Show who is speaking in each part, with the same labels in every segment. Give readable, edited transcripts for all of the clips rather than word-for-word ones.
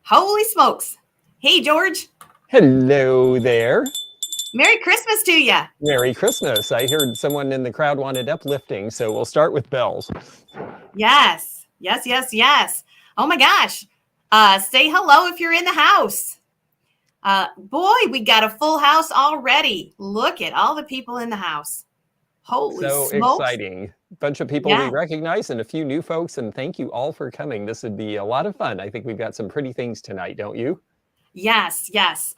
Speaker 1: Holy smokes. Hey, George.
Speaker 2: Hello there.
Speaker 1: Merry Christmas to you.
Speaker 2: Merry Christmas. I heard someone in the crowd wanted uplifting, so we'll start with bells.
Speaker 1: Yes. Yes, yes, yes. Oh my gosh. Say hello if you're in the house. Boy, we got a full house already. Look at all the people in the house. Holy
Speaker 2: So
Speaker 1: smokes.
Speaker 2: exciting. Bunch of people we
Speaker 1: Yeah.
Speaker 2: recognize and a few new folks, and thank you all for coming. This would be a lot of fun. I think we've got some pretty things tonight, don't you?
Speaker 1: Yes, yes.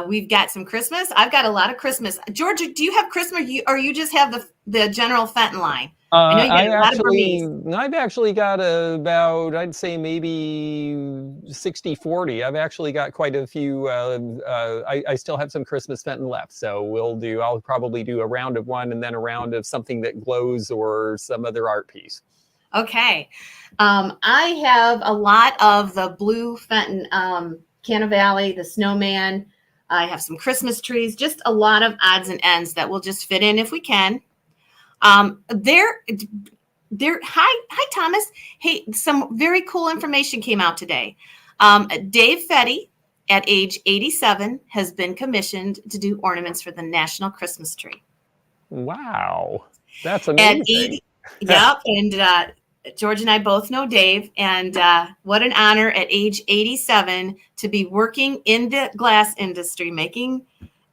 Speaker 1: We've got some Christmas. I've got a lot of Christmas. Georgia, do you have Christmas or you just have the general Fenton line? I know you got a lot of Burmese.
Speaker 2: I've actually got about, I'd say maybe 60-40. I've actually got quite a few. I still have some Christmas Fenton left. So I'll probably do a round of one and then a round of something that glows or some other art piece.
Speaker 1: Okay. I have a lot of the blue Fenton, Canna Valley, the Snowman. I have some Christmas trees, just a lot of odds and ends that will just fit in if we can. Hi Thomas. Hey, some very cool information came out today. Dave Fetty at age 87 has been commissioned to do ornaments for the National Christmas Tree.
Speaker 2: Wow. That's amazing.
Speaker 1: At 80, yep. And George and I both know Dave, and what an honor at age 87 to be working in the glass industry, making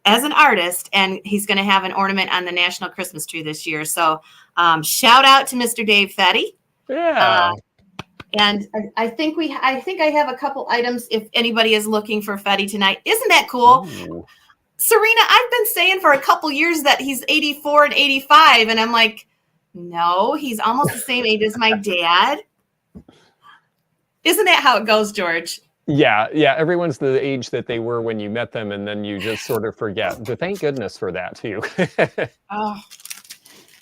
Speaker 1: as an artist, and he's going to have an ornament on the National Christmas Tree this year. So shout out to Mr. Dave Fetty.
Speaker 2: Yeah.
Speaker 1: And I think I have a couple items if anybody is looking for Fetty tonight. Isn't that cool?
Speaker 2: Ooh.
Speaker 1: Serena, I've been saying for a couple years that he's 84 and 85, and I'm like, no, he's almost the same age as my dad. Isn't that how it goes, George?
Speaker 2: Yeah. Everyone's the age that they were when you met them, and then you just sort of forget. But thank goodness for that, too.
Speaker 1: Oh.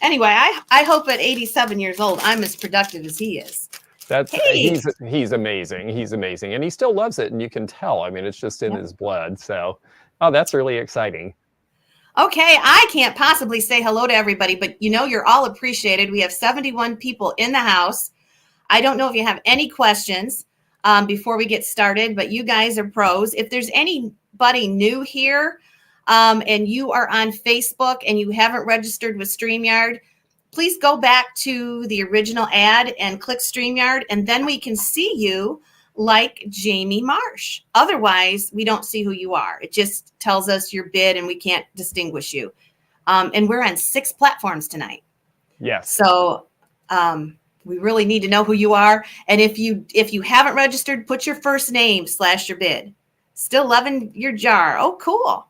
Speaker 1: Anyway, I hope at 87 years old, I'm as productive as he is.
Speaker 2: He's amazing. He's amazing. And he still loves it, and you can tell. I mean, it's just in his blood. So, that's really exciting.
Speaker 1: Okay, I can't possibly say hello to everybody, but you're all appreciated. We have 71 people in the house. I don't know if you have any questions before we get started, but you guys are pros. If there's anybody new here and you are on Facebook and you haven't registered with StreamYard, please go back to the original ad and click StreamYard, and then we can see you like Jamie Marsh. Otherwise, we don't see who you are. It just tells us your bid and we can't distinguish you. And we're on 6 platforms tonight.
Speaker 2: Yes.
Speaker 1: So we really need to know who you are. And if you haven't registered, put your first name / your bid. Still loving your jar. Oh, cool.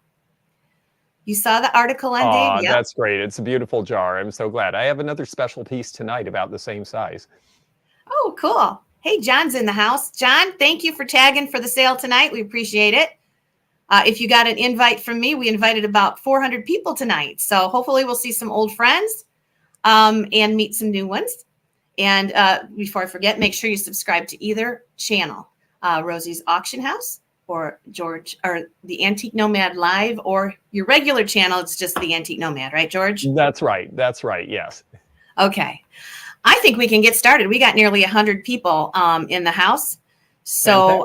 Speaker 1: You saw the article on Dave?
Speaker 2: Yep. That's great. It's a beautiful jar. I'm so glad. I have another special piece tonight about the same size.
Speaker 1: Oh, cool. Hey, John's in the house. John, thank you for tagging for the sale tonight. We appreciate it. If you got an invite from me, we invited about 400 people tonight. So hopefully we'll see some old friends and meet some new ones. And before I forget, make sure you subscribe to either channel, Rosie's Auction House or the Antique Nomad Live, or your regular channel. It's just the Antique Nomad, right, George?
Speaker 2: That's right. Yes.
Speaker 1: Okay. I think we can get started. We got nearly 100 people in the house. So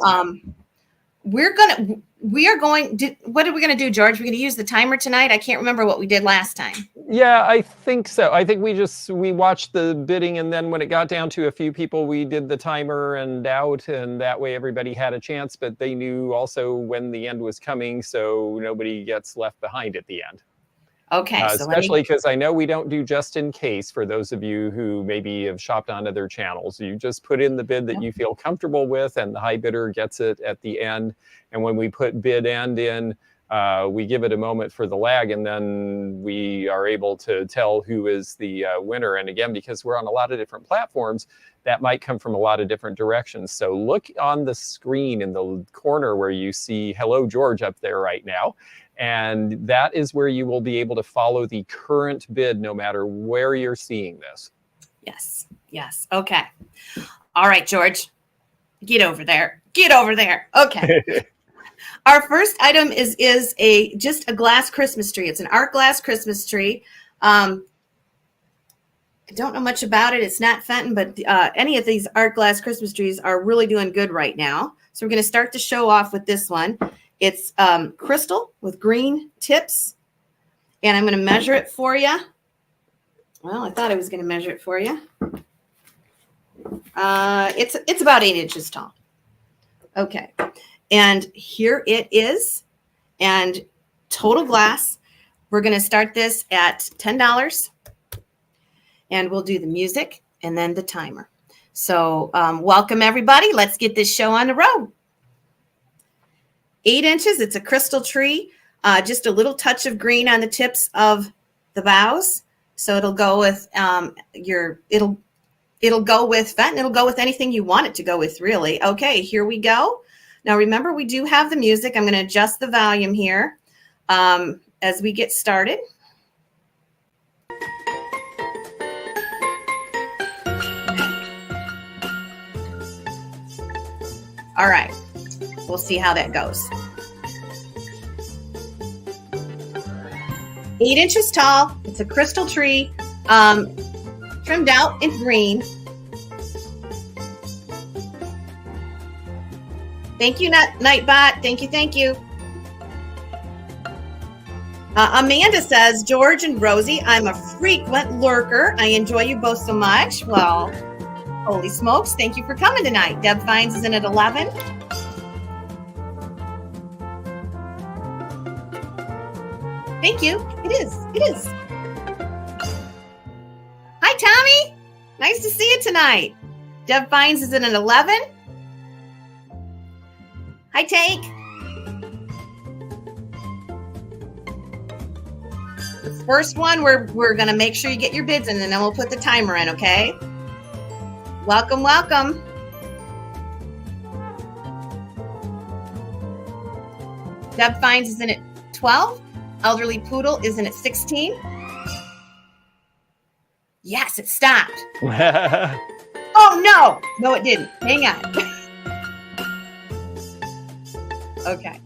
Speaker 1: what are we going to do, George? We're going to use the timer tonight. I can't remember what we did last time.
Speaker 2: Yeah, I think so. I think we watched the bidding, and then when it got down to a few people, we did the timer and out, and that way everybody had a chance, but they knew also when the end was coming, so nobody gets left behind at the end.
Speaker 1: Okay.
Speaker 2: Especially because I know we don't do just in case for those of you who maybe have shopped on other channels. You just put in the bid that you feel comfortable with, and the high bidder gets it at the end. And when we put bid end in, we give it a moment for the lag, and then we are able to tell who is the winner. And again, because we're on a lot of different platforms, that might come from a lot of different directions. So look on the screen in the corner where you see Hello George up there right now. And that is where you will be able to follow the current bid no matter where you're seeing this.
Speaker 1: Yes. Okay. All right, George. Get over there. Okay. Our first item is just a glass Christmas tree. It's an art glass Christmas tree. I don't know much about it. It's not Fenton, but any of these art glass Christmas trees are really doing good right now. So we're going to start the show off with this one. It's crystal with green tips, and I'm going to measure it for you. Well, I thought I was going to measure it for you. It's about 8 inches tall. Okay, and here it is, and total glass. We're going to start this at $10, and we'll do the music and then the timer. So welcome, everybody. Let's get this show on the road. 8 inches. It's a crystal tree. Just a little touch of green on the tips of the boughs. So it'll go with it'll go with Fenton. It'll go with anything you want it to go with, really. Okay, here we go. Now, remember, we do have the music. I'm going to adjust the volume here as we get started. All right, we'll see how that goes. 8 inches tall. It's a crystal tree, trimmed out in green. Thank you, Nightbot. Thank you, thank you. Amanda says, George and Rosie, I'm a frequent lurker. I enjoy you both so much. Well, holy smokes. Thank you for coming tonight. Deb Fines is in at 11. Thank you. It is. It is. Hi, Tommy. Nice to see you tonight. Deb Fines is in at 11. Hi, Tank. This first one, we're going to make sure you get your bids in, and then we'll put the timer in, okay? Welcome, welcome. Deb Fines is in at 12. Elderly Poodle is in at 16. Yes, it stopped. Oh, no. No, it didn't. Hang on. Okay.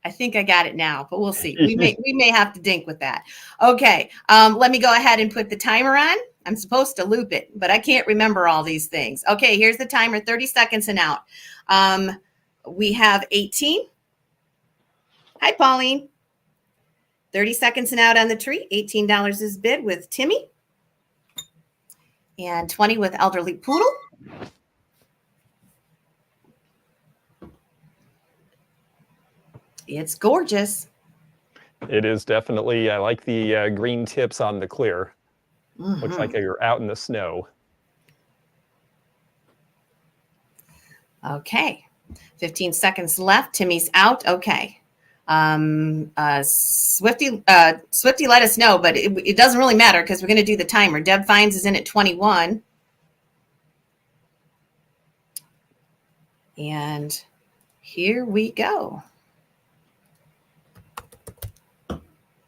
Speaker 1: I think I got it now, but we'll see. We may have to dink with that. Okay. Let me go ahead and put the timer on. I'm supposed to loop it, but I can't remember all these things. Okay, here's the timer, 30 seconds and out. We have 18. Hi, Pauline. 30 seconds and out on the tree. $18 is bid with Timmy. And 20 with Elderly Poodle. It's gorgeous.
Speaker 2: It is definitely. I like the green tips on the clear. Mm-hmm. Looks like you're out in the snow.
Speaker 1: Okay. 15 seconds left. Timmy's out. Okay. Swifty, let us know, but it doesn't really matter because we're going to do the timer. Deb Fines is in at 21. And here we go.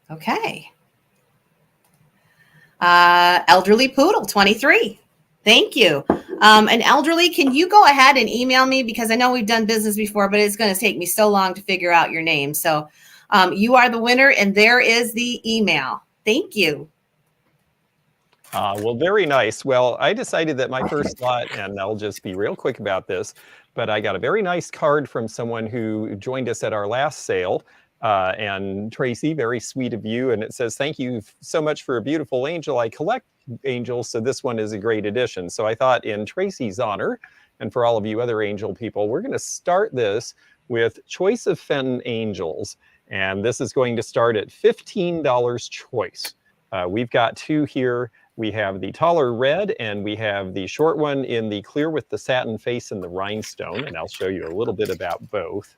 Speaker 1: Okay. Elderly Poodle, 23. Thank you. And Elderly, can you go ahead and email me? Because I know we've done business before, but it's going to take me so long to figure out your name. So you are the winner, and there is the email. Thank you.
Speaker 2: Well, very nice. Well, I decided that my first lot, and I'll just be real quick about this, but I got a very nice card from someone who joined us at our last sale. And Tracy, very sweet of you. And it says, thank you so much for a beautiful angel. I collect angels, so this one is a great addition. So I thought, in Tracy's honor, and for all of you other angel people, we're going to start this with Choice of Fenton Angels. And this is going to start at $15 choice. We've got two here. We have the taller red, and we have the short one in the clear with the satin face and the rhinestone. And I'll show you a little bit about both.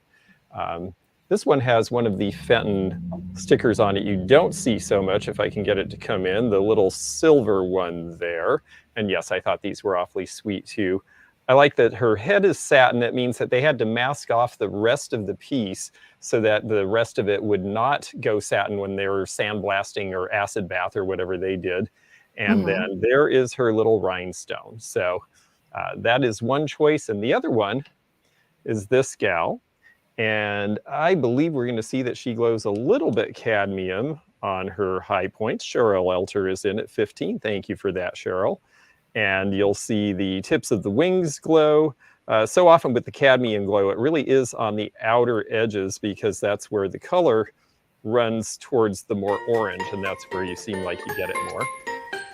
Speaker 2: This one has one of the Fenton stickers on it you don't see so much, if I can get it to come in, the little silver one there. And yes, I thought these were awfully sweet too. I like that her head is satin. That means that they had to mask off the rest of the piece so that the rest of it would not go satin when they were sandblasting or acid bath or whatever they did. And then there is her little rhinestone. So that is one choice. And the other one is this gal. And I believe we're going to see that she glows a little bit cadmium on her high points. Cheryl Elter is in at 15. Thank you for that, Cheryl. And you'll see the tips of the wings glow. So often with the cadmium glow, it really is on the outer edges because that's where the color runs towards the more orange, and that's where you seem like you get it more.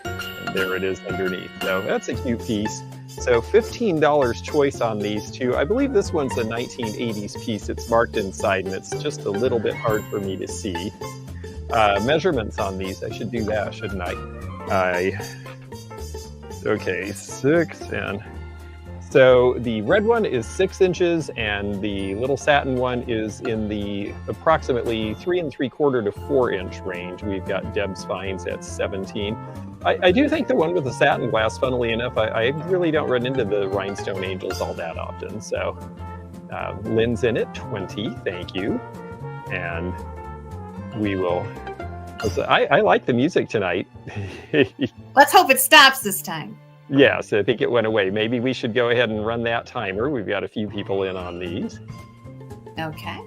Speaker 2: And there it is underneath. So that's a cute piece. So $15 choice on these two. I believe this one's a 1980s piece. It's marked inside, and it's just a little bit hard for me to see. Measurements on these. I should do that, shouldn't I? Okay, 6 and... So the red one is 6 inches, and the little satin one is in the approximately 3 3/4 to 4 inch range. We've got Deb's finds at 17. I do think the one with the satin glass, funnily enough, I really don't run into the rhinestone angels all that often. So Lynn's in at 20, thank you. And we will, I like the music tonight.
Speaker 1: Let's hope it stops this time.
Speaker 2: Yes, I think it went away. Maybe we should go ahead and run that timer. We've got a few people in on these.
Speaker 1: Okay.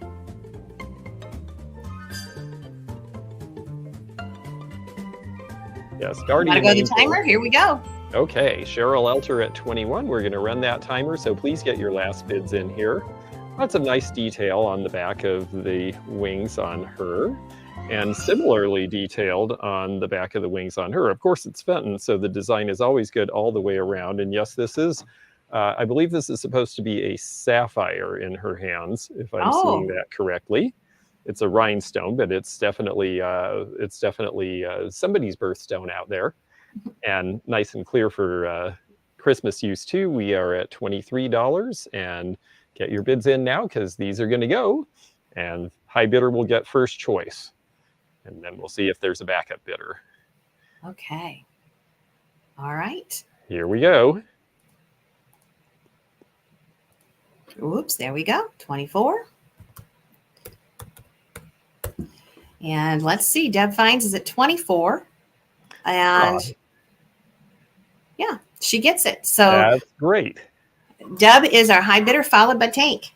Speaker 2: Yeah, starting.
Speaker 1: Gotta go to the timer. Here we go.
Speaker 2: Okay, Cheryl Elter at 21. We're going to run that timer, so please get your last bids in here. Lots of nice detail on the back of the wings on her, and similarly detailed on the back of the wings on her. Of course, it's Fenton, so the design is always good all the way around. And yes, this is, I believe this is supposed to be a sapphire in her hands, if I'm seeing that correctly. It's a rhinestone, but it's definitely somebody's birthstone out there, and nice and clear for Christmas use too. We are at $23, and get your bids in now because these are going to go, and high bidder will get first choice. And then we'll see if there's a backup bidder.
Speaker 1: Okay. All right.
Speaker 2: Here we go.
Speaker 1: Oops, there we go. 24. And let's see. Deb finds is at 24. And yeah, she gets it. So
Speaker 2: that's great.
Speaker 1: Deb is our high bidder, followed by Tank.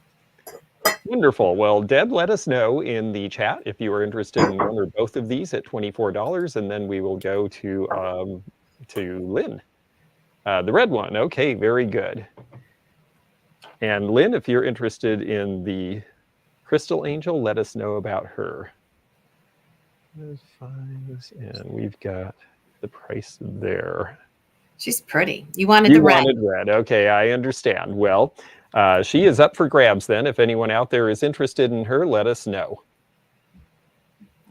Speaker 2: Wonderful. Well, Deb, let us know in the chat if you are interested in one or both of these at $24, and then we will go to Lynn. The red one. Okay, very good. And Lynn, if you're interested in the Crystal Angel, let us know about her. And we've got the price there.
Speaker 1: She's pretty. You wanted the red.
Speaker 2: You wanted red. Okay, I understand. Well, she is up for grabs then. If anyone out there is interested in her, let us know.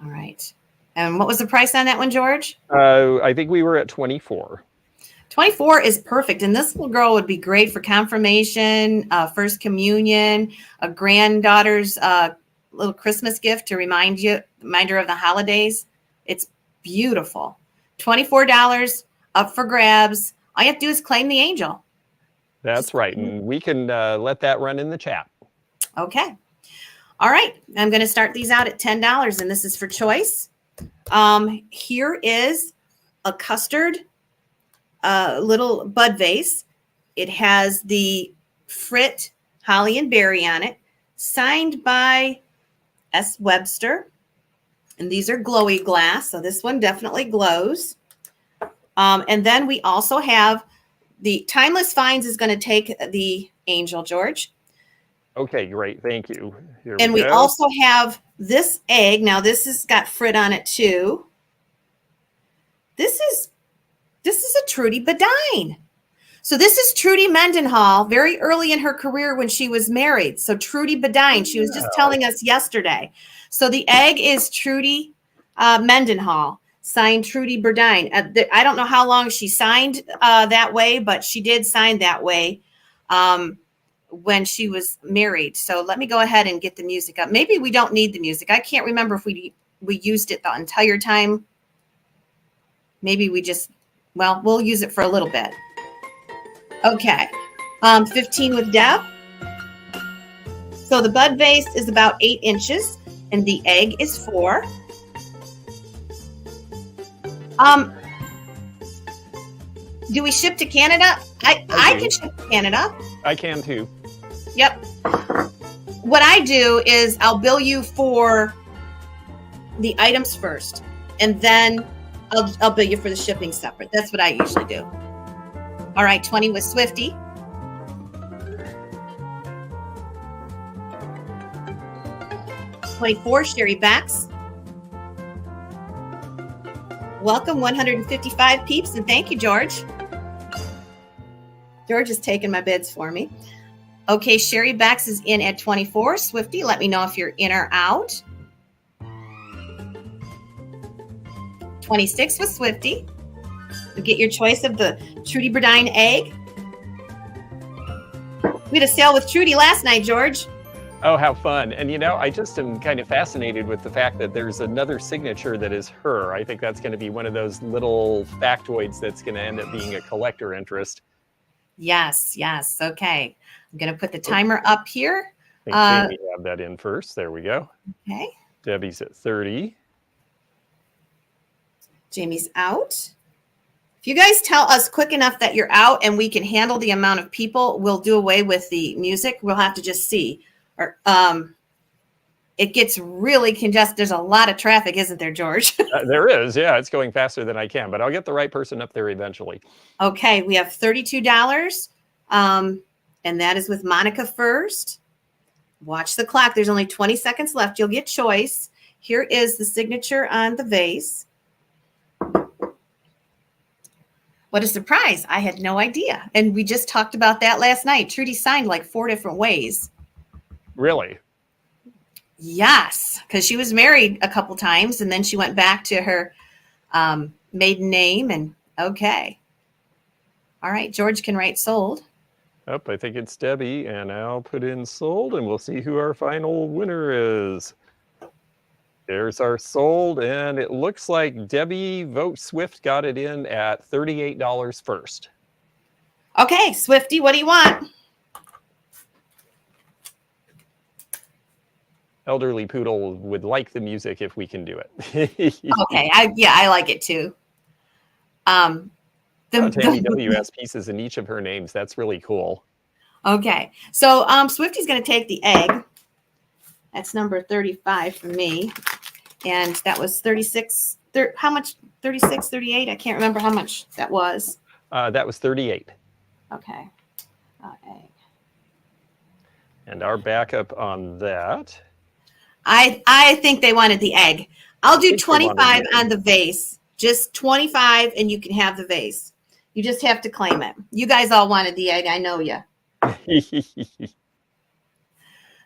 Speaker 1: All right. And what was the price on that one, George?
Speaker 2: I think we were at 24.
Speaker 1: 24 is perfect. And this little girl would be great for confirmation, first communion, a granddaughter's little Christmas gift to remind her of the holidays. It's beautiful. $24 up for grabs. All you have to do is claim the angel.
Speaker 2: That's right. And we can let that run in the chat.
Speaker 1: Okay. All right. I'm going to start these out at $10, and this is for choice. Here is a Custard little bud vase. It has the Frit, Holly, and Berry on it, signed by S. Webster. And these are glowy glass, so this one definitely glows. And then we also have the Timeless Finds is going to take the angel, George.
Speaker 2: Okay, great. Thank you.
Speaker 1: And we also have this egg. Now, this has got Frit on it, too. This is a Trudy Bedine. So this is Trudy Mendenhall, very early in her career when she was married. So Trudy Bedine, she was just telling us yesterday. So the egg is Trudy Mendenhall, signed Trudy Bedine. I don't know how long she signed that way, but she did sign that way when she was married. So let me go ahead and get the music up. Maybe we don't need the music. I can't remember if we used it the entire time. Maybe we just, well, we'll use it for a little bit. Okay, 15 with Deb. So the bud vase is about 8 inches, and the egg is 4. Do we ship to Canada? I can ship to Canada.
Speaker 2: I can too.
Speaker 1: Yep. What I do is I'll bill you for the items first. and then I'll bill you for the shipping separate. That's what I usually do. All right, 20 with Swifty. $24, Sherry Backs. Welcome, 155 peeps, and thank you, George. George is taking my bids for me. Okay, Sherry Backs is in at 24. Swifty, let me know if you're in or out. 26 with Swifty. You get your choice of the Trudy Burdine egg. We had a sale with Trudy last night, George.
Speaker 2: Oh, how fun. And, you know, I just am kind of fascinated with the fact that there's another signature that is her. I think that's going to be one of those little factoids that's going to end up being a collector interest.
Speaker 1: Yes, yes. Okay. I'm going to put the timer up here.
Speaker 2: I think Jamie have that in first. There we go.
Speaker 1: Okay.
Speaker 2: Debbie's at 30.
Speaker 1: Jamie's out. If you guys tell us quick enough that you're out and we can handle the amount of people, we'll do away with the music. We'll have to just see. Or it gets really congested. There's a lot of traffic, isn't there, George?
Speaker 2: There is. Yeah, it's going faster than I can, but I'll get the right person up there eventually.
Speaker 1: Okay, we have $32. And that is with Monica first. Watch the clock. There's only 20 seconds left. You'll get choice. Here is the signature on the vase. What a surprise. I had no idea. And we just talked about that last night. Trudy signed like 4 different ways.
Speaker 2: Really?
Speaker 1: Yes, because she was married a couple times and then she went back to her maiden name. And okay. All right, George can write sold.
Speaker 2: Oh, I think it's Debbie, and I'll put in sold, and we'll see who our final winner is. There's our sold, and it looks like Debbie Vote Swift got it in at $38 first.
Speaker 1: Okay, Swifty, what do you want?
Speaker 2: Elderly Poodle would like the music if we can do it.
Speaker 1: Okay, I like it too.
Speaker 2: Tammy W has pieces in each of her names. That's really cool.
Speaker 1: Okay, so Swifty's going to take the egg. That's number 35 for me. And that was 36. How much? 36, 38? I can't remember how much that was.
Speaker 2: That was 38.
Speaker 1: Okay. Egg.
Speaker 2: And our backup on that.
Speaker 1: I think they wanted the egg. I'll do 25 on the vase. Just 25 and you can have the vase. You just have to claim it. You guys all wanted the egg. I know you.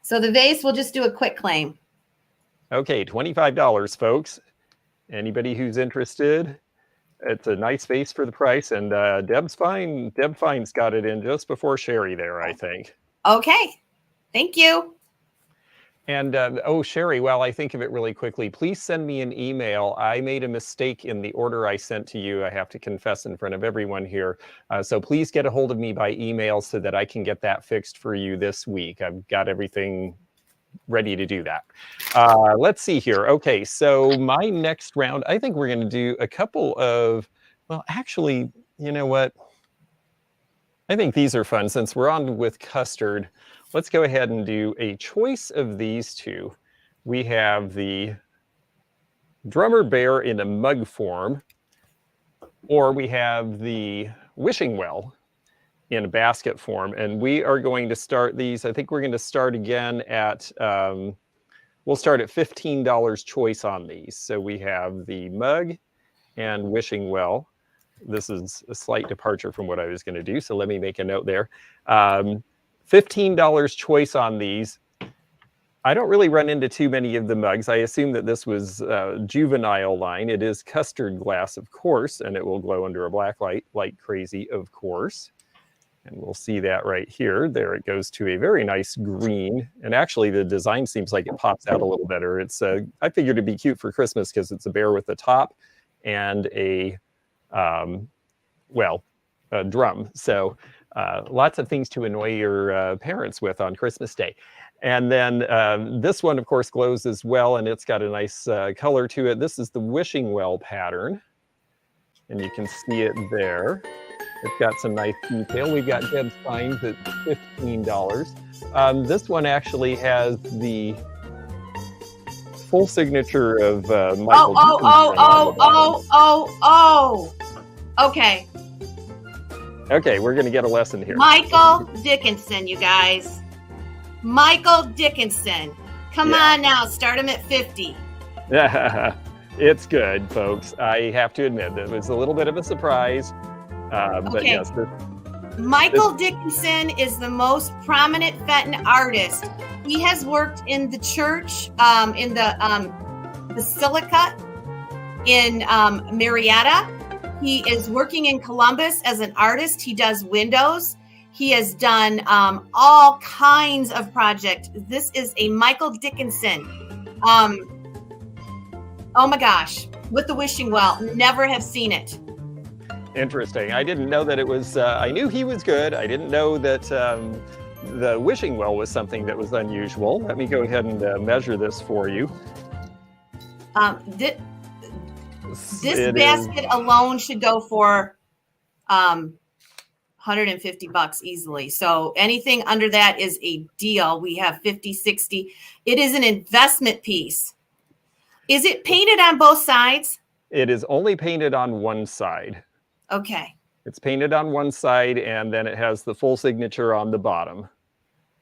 Speaker 1: So the vase, we'll just do a quick claim.
Speaker 2: Okay, $25, folks. Anybody who's interested, it's a nice vase for the price. And Deb Fine's got it in just before Sherry there, I think.
Speaker 1: Okay, thank you.
Speaker 2: And, Sherry, while I think of it really quickly, please send me an email. I made a mistake in the order I sent to you. I have to confess in front of everyone here. So please get a hold of me by email so that I can get that fixed for you this week. I've got everything ready to do that. Let's see here. Okay, so my next round, I think we're going to do a couple of, well, actually, you know what? I think these are fun. Since we're on with Custard, let's go ahead and do a choice of these two. We have the Drummer Bear in a mug form, or we have the Wishing Well in a basket form. And we are going to start these. I think we're going to start again at, we'll start at $15 choice on these. So we have the mug and Wishing Well. This is a slight departure from what I was going to do, so let me make a note there. $15 choice on these. I don't really run into too many of the mugs. I assume that this was juvenile line. It is Custard glass, of course, and it will glow under a black light like crazy, of course. And we'll see that right here. There it goes to a very nice green. And actually, the design seems like it pops out a little better. It's I figured it'd be cute for Christmas because it's a bear with a top and a drum. So lots of things to annoy your parents with on Christmas Day. And then this one, of course, glows as well, and it's got a nice color to it. This is the Wishing Well pattern, and you can see it there. It's got some nice detail. We've got Deb Fines at $15. This one actually has the full signature of Michael
Speaker 1: Oh, oh,
Speaker 2: Dickinson on the
Speaker 1: oh,
Speaker 2: bottom.
Speaker 1: oh, oh, oh. Okay.
Speaker 2: Okay, we're going to get a lesson here.
Speaker 1: Michael Dickinson, you guys. Michael Dickinson. Come on now, start him at 50.
Speaker 2: It's good, folks. I have to admit that it was a little bit of a surprise. But yes.
Speaker 1: Michael Dickinson is the most prominent Fenton artist. He has worked in the church, in the Basilica in Marietta. He is working in Columbus as an artist. He does windows. He has done all kinds of projects. This is a Michael Dickinson. Oh my gosh, with the wishing well. Never have seen it.
Speaker 2: Interesting. I didn't know that it was, I knew he was good. I didn't know that the wishing well was something that was unusual. Let me go ahead and measure this for you.
Speaker 1: This basket alone should go for $150 easily. So anything under that is a deal. We have 50, 60. It is an investment piece. Is it painted on both sides?
Speaker 2: It is only painted on one side.
Speaker 1: Okay.
Speaker 2: It's painted on one side, and then it has the full signature on the bottom.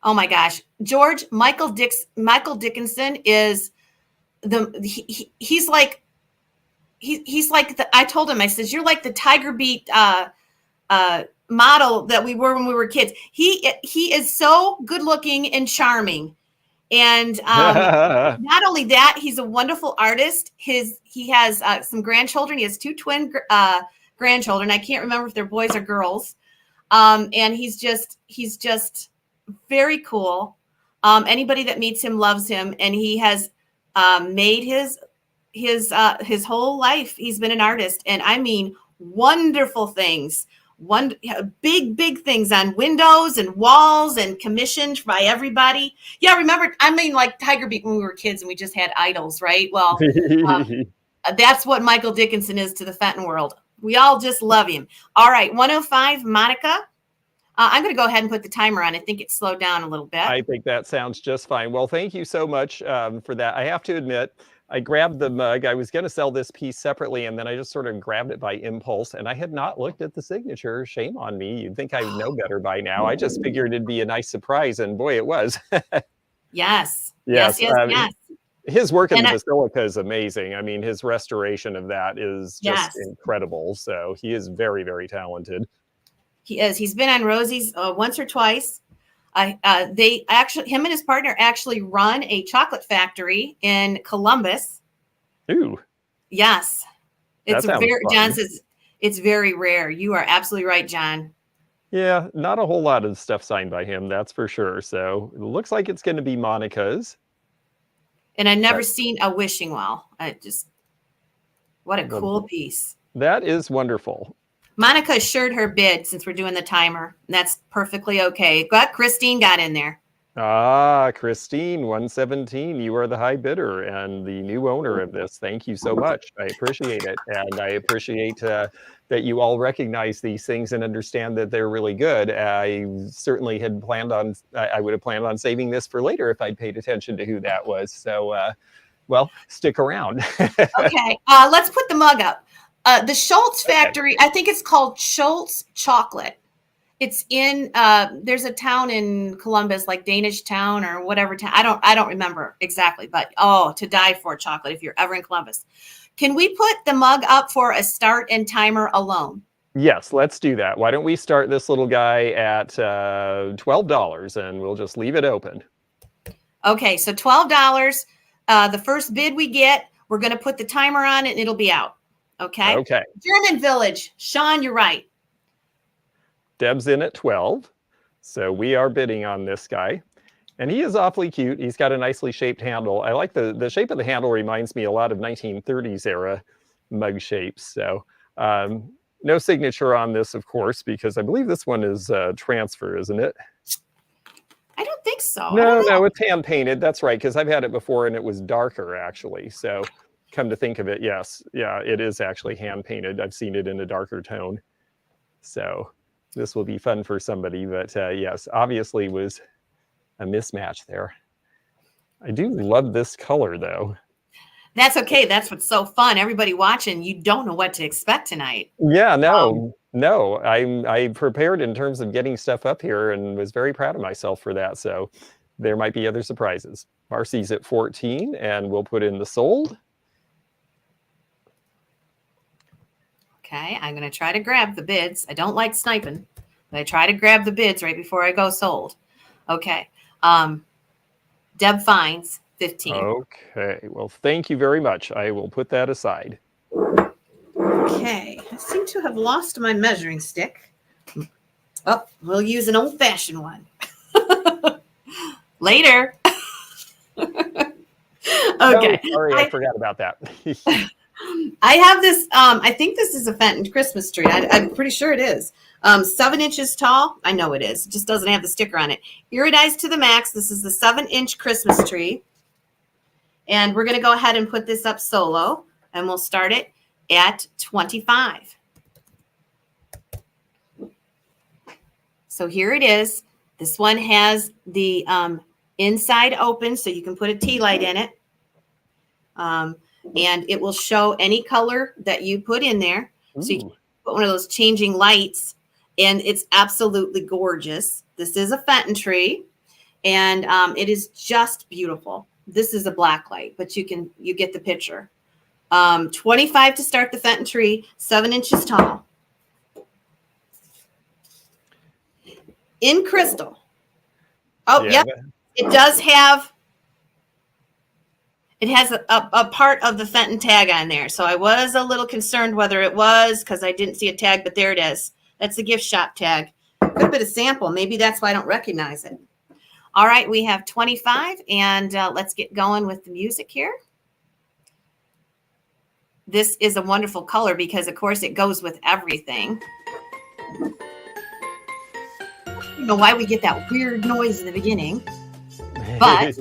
Speaker 1: Oh my gosh, George, Michael Dickinson is he's like I told him, I said, you're like the Tiger Beat model that we were when we were kids. He is so good looking and charming. And not only that, he's a wonderful artist. He has some grandchildren. He has 2 twin grandchildren. I can't remember if they're boys or girls. And he's just very cool. Anybody that meets him loves him, and he has made his whole life. He's been an artist, and I mean wonderful things. Big things on windows and walls, and commissioned by everybody. Yeah, remember, I mean, like Tiger Beat when we were kids and we just had idols, right? Well, that's what Michael Dickinson is to the Fenton world. We all just love him. All right, 105, Monica. I'm going to go ahead and put the timer on. I think it slowed down a little bit.
Speaker 2: I think that sounds just fine. Well, thank you so much for that. I have to admit, I grabbed the mug. I was going to sell this piece separately, and then I just sort of grabbed it by impulse, and I had not looked at the signature. Shame on me. You'd think I would know better by now. I just figured it'd be a nice surprise, and boy, it was.
Speaker 1: Yes.
Speaker 2: His work in the Basilica is amazing. I mean, his restoration of that is just incredible. So he is very, very talented.
Speaker 1: He is. He's been on Rosie's once or twice. Him and his partner actually run a chocolate factory in Columbus.
Speaker 2: Ooh.
Speaker 1: Yes. It's very, John says it's very rare. You are absolutely right, John.
Speaker 2: Yeah, not a whole lot of stuff signed by him, that's for sure. So it looks like it's going to be Monica's.
Speaker 1: And I've never seen a wishing well. What a cool piece.
Speaker 2: That is wonderful.
Speaker 1: Monica assured her bid since we're doing the timer. And that's perfectly okay. Christine got in there.
Speaker 2: Ah, Christine, 117. You are the high bidder and the new owner of this. Thank you so much. I appreciate it. And I appreciate that you all recognize these things and understand that they're really good. I certainly had planned on, I would have planned on saving this for later if I'd paid attention to who that was. So, well, stick around.
Speaker 1: Okay, let's put the mug up. The Schultz factory, I think it's called Schultz Chocolate. It's in, there's a town in Columbus, like Danish Town or whatever town. I don't remember exactly, but to die for chocolate if you're ever in Columbus. Can we put the mug up for a start and timer alone?
Speaker 2: Yes, let's do that. Why don't we start this little guy at $12 and we'll just leave it open. Okay,
Speaker 1: so $12. The first bid we get, we're going to put the timer on it and it'll be out. Okay.
Speaker 2: Okay.
Speaker 1: German Village. Sean, you're right.
Speaker 2: Deb's in at 12. So we are bidding on this guy. And he is awfully cute. He's got a nicely shaped handle. I like the shape of the handle, reminds me a lot of 1930s era mug shapes. So no signature on this, of course, because I believe this one is transfer, isn't it?
Speaker 1: I don't think so.
Speaker 2: No, it's hand painted. That's right, because I've had it before and it was darker, actually. So come to think of it, yes. Yeah, it is actually hand painted. I've seen it in a darker tone. So this will be fun for somebody. But yes, obviously was a mismatch there. I do love this color, though.
Speaker 1: That's okay. That's what's so fun. Everybody watching, you don't know what to expect tonight.
Speaker 2: Yeah, no. I prepared in terms of getting stuff up here and was very proud of myself for that. So there might be other surprises. Marcy's at 14, and we'll put in the sold.
Speaker 1: Okay, I'm going to try to grab the bids. I don't like sniping, but I try to grab the bids right before I go sold. Okay. Deb finds 15.
Speaker 2: Okay, well, thank you very much. I will put that aside.
Speaker 1: Okay, I seem to have lost my measuring stick. Oh, we'll use an old-fashioned one. Later. Okay.
Speaker 2: Oh, sorry, I forgot about that.
Speaker 1: I have this, I think this is a Fenton Christmas tree. I'm pretty sure it is. 7 inches tall. I know it is. It just doesn't have the sticker on it. Iridized to the max. This is the 7-inch Christmas tree. And we're going to go ahead and put this up solo. And we'll start it at 25. So here it is. This one has the inside open, so you can put a tea light in it. And it will show any color that you put in there. Ooh. So you can put one of those changing lights, and it's absolutely gorgeous. This is a Fenton tree, and it is just beautiful. This is a black light, but you get the picture. 25 to start the Fenton tree, 7 inches tall. In crystal. Oh, yeah. Yep. It does have, it has a part of the Fenton tag on there. So I was a little concerned whether it was, because I didn't see a tag, but there it is. That's the gift shop tag. Good bit of sample. Maybe that's why I don't recognize it. All right, we have 25, and let's get going with the music here. This is a wonderful color because, of course, it goes with everything. I don't know why we get that weird noise in the beginning, but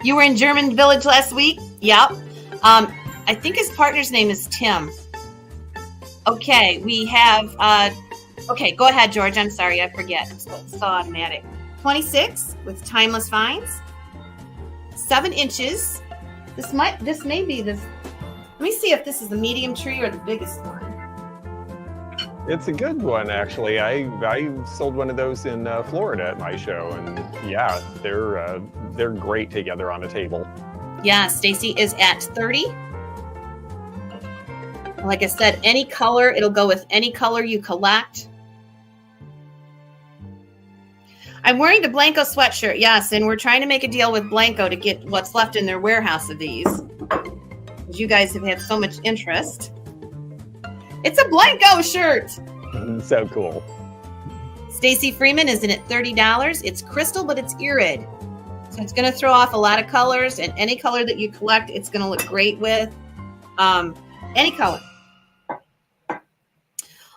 Speaker 1: you were in German Village last week. Yep. I think his partner's name is Tim. Okay, we have, okay, go ahead, George. I'm sorry, I forget. It's so automatic. 26 with timeless finds. 7 inches. This may be the, let me see if this is the medium tree or the biggest one.
Speaker 2: It's a good one, actually. I sold one of those in Florida at my show, and yeah, they're great together on a table.
Speaker 1: Yeah, Stacy is at 30. Like I said, any color, it'll go with any color you collect. I'm wearing the Blanco sweatshirt, yes, and we're trying to make a deal with Blanco to get what's left in their warehouse of these. You guys have had so much interest. It's a Blanco shirt.
Speaker 2: So cool.
Speaker 1: Stacy Freeman is in at $30. It's crystal, but it's irid. So it's going to throw off a lot of colors, and any color that you collect, it's going to look great with. Any color.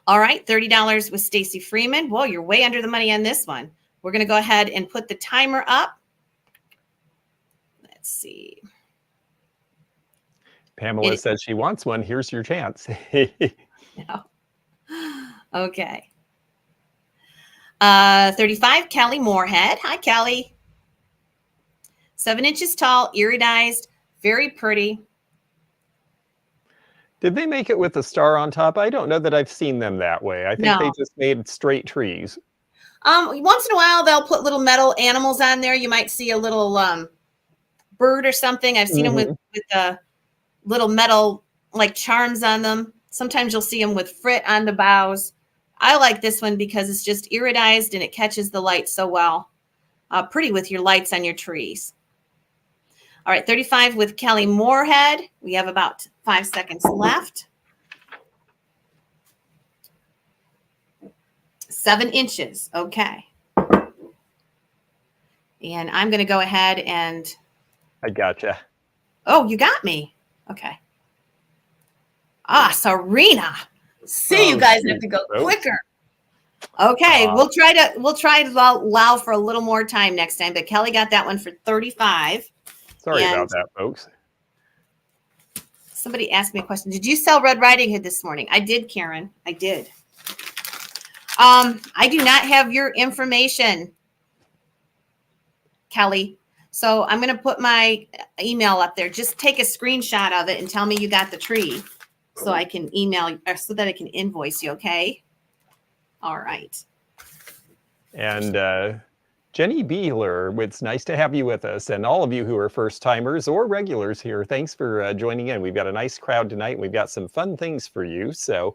Speaker 1: All right, $30 with Stacy Freeman. Whoa, you're way under the money on this one. We're going to go ahead and put the timer up. Let's see.
Speaker 2: Pamela said she wants one. Here's your chance.
Speaker 1: No. Okay. 35, Kelly Moorhead. Hi, Kelly. 7 inches tall, iridized, very pretty.
Speaker 2: Did they make it with a star on top? I don't know that I've seen them that way. I think they just made straight trees.
Speaker 1: Once in a while, they'll put little metal animals on there. You might see a little bird or something. I've seen them with little metal like charms on them. Sometimes you'll see them with frit on the boughs. I like this one because it's just iridized and it catches the light so well. Pretty with your lights on your trees. All right, 35 with Kelly Moorhead. We have about 5 seconds left. 7 inches. Okay. And I'm going to go ahead and...
Speaker 2: I gotcha.
Speaker 1: Oh, you got me. Okay. Serena. See, you guys have to go quicker. Okay, we'll try to allow for a little more time next time, but Kelly got that one for 35.
Speaker 2: Sorry about that, folks.
Speaker 1: Somebody asked me a question. Did you sell Red Riding Hood this morning? I did, Karen. I did. I do not have your information, Kelly. So I'm going to put my email up there. Just take a screenshot of it and tell me you got the tree so I can email or so that I can invoice you. Okay. All right.
Speaker 2: And Jenny Beeler, it's nice to have you with us. And all of you who are first timers or regulars here, thanks for joining in. We've got a nice crowd tonight. And we've got some fun things for you. So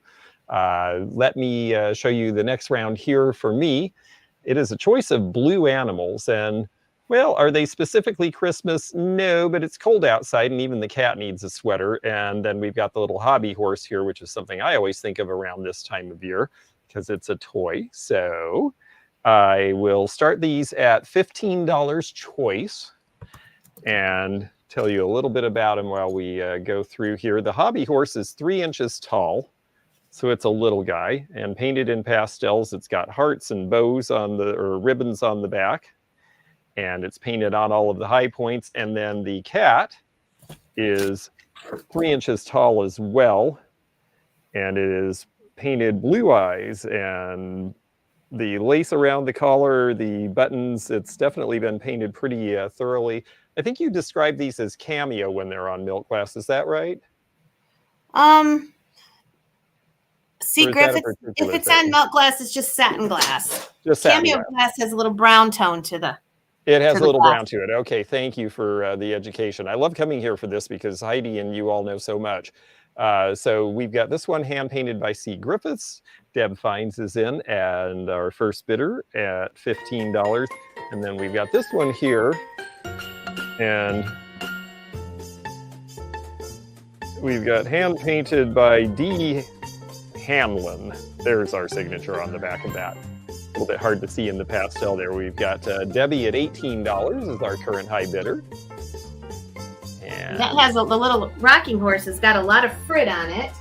Speaker 2: let me show you the next round here for me. It is a choice of blue animals. And well, are they specifically Christmas? No, but it's cold outside and even the cat needs a sweater. And then we've got the little hobby horse here, which is something I always think of around this time of year because it's a toy. So I will start these at $15 choice and tell you a little bit about them while we go through here. The hobby horse is 3 inches tall, so it's a little guy, and painted in pastels. It's got hearts and bows on the, or ribbons on the back, and it's painted on all of the high points. And then the cat is 3 inches tall as well, and it is painted blue eyes, and the lace around the collar, the buttons, it's definitely been painted pretty thoroughly. I think you described these as cameo when they're on Milk Glass. Is that right?
Speaker 1: See, Griffith, if it's on Milk Glass, it's just satin glass.
Speaker 2: Just satin
Speaker 1: Cameo glass has a little brown tone to the.
Speaker 2: It has a little brown to it. Okay, thank you for the education. I love coming here for this because Heidi and you all know so much. So we've got this one hand painted by C. Griffiths. Deb Fines is in, and our first bidder at $15. And then we've got this one here, and we've got hand painted by D. Hamlin. There's our signature on the back of that. A little bit hard to see in the pastel there. We've got Debbie at $18 is our current high bidder. And
Speaker 1: that has the little rocking horse has got a lot of frit on it.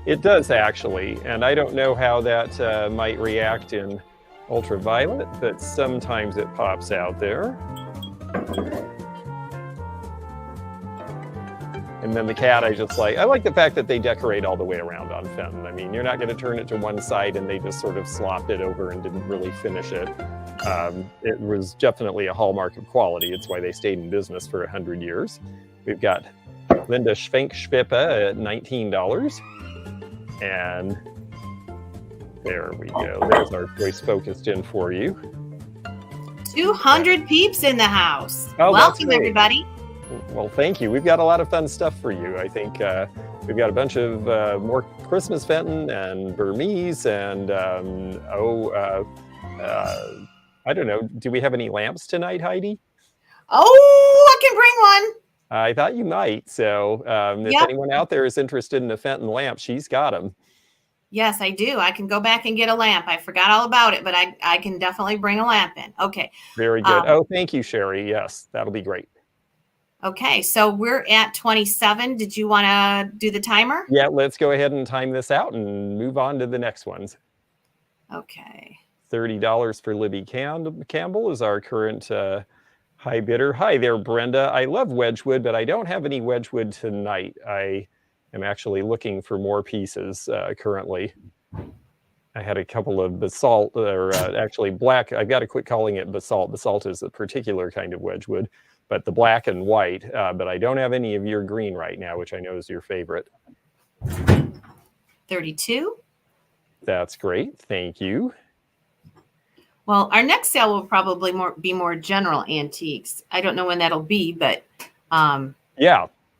Speaker 2: It does actually, and I don't know how that might react in ultraviolet, but sometimes it pops out there. And then the cat, I like the fact that they decorate all the way around on Fenton. I mean, you're not going to turn it to one side and they just sort of slopped it over and didn't really finish it. It was definitely a hallmark of quality. It's why they stayed in business for 100 years. We've got Linda Schwenk-Schwippe at $19. And there we go. There's our choice focused in for you.
Speaker 1: 200 peeps in the house.
Speaker 2: Oh,
Speaker 1: welcome, everybody.
Speaker 2: Well, thank you. We've got a lot of fun stuff for you. I think we've got a bunch of more Christmas Fenton and Burmese and, I don't know. Do we have any lamps tonight, Heidi?
Speaker 1: Oh, I can bring one.
Speaker 2: I thought you might. So if anyone out there is interested in a Fenton lamp, she's got them.
Speaker 1: Yes, I do. I can go back and get a lamp. I forgot all about it, but I can definitely bring a lamp in. Okay.
Speaker 2: Very good. Oh, thank you, Sherry. Yes, that'll be great.
Speaker 1: Okay, so we're at 27. Did you want to do the timer?
Speaker 2: Yeah, let's go ahead and time this out and move on to the next ones.
Speaker 1: Okay.
Speaker 2: $30 for Libby Campbell is our current high bidder. Hi there, Brenda. I love Wedgwood, but I don't have any Wedgwood tonight. I am actually looking for more pieces currently. I had a couple of basalt, or actually black. I've got to quit calling it basalt. Basalt is a particular kind of Wedgwood, but the black and white. But I don't have any of your green right now, which I know is your favorite.
Speaker 1: 32.
Speaker 2: That's great. Thank you.
Speaker 1: Well, our next sale will probably be more general antiques. I don't know when that'll be, but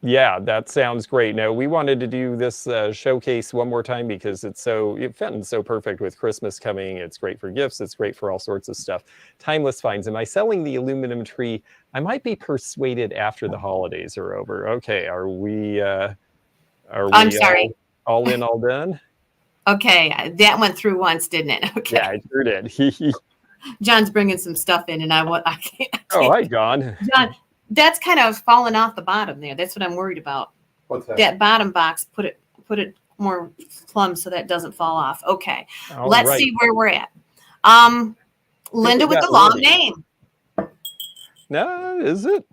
Speaker 2: yeah, that sounds great. Now, we wanted to do this showcase one more time because Fenton's so perfect with Christmas coming. It's great for gifts. It's great for all sorts of stuff. Timeless finds. Am I selling the aluminum tree? I might be persuaded after the holidays are over. Okay, are we
Speaker 1: I'm sorry.
Speaker 2: All in, all done?
Speaker 1: Okay, that went through once, didn't it? Okay.
Speaker 2: Yeah, it sure did.
Speaker 1: John's bringing some stuff in, and I can't.
Speaker 2: Oh, hi, John.
Speaker 1: John, that's kind of falling off the bottom there. That's what I'm worried about.
Speaker 3: What's that?
Speaker 1: That bottom box, put it more plumb so that doesn't fall off. Okay, let's see where we're at. Linda with the long name.
Speaker 2: No, is it?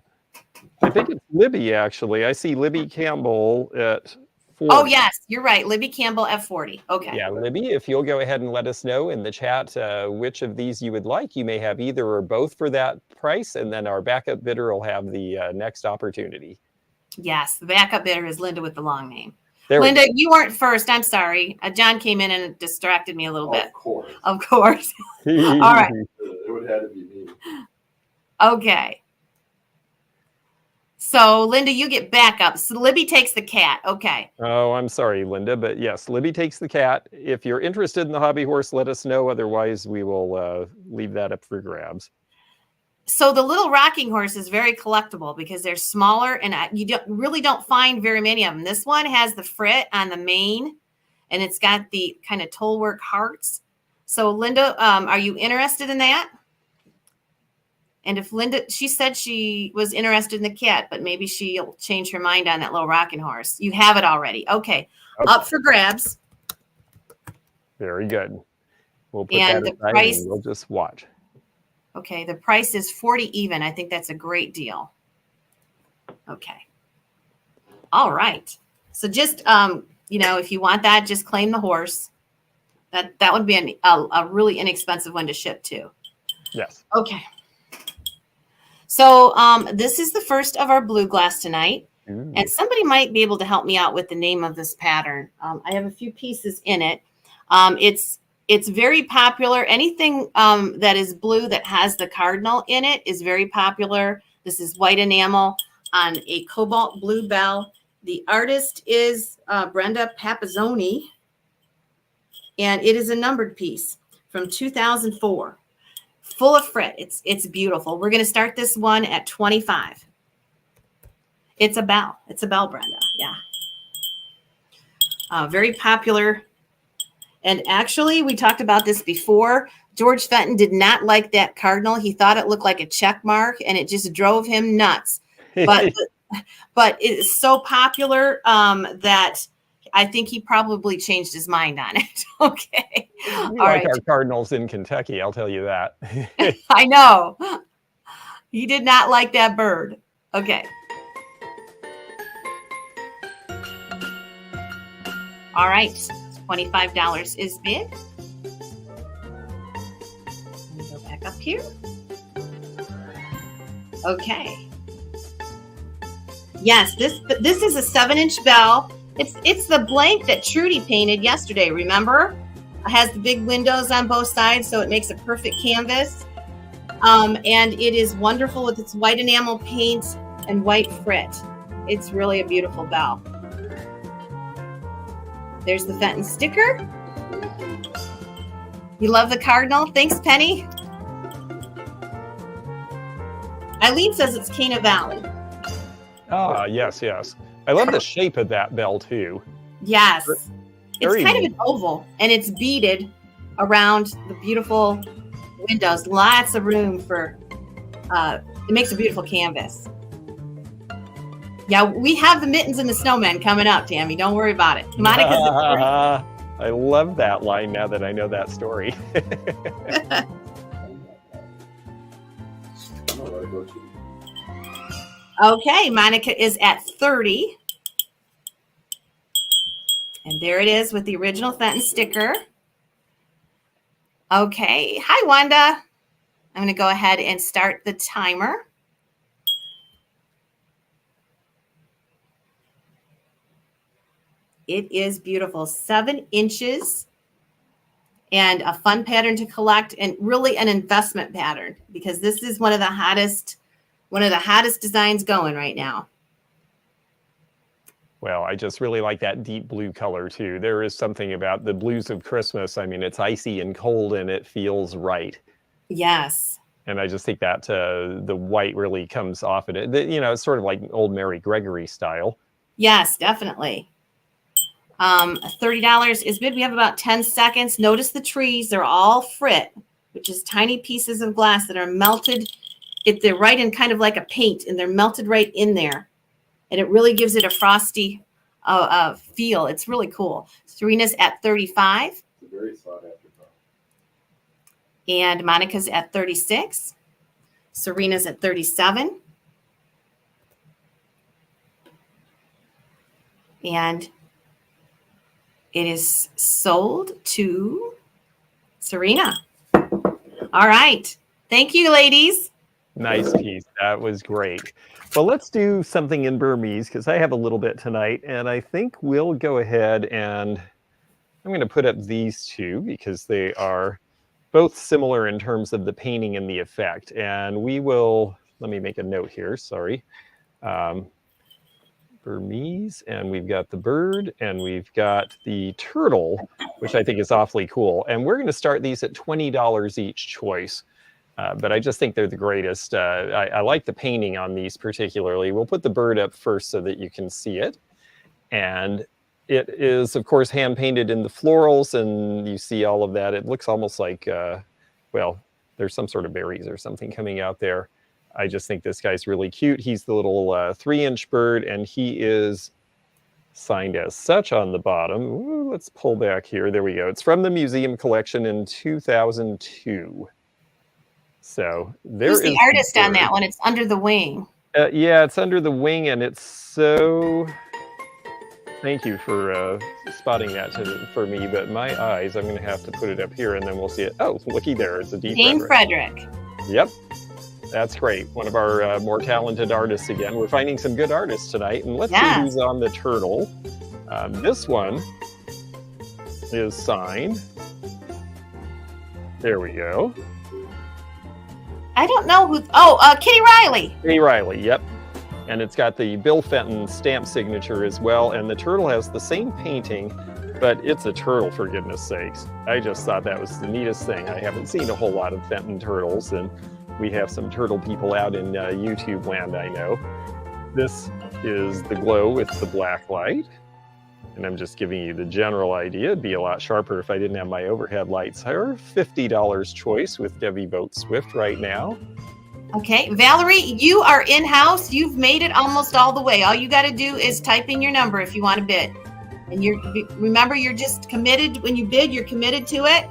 Speaker 2: I think it's Libby, actually. I see Libby Campbell at 40.
Speaker 1: Oh, yes, you're right. Libby Campbell F40. Okay.
Speaker 2: Yeah, Libby, if you'll go ahead and let us know in the chat which of these you would like, you may have either or both for that price, and then our backup bidder will have the next opportunity.
Speaker 1: Yes, the backup bidder is Linda with the long name.
Speaker 2: There
Speaker 1: Linda, you weren't first. I'm sorry. John came in and distracted me a little bit.
Speaker 3: Of course.
Speaker 1: Of course. All right.
Speaker 3: It would have to be me.
Speaker 1: Okay. So, Linda, you get backup. So, Libby takes the cat. Okay.
Speaker 2: Oh, I'm sorry, Linda, but yes, Libby takes the cat. If you're interested in the hobby horse, let us know. Otherwise, we will leave that up for grabs.
Speaker 1: So the little rocking horse is very collectible because they're smaller and you really don't find very many of them. This one has the frit on the mane and it's got the kind of toll work hearts. So Linda, are you interested in that? And if Linda, she said she was interested in the cat, but maybe she'll change her mind on that little rocking horse. You have it already. Okay. Up for grabs.
Speaker 2: Very good. We'll put
Speaker 1: and
Speaker 2: that
Speaker 1: the
Speaker 2: aside
Speaker 1: price,
Speaker 2: and we'll just watch.
Speaker 1: Okay, the price is 40 even. I think that's a great deal. Okay. All right. So just, if you want that, just claim the horse. That would be a really inexpensive one to ship too.
Speaker 2: Yes.
Speaker 1: Okay. So this is the first of our blue glass tonight.
Speaker 2: Ooh.
Speaker 1: And somebody might be able to help me out with the name of this pattern. I have a few pieces in it. It's very popular. Anything that is blue that has the cardinal in it is very popular. This is white enamel on a cobalt blue bell. The artist is Brenda Papazzoni, and it is a numbered piece from 2004, full of frit. It's beautiful. We're going to start this one at 25. It's a bell. It's a bell, Brenda. Yeah. Very popular. And actually, we talked about this before. George Fenton did not like that cardinal. He thought it looked like a check mark, and it just drove him nuts. But it is so popular that I think he probably changed his mind on it. Okay.
Speaker 2: We like our Cardinals in Kentucky, I'll tell you that.
Speaker 1: I know. He did not like that bird. Okay. All right. $25 is bid. Let me go back up here. Okay. Yes, this is a 7-inch bell. It's the blank that Trudy painted yesterday, remember? It has the big windows on both sides, so it makes a perfect canvas. And it is wonderful with its white enamel paint and white frit. It's really a beautiful bell. There's the Fenton sticker. You love the cardinal? Thanks, Penny. Eileen says it's Cana Valley.
Speaker 2: Ah, yes, yes. I love the shape of that bell, too.
Speaker 1: Yes.
Speaker 2: Very
Speaker 1: it's kind of an oval, and it's beaded around the beautiful windows. Lots of room for, it makes a beautiful canvas. Yeah, we have the mittens and the snowman coming up, Tammy. Don't worry about it. Monica's
Speaker 2: I love that line now that I know that story.
Speaker 1: Okay, Monica is at 30. And there it is with the original Fenton sticker. Okay, hi, Wanda. I'm going to go ahead and start the timer. It is beautiful, 7 inches, and a fun pattern to collect, and really an investment pattern because this is one of the hottest designs going right now.
Speaker 2: Well, I just really like that deep blue color too. There is something about the blues of Christmas. I mean, it's icy and cold and it feels right.
Speaker 1: Yes.
Speaker 2: And I just think that the white really comes off in it. It's sort of like old Mary Gregory style.
Speaker 1: Yes, definitely. $30 is bid. We have about 10 seconds. Notice the trees. They're all frit, which is tiny pieces of glass that are melted. They're right in kind of like a paint, and they're melted right in there. And it really gives it a frosty feel. It's really cool. Serena's at 35.
Speaker 3: It's a very sought after bell.
Speaker 1: And Monica's at 36. Serena's at 37. And It is sold to Serena. All right. Thank you, ladies.
Speaker 2: Nice piece. That was great. Well, let's do something in Burmese because I have a little bit tonight, and I think we'll go ahead and I'm going to put up these two because they are both similar in terms of the painting and the effect. And we will, let me make a note here, sorry. Burmese, and we've got the bird, and we've got the turtle, which I think is awfully cool. And we're going to start these at $20 each choice. But I just think they're the greatest. I like the painting on these particularly. We'll put the bird up first so that you can see it. And it is, of course, hand painted in the florals, and you see all of that. It looks almost like, well, there's some sort of berries or something coming out there. I just think this guy's really cute. He's the little 3-inch bird, and he is signed as such on the bottom. Ooh, let's pull back here. There we go. It's from the museum collection in 2002. So there
Speaker 1: Who's
Speaker 2: is
Speaker 1: the artist on that one? It's under the wing.
Speaker 2: Yeah, it's under the wing, and it's so... Thank you for spotting that for me, but my eyes, I'm going to have to put it up here, and then we'll see it. Oh, looky there. It's a
Speaker 1: Dean Frederick.
Speaker 2: Yep. That's great. One of our more talented artists again. We're finding some good artists tonight. And let's see who's on the turtle. This one is signed. There we go.
Speaker 1: I don't know who. Oh, Kitty Riley.
Speaker 2: Kitty Riley, yep. And it's got the Bill Fenton stamp signature as well. And the turtle has the same painting, but it's a turtle, for goodness sakes. I just thought that was the neatest thing. I haven't seen a whole lot of Fenton turtles, and we have some turtle people out in YouTube land, I know. This is the glow with the black light. And I'm just giving you the general idea. It'd be a lot sharper if I didn't have my overhead lights. Our $50 choice with Debbie Boat Swift right now.
Speaker 1: Okay, Valerie, you are in-house. You've made it almost all the way. All you got to do is type in your number if you want to bid. And remember, you're just committed. When you bid, you're committed to it.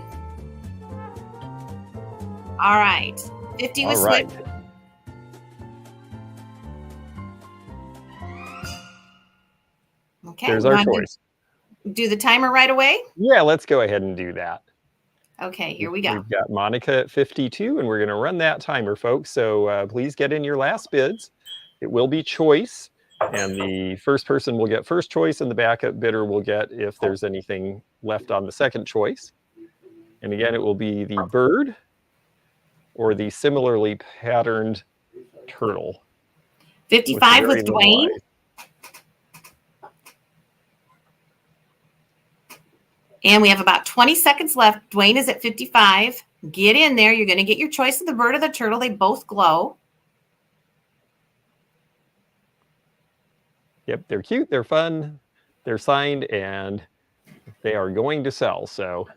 Speaker 1: All right. 50 was Swift. Okay.
Speaker 2: There's our choice.
Speaker 1: Do the timer right away?
Speaker 2: Yeah, let's go ahead and do that.
Speaker 1: Okay, here we go.
Speaker 2: We've got Monica at 52, and we're going to run that timer, folks. So please get in your last bids. It will be choice, and the first person will get first choice, and the backup bidder will get if there's anything left on the second choice. And again, it will be the bird or the similarly patterned turtle.
Speaker 1: 55 with Dwayne. And we have about 20 seconds left. Dwayne is at 55. Get in there. You're going to get your choice of the bird or the turtle. They both glow.
Speaker 2: Yep, they're cute. They're fun. They're signed, and they are going to sell. So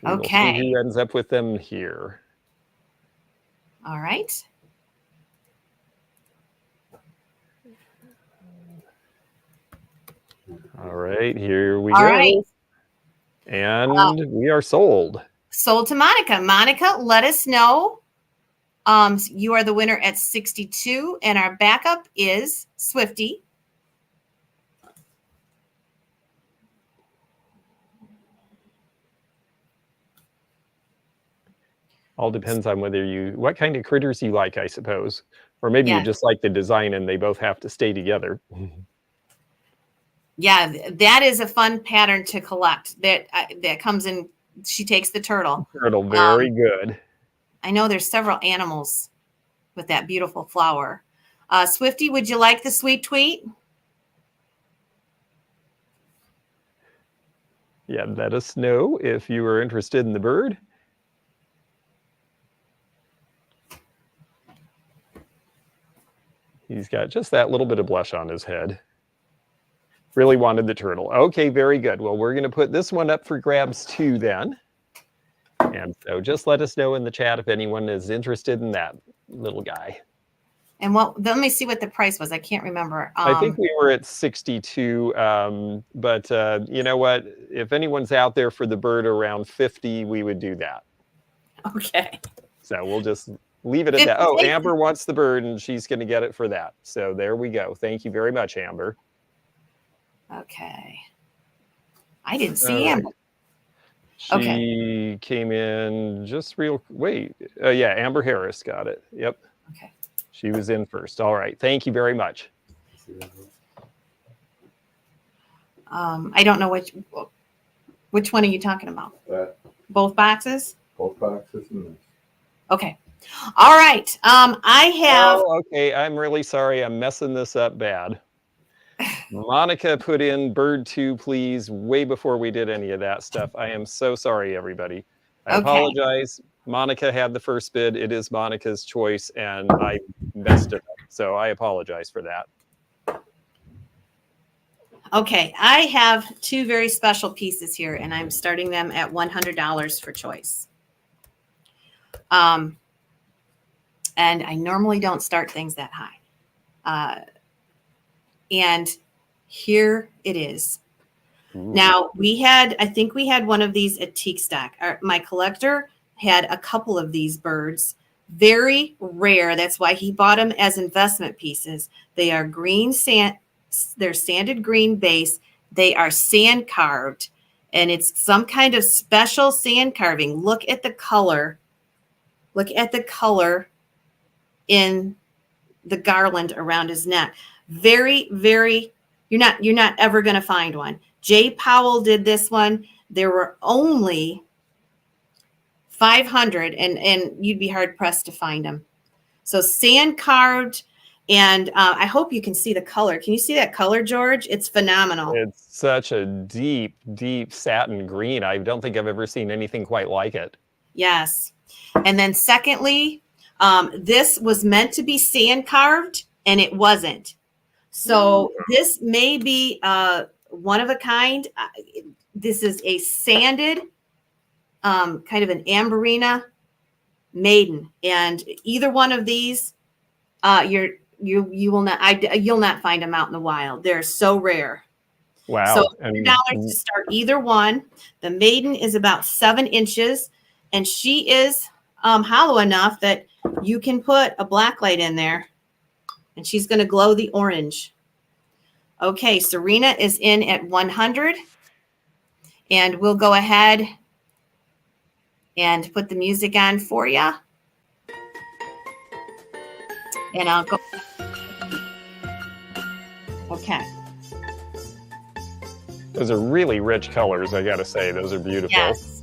Speaker 2: we'll see who ends up with them here.
Speaker 1: All right.
Speaker 2: All right, here we go.
Speaker 1: All right.
Speaker 2: And we are sold.
Speaker 1: Sold to Monica. Monica, let us know. You are the winner at 62, and our backup is Swifty.
Speaker 2: All depends on what kind of critters you like, I suppose. Or maybe you just like the design and they both have to stay together.
Speaker 1: Yeah, that is a fun pattern to collect. That comes in. She takes the turtle.
Speaker 2: Turtle, very good.
Speaker 1: I know there's several animals with that beautiful flower. Swifty, would you like the sweet tweet?
Speaker 2: Yeah, let us know if you are interested in the bird. He's got just that little bit of blush on his head. Really wanted the turtle. Okay, very good. Well, we're going to put this one up for grabs too then. And so just let us know in the chat if anyone is interested in that little guy.
Speaker 1: And let me see what the price was. I can't remember.
Speaker 2: I think we were at 62. But you know what? If anyone's out there for the bird around 50, we would do that.
Speaker 1: Okay.
Speaker 2: So we'll just leave it at that. Oh, Amber wants the bird, and she's going to get it for that. So there we go. Thank you very much, Amber.
Speaker 1: Okay. I didn't
Speaker 2: All
Speaker 1: see
Speaker 2: right.
Speaker 1: Amber.
Speaker 2: She
Speaker 1: Okay.
Speaker 2: came in just wait. Yeah, Amber Harris got it. Yep.
Speaker 1: Okay.
Speaker 2: She was in first. All right. Thank you very much.
Speaker 1: I don't know which one are you talking about?
Speaker 3: That,
Speaker 1: Both boxes?
Speaker 3: both boxes and this.
Speaker 1: Okay. All right. I have.
Speaker 2: Oh, okay. I'm really sorry. I'm messing this up bad. Monica put in bird 2, please, way before we did any of that stuff. I am so sorry, everybody. I
Speaker 1: Okay.
Speaker 2: apologize. Monica had the first bid. It is Monica's choice, and I messed it up. So I apologize for that.
Speaker 1: Okay. I have two very special pieces here, and I'm starting them at $100 for choice. And I normally don't start things that high. And here it is.
Speaker 2: Ooh.
Speaker 1: Now I think we had one of these at Teak Stock. My collector had a couple of these birds, very rare. That's why he bought them as investment pieces. They are green sand. They're sanded green base. They are sand carved, and it's some kind of special sand carving. Look at the color. Look at the color in the garland around his neck. Very, very. You're not ever going to find one. Jay Powell did this one. There were only 500, and you'd be hard pressed to find them. So sand carved, and I hope you can see the color. Can you see that color, George? It's phenomenal.
Speaker 2: It's such a deep, deep satin green. I don't think I've ever seen anything quite like it.
Speaker 1: Yes. And then secondly, this was meant to be sand carved, and it wasn't. So this may be one of a kind. This is a sanded, kind of an amberina maiden, and either one of these, you will not. You'll not find them out in the wild. They're so rare.
Speaker 2: Wow.
Speaker 1: So $100 to start either one. The maiden is about 7 inches, and she is hollow enough that you can put a black light in there, and she's going to glow the orange. Okay, Serena is in at 100, and we'll go ahead and put the music on for you. And I'll go. Okay.
Speaker 2: Those are really rich colors, I got to say. Those are beautiful.
Speaker 1: Yes.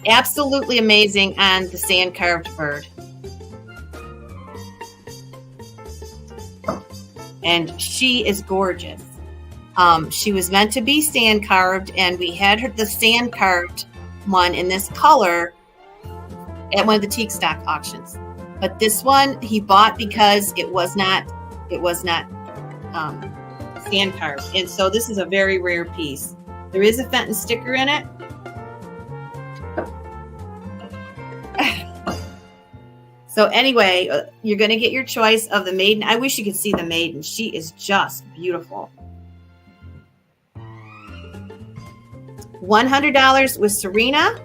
Speaker 1: Absolutely amazing on the sand carved bird. And she is gorgeous. She was meant to be sand carved, and we had the sand carved one in this color at one of the Teak Stock auctions. But this one he bought because it was not sand carved, and so this is a very rare piece. There is a Fenton sticker in it. So anyway, you're going to get your choice of the maiden. I wish you could see the maiden. She is just beautiful. $100 with Serena.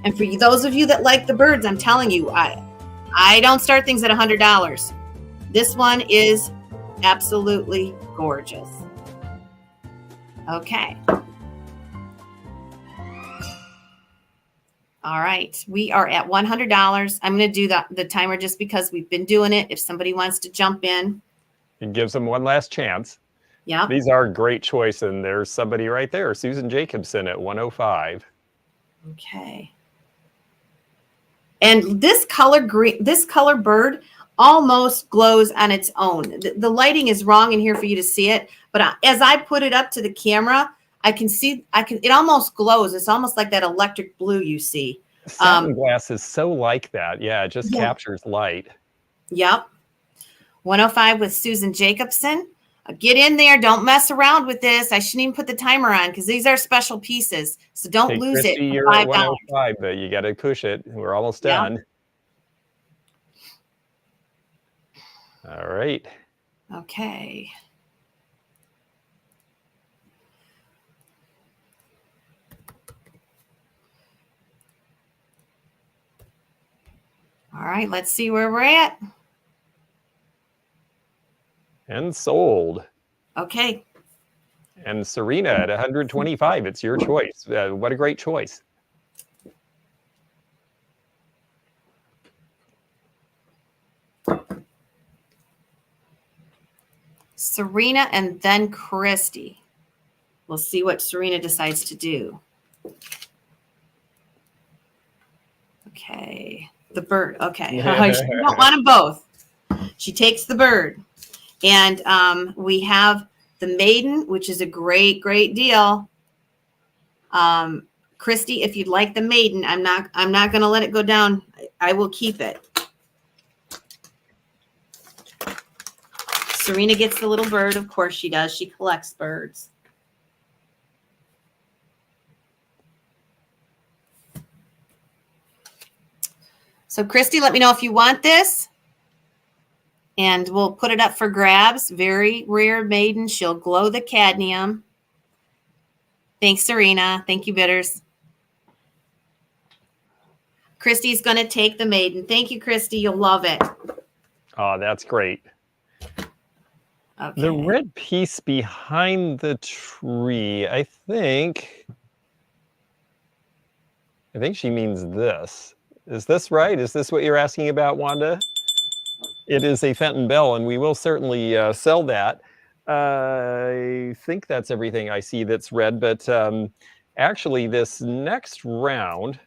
Speaker 1: And for those of you that like the birds, I'm telling you, I don't start things at $100. This one is absolutely gorgeous. Okay. All right, we are at $100. I'm going to do the timer just because we've been doing it. If somebody wants to jump in.
Speaker 2: It gives them one last chance.
Speaker 1: Yeah.
Speaker 2: These are a great choice, and there's somebody right there, Susan Jacobson at 105.
Speaker 1: Okay. And this color bird almost glows on its own. The lighting is wrong in here for you to see it, but as I put it up to the camera, it almost glows. It's almost like that electric blue you see.
Speaker 2: Satin glass is so like that. Yeah, it just captures light.
Speaker 1: Yep. 105 with Susan Jacobson. Get in there. Don't mess around with this. I shouldn't even put the timer on because these are special pieces. So don't lose
Speaker 2: Christy,
Speaker 1: it.
Speaker 2: you're at 105, but you got to push it. We're almost done. All right.
Speaker 1: Okay. All right, let's see where we're at.
Speaker 2: And sold.
Speaker 1: Okay.
Speaker 2: And Serena at 125. It's your choice. What a great choice.
Speaker 1: Serena and then Christy. We'll see what Serena decides to do. Okay. The bird. Okay. She don't want them both. She takes the bird. And we have the maiden, which is a great, great deal. Christy, if you'd like the maiden, I'm not going to let it go down. I will keep it. Serena gets the little bird. Of course she does. She collects birds. So Christy, let me know if you want this. And we'll put it up for grabs. Very rare maiden. She'll glow the cadmium. Thanks, Serena. Thank you, Bitters. Christy's going to take the maiden. Thank you, Christy. You'll love it.
Speaker 2: Oh, that's great. Okay. The red piece behind the tree, I think she means this. Is this right? Is this what you're asking about, Wanda? It is a Fenton bell, and we will certainly sell that. I think that's everything I see that's red, but actually this next round,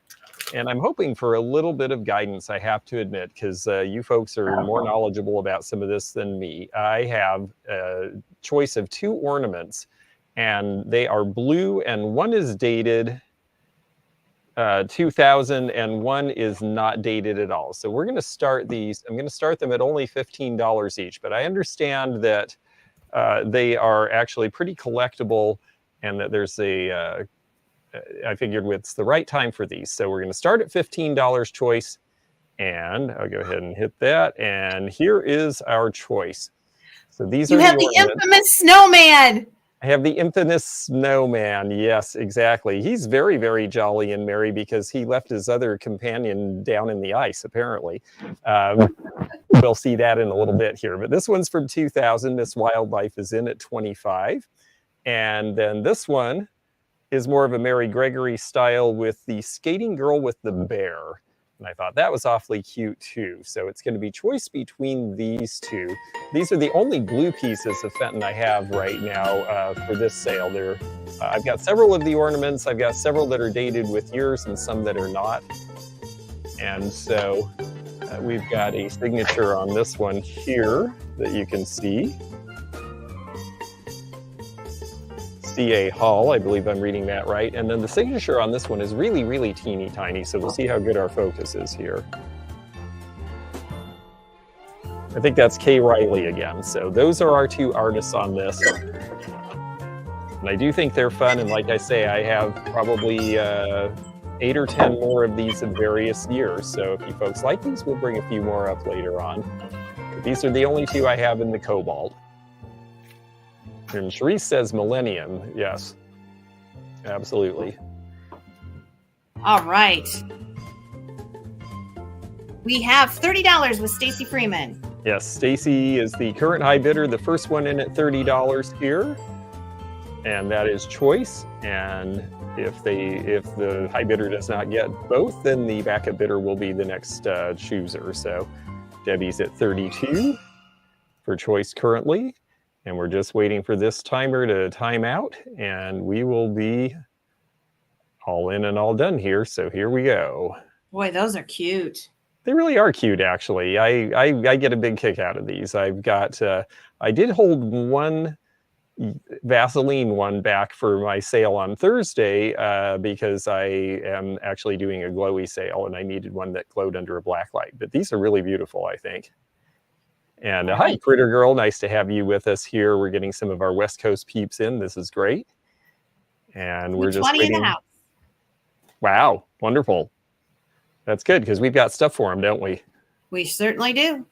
Speaker 2: and I'm hoping for a little bit of guidance, I have to admit, because you folks are more knowledgeable about some of this than me. I have a choice of 2 ornaments, and they are blue, and one is dated 2000, and one is not dated at all. So we're going to start these. I'm going to start them at only $15 each, but I understand that they are actually pretty collectible, and that there's a I figured it's the right time for these. So we're going to start at $15 choice, and I'll go ahead and hit that. And here is our choice. So these are
Speaker 1: the infamous Snowman.
Speaker 2: I have the infamous Snowman. Yes, exactly. He's very, very jolly and merry because he left his other companion down in the ice, apparently. We'll see that in a little bit here. But this one's from 2000. Miss Wildlife is in at 25. And then this one is more of a Mary Gregory style with the skating girl with the bear. And I thought that was awfully cute too. So it's going to be choice between these 2. These are the only blue pieces of Fenton I have right now for this sale. I've got several of the ornaments. I've got several that are dated with years and some that are not. And so we've got a signature on this one here that you can see. C.A. Hall, I believe I'm reading that right. And then the signature on this one is really, really teeny tiny. So we'll see how good our focus is here. I think that's Kay Riley again. So those are our 2 artists on this. And I do think they're fun. And like I say, I have probably 8 or 10 more of these in various years. So if you folks like these, we'll bring a few more up later on. But these are the only 2 I have in the cobalt. And Sharice says millennium. Yes, absolutely.
Speaker 1: All right. We have $30 with Stacy Freeman.
Speaker 2: Yes, Stacy is the current high bidder. The first one in at $30 here. And that is choice. And if the high bidder does not get both, then the backup bidder will be the next chooser. So Debbie's at 32 for choice currently. And we're just waiting for this timer to time out, and we will be all in and all done here. So here we go.
Speaker 1: Boy, those are cute.
Speaker 2: They really are cute, actually. I get a big kick out of these. I've got, I did hold one Vaseline one back for my sale on Thursday because I am actually doing a glowy sale, and I needed one that glowed under a black light. But these are really beautiful, I think. And hi, Critter Girl. Nice to have you with us here. We're getting some of our West Coast peeps in. This is great. And we're just
Speaker 1: 20
Speaker 2: waiting.
Speaker 1: in the house.
Speaker 2: Wow, wonderful. That's good because we've got stuff for them, don't we?
Speaker 1: We certainly do.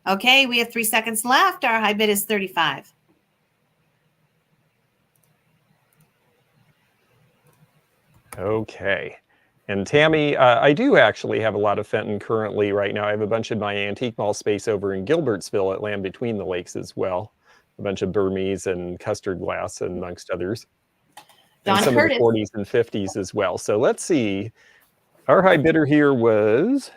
Speaker 1: Okay, we have 3 seconds left. Our high bid is 35.
Speaker 2: Okay. And Tammy, I do actually have a lot of Fenton currently right now. I have a bunch of my antique mall space over in Gilbertsville at Land Between the Lakes as well. a bunch of Burmese and Custard glass, and amongst others. And
Speaker 1: Don
Speaker 2: some
Speaker 1: Curtis.
Speaker 2: of the 40s and 50s as well. So let's see. Our high bidder here was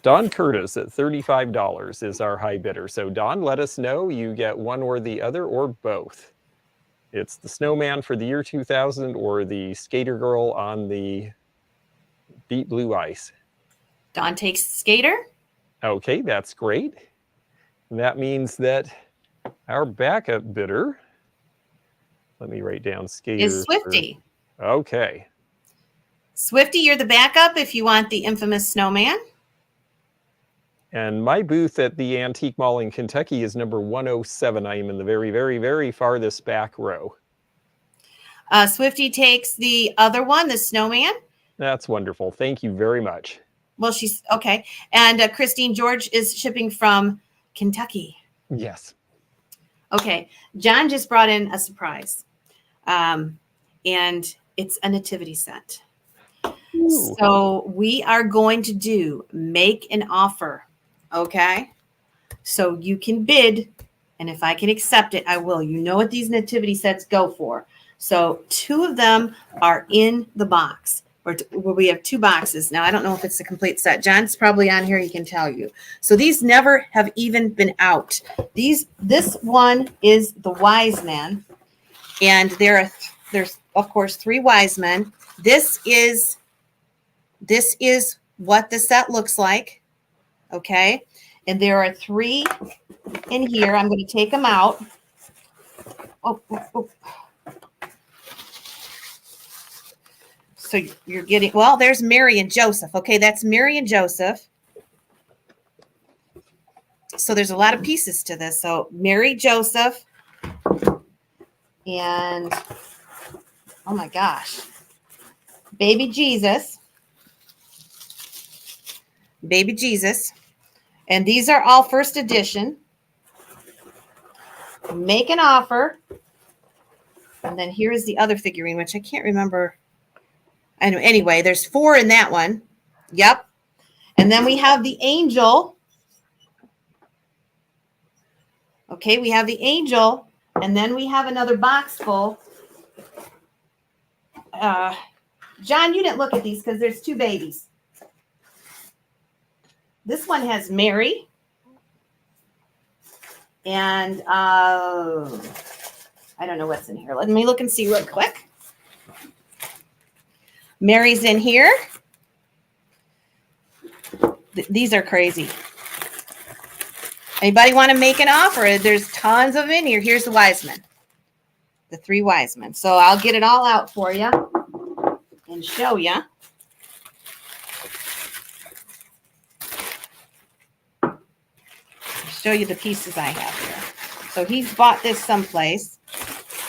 Speaker 2: Don Curtis at $35 is our high bidder. So Don, let us know. You get one or the other or both. It's the Snowman for the year 2000 or the Skater Girl on the Beat Blue Ice.
Speaker 1: Don takes Skater.
Speaker 2: Okay, that's great. And that means that our backup bidder, let me write down Skater.
Speaker 1: Is Swifty.
Speaker 2: Okay.
Speaker 1: Swifty, you're the backup if you want the infamous Snowman.
Speaker 2: And my booth at the Antique Mall in Kentucky is number 107. I am in the very, very, very farthest back row.
Speaker 1: Swifty takes the other one, the Snowman.
Speaker 2: That's wonderful. Thank you very much.
Speaker 1: Well, she's okay. And Christine George is shipping from Kentucky.
Speaker 2: Yes.
Speaker 1: Okay. John just brought in a surprise. And it's a nativity set.
Speaker 2: Ooh.
Speaker 1: So we are going to do make an offer. Okay. So you can bid. And if I can accept it, I will. You know what these nativity sets go for. So 2 of them are in the box. Or we have 2 boxes. Now, I don't know if it's the complete set. John's probably on here. He can tell you. So these never have even been out. This one is the Wise Man. And there's, of course, 3 Wise Men. This is what the set looks like. Okay. And there are 3 in here. I'm going to take them out. Oh. So you're getting, well, there's Mary and Joseph. Okay, that's Mary and Joseph. So there's a lot of pieces to this. So Mary, Joseph, and, oh my gosh, baby Jesus. Baby Jesus. And these are all first edition. Make an offer. And then here is the other figurine, which I can't remember. Anyway, there's 4 in that one. Yep. And then we have the angel. Okay, we have the angel. And then we have another box full. John, you didn't look at these because there's 2 babies. This one has Mary. And I don't know what's in here. Let me look and see real quick. Mary's in here. These are crazy. Anybody want to make an offer? There's tons of in here. Here's the Wise Men. The 3 Wise Men. So I'll get it all out for you and show you. Show you the pieces I have here. So he's bought this someplace.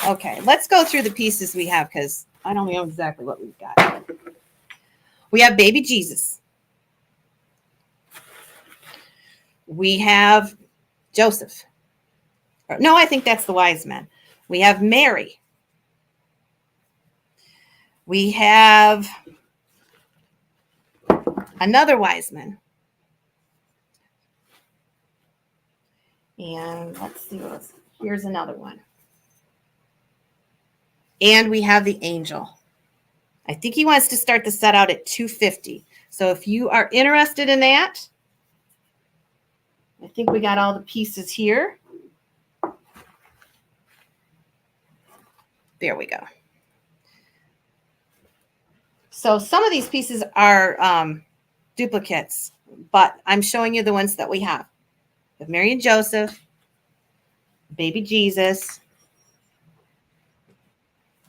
Speaker 1: Okay, let's go through the pieces we have because I don't know exactly what we've got. We have baby Jesus. We have Joseph. No, I think that's the Wise Men. We have Mary. We have another Wise Man. And let's see what else. Here's another one. And we have the angel. I think he wants to start the set out at $250. So if you are interested in that, I think we got all the pieces here. There we go. So some of these pieces are duplicates, but I'm showing you the ones that we have. With Mary and Joseph, baby Jesus,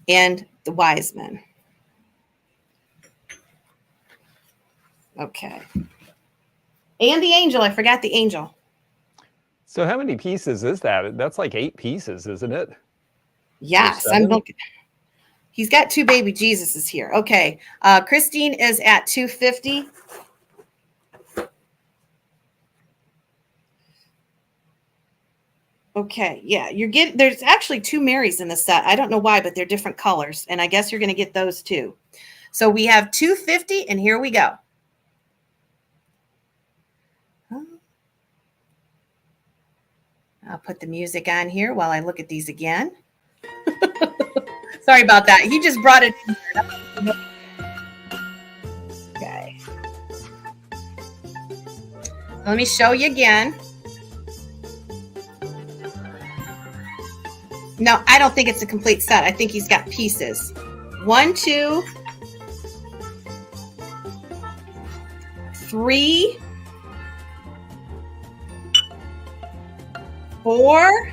Speaker 1: and the Wise Men. Okay. And the angel. I forgot the angel.
Speaker 2: So how many pieces is that? That's like 8 pieces, isn't it?
Speaker 1: Yes, I'm looking. He's got 2 baby Jesuses here. Okay. Christine is at $250. Okay, yeah, there's actually 2 Marys in the set. I don't know why, but they're different colors, and I guess you're going to get those too. So we have $250, and here we go. I'll put the music on here while I look at these again. Sorry about that. He just brought it in. Okay. Let me show you again. No, I don't think it's a complete set. I think he's got pieces. 1, 2, 3, 4,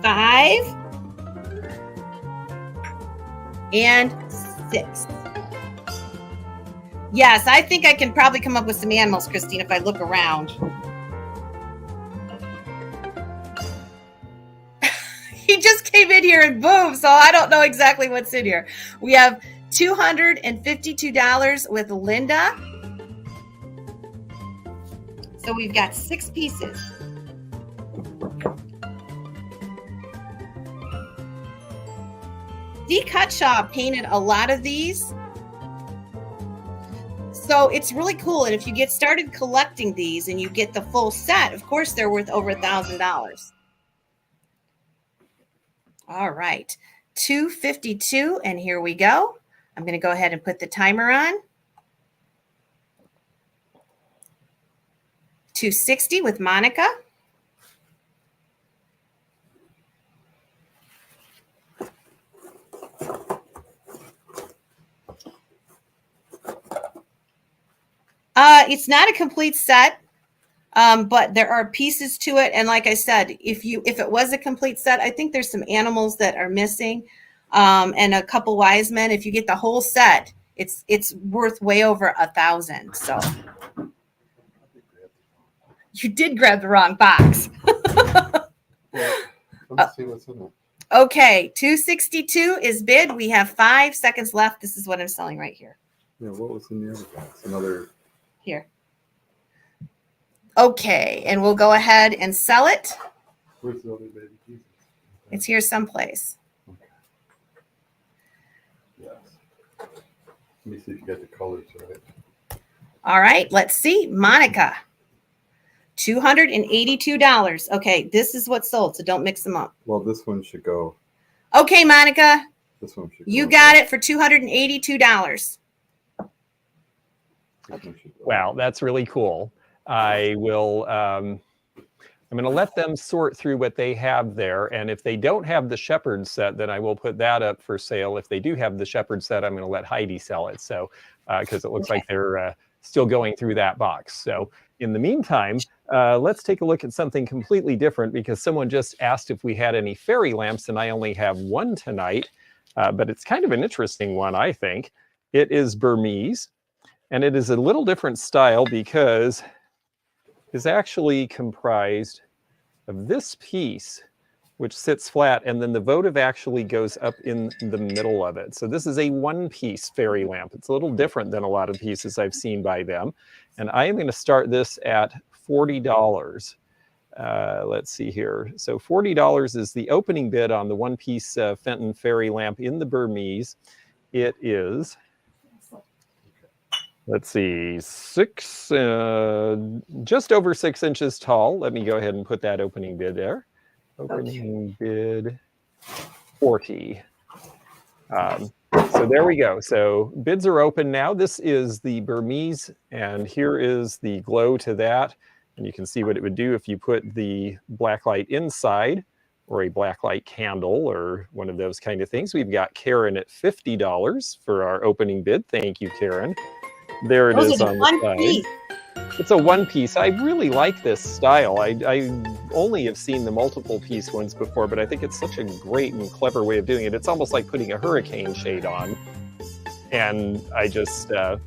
Speaker 1: 5, and 6. Yes, I think I can probably come up with some animals, Christine, if I look around. He just came in here and boom, so I don't know exactly what's in here. We have $252 with Linda. So we've got 6 pieces. Dee Cutshaw painted a lot of these. So it's really cool. And if you get started collecting these and you get the full set, of course, they're worth over $1,000. All right, $252, and here we go. I'm going to go ahead and put the timer on. $260 with Monica. It's not a complete set, but there are pieces to it. And like I said, if it was a complete set, I think there's some animals that are missing, and a couple wise men. If you get the whole set, it's worth way over $1,000. So you did grab the wrong box.
Speaker 3: Let's see what's in it.
Speaker 1: Okay, $262 is bid. We have 5 seconds left. This is what I'm selling right here.
Speaker 3: Yeah, what was in the other box? Another.
Speaker 1: Here. Okay, and we'll go ahead and sell it.
Speaker 3: Where's the other baby pieces?
Speaker 1: It's here someplace.
Speaker 3: Okay. Yes. Let me see if you got the colors right.
Speaker 1: All right, let's see. Monica, $282. Okay, this is what's sold, so don't mix them up.
Speaker 3: Well, this one should go.
Speaker 1: Okay, Monica,
Speaker 3: This one should
Speaker 1: you
Speaker 3: go.
Speaker 1: got it for $282.
Speaker 2: Wow, that's really cool. I will, I'm going to let them sort through what they have there. And if they don't have the shepherd set, then I will put that up for sale. If they do have the shepherd set, I'm going to let Heidi sell it. So, because it looks like they're still going through that box. So in the meantime, let's take a look at something completely different, because someone just asked if we had any fairy lamps, and I only have one tonight, but it's kind of an interesting one, I think. It is Burmese. And it is a little different style because it's actually comprised of this piece, which sits flat, and then the votive actually goes up in the middle of it. So this is a one-piece fairy lamp. It's a little different than a lot of pieces I've seen by them. And I am going to start this at $40. Let's see here. So $40 is the opening bid on the one-piece Fenton fairy lamp in the Burmese. It is... let's see, just over 6 inches tall. Let me go ahead and put that opening bid there. Opening bid 40. So there we go. So bids are open now. This is the Burmese, and here is the glow to that. And you can see what it would do if you put the black light inside, or a black light candle, or one of those kind of things. We've got Karen at $50 for our opening bid. Thank you, Karen. There it is on the side. Piece. It's a one piece. I really like this style. I only have seen the multiple piece ones before, but I think it's such a great and clever way of doing it. It's almost like putting a hurricane shade on. And I just, I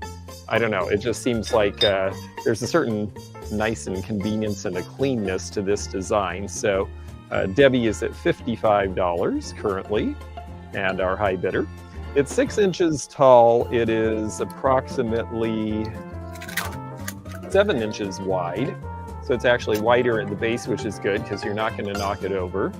Speaker 2: don't know, it just seems like there's a certain nice and convenience and a cleanness to this design. So Debbie is at $55 currently, and our high bidder. It's 6 inches tall. It is approximately 7 inches wide. So it's actually wider at the base, which is good because you're not going to knock it over.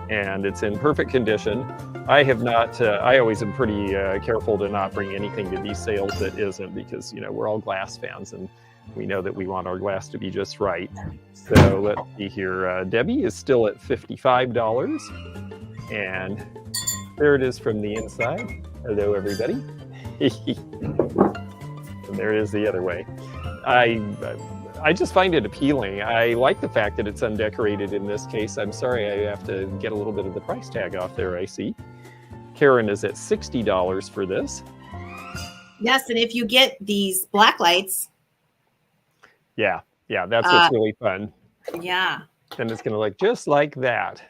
Speaker 2: And it's in perfect condition. I have not, I always am pretty careful to not bring anything to these sales that isn't, because, you know, we're all glass fans, and We know that we want our glass to be just right. So let's see here. Debbie is still at $55. And there it is from the inside. Hello, everybody. And there it is the other way. I just find it appealing. I like the fact that it's undecorated in this case. I'm sorry I have to get a little bit of the price tag off there, I see. Karen is at $60 for this.
Speaker 1: Yes, and if you get these black lights.
Speaker 2: Yeah, that's what's really fun.
Speaker 1: Yeah.
Speaker 2: And it's going to look just like that.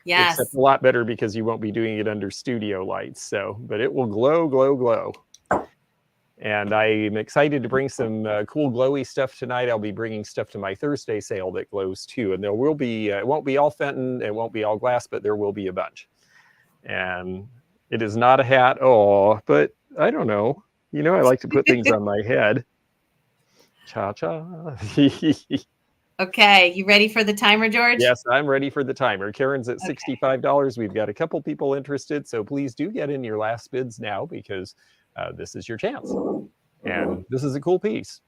Speaker 1: Yes.
Speaker 2: Except a lot better because you won't be doing it under studio lights. So, but it will glow, glow, glow. And I'm excited to bring some cool glowy stuff tonight. I'll be bringing stuff to my Thursday sale that glows too. And there will be, it won't be all Fenton, it won't be all glass, but there will be a bunch. And it is not a hat. Oh, but I don't know. You know, I like to put things on my head. Cha-cha.
Speaker 1: Okay, you ready for the timer, George?
Speaker 2: Yes, I'm ready for the timer. Karen's at $65. We've got a couple people interested, so please do get in your last bids now because this is your chance. And this is a cool piece.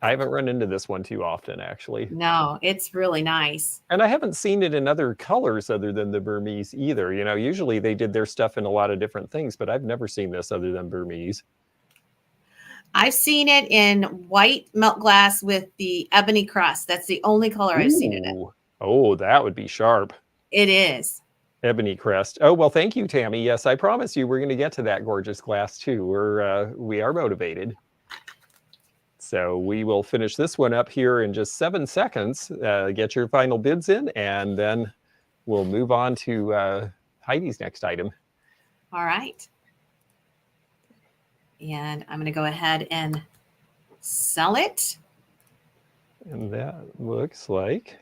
Speaker 2: I haven't run into this one too often, actually.
Speaker 1: No, it's really nice.
Speaker 2: And I haven't seen it in other colors other than the Burmese either. You know, usually they did their stuff in a lot of different things, but I've never seen this other than Burmese.
Speaker 1: I've seen it in white melt glass with the ebony crust. That's the only color I've seen in it.
Speaker 2: Oh, that would be sharp.
Speaker 1: It is.
Speaker 2: Ebony crest. Oh, well, thank you, Tammy. Yes, I promise you we're going to get to that gorgeous glass too. We are motivated. So we will finish this one up here in just 7 seconds. Get your final bids in, and then we'll move on to Heidi's next item.
Speaker 1: All right. And I'm going to go ahead and sell it.
Speaker 2: And that looks like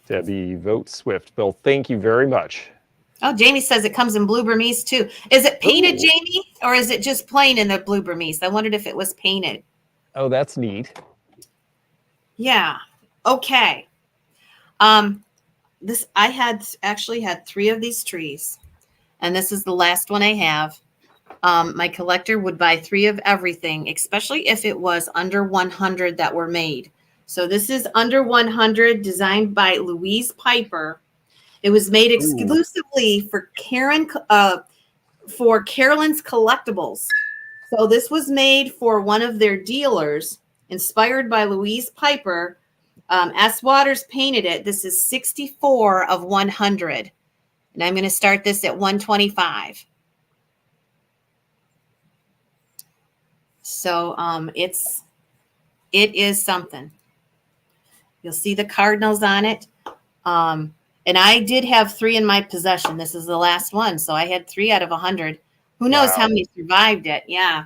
Speaker 2: Debbie Vote Swift. Bill, thank you very much.
Speaker 1: Oh, Jamie says it comes in blue Burmese too. Is it painted, Jamie, or is it just plain in the blue Burmese? I wondered if it was painted.
Speaker 2: Oh, that's neat.
Speaker 1: Yeah. Okay. This I actually had 3 of these trees, and this is the last one I have. My collector would buy 3 of everything, especially if it was under 100 that were made. So this is under 100, designed by Louise Piper. It was made exclusively for Carolyn's Collectibles. So this was made for one of their dealers, inspired by Louise Piper. S. Waters painted it. This is 64 of 100. And I'm going to start this at 125. So it is something. You'll see the cardinals on it. And I did have 3 in my possession. This is the last one. So I had 3 out of 100. Who knows how many survived it? Yeah.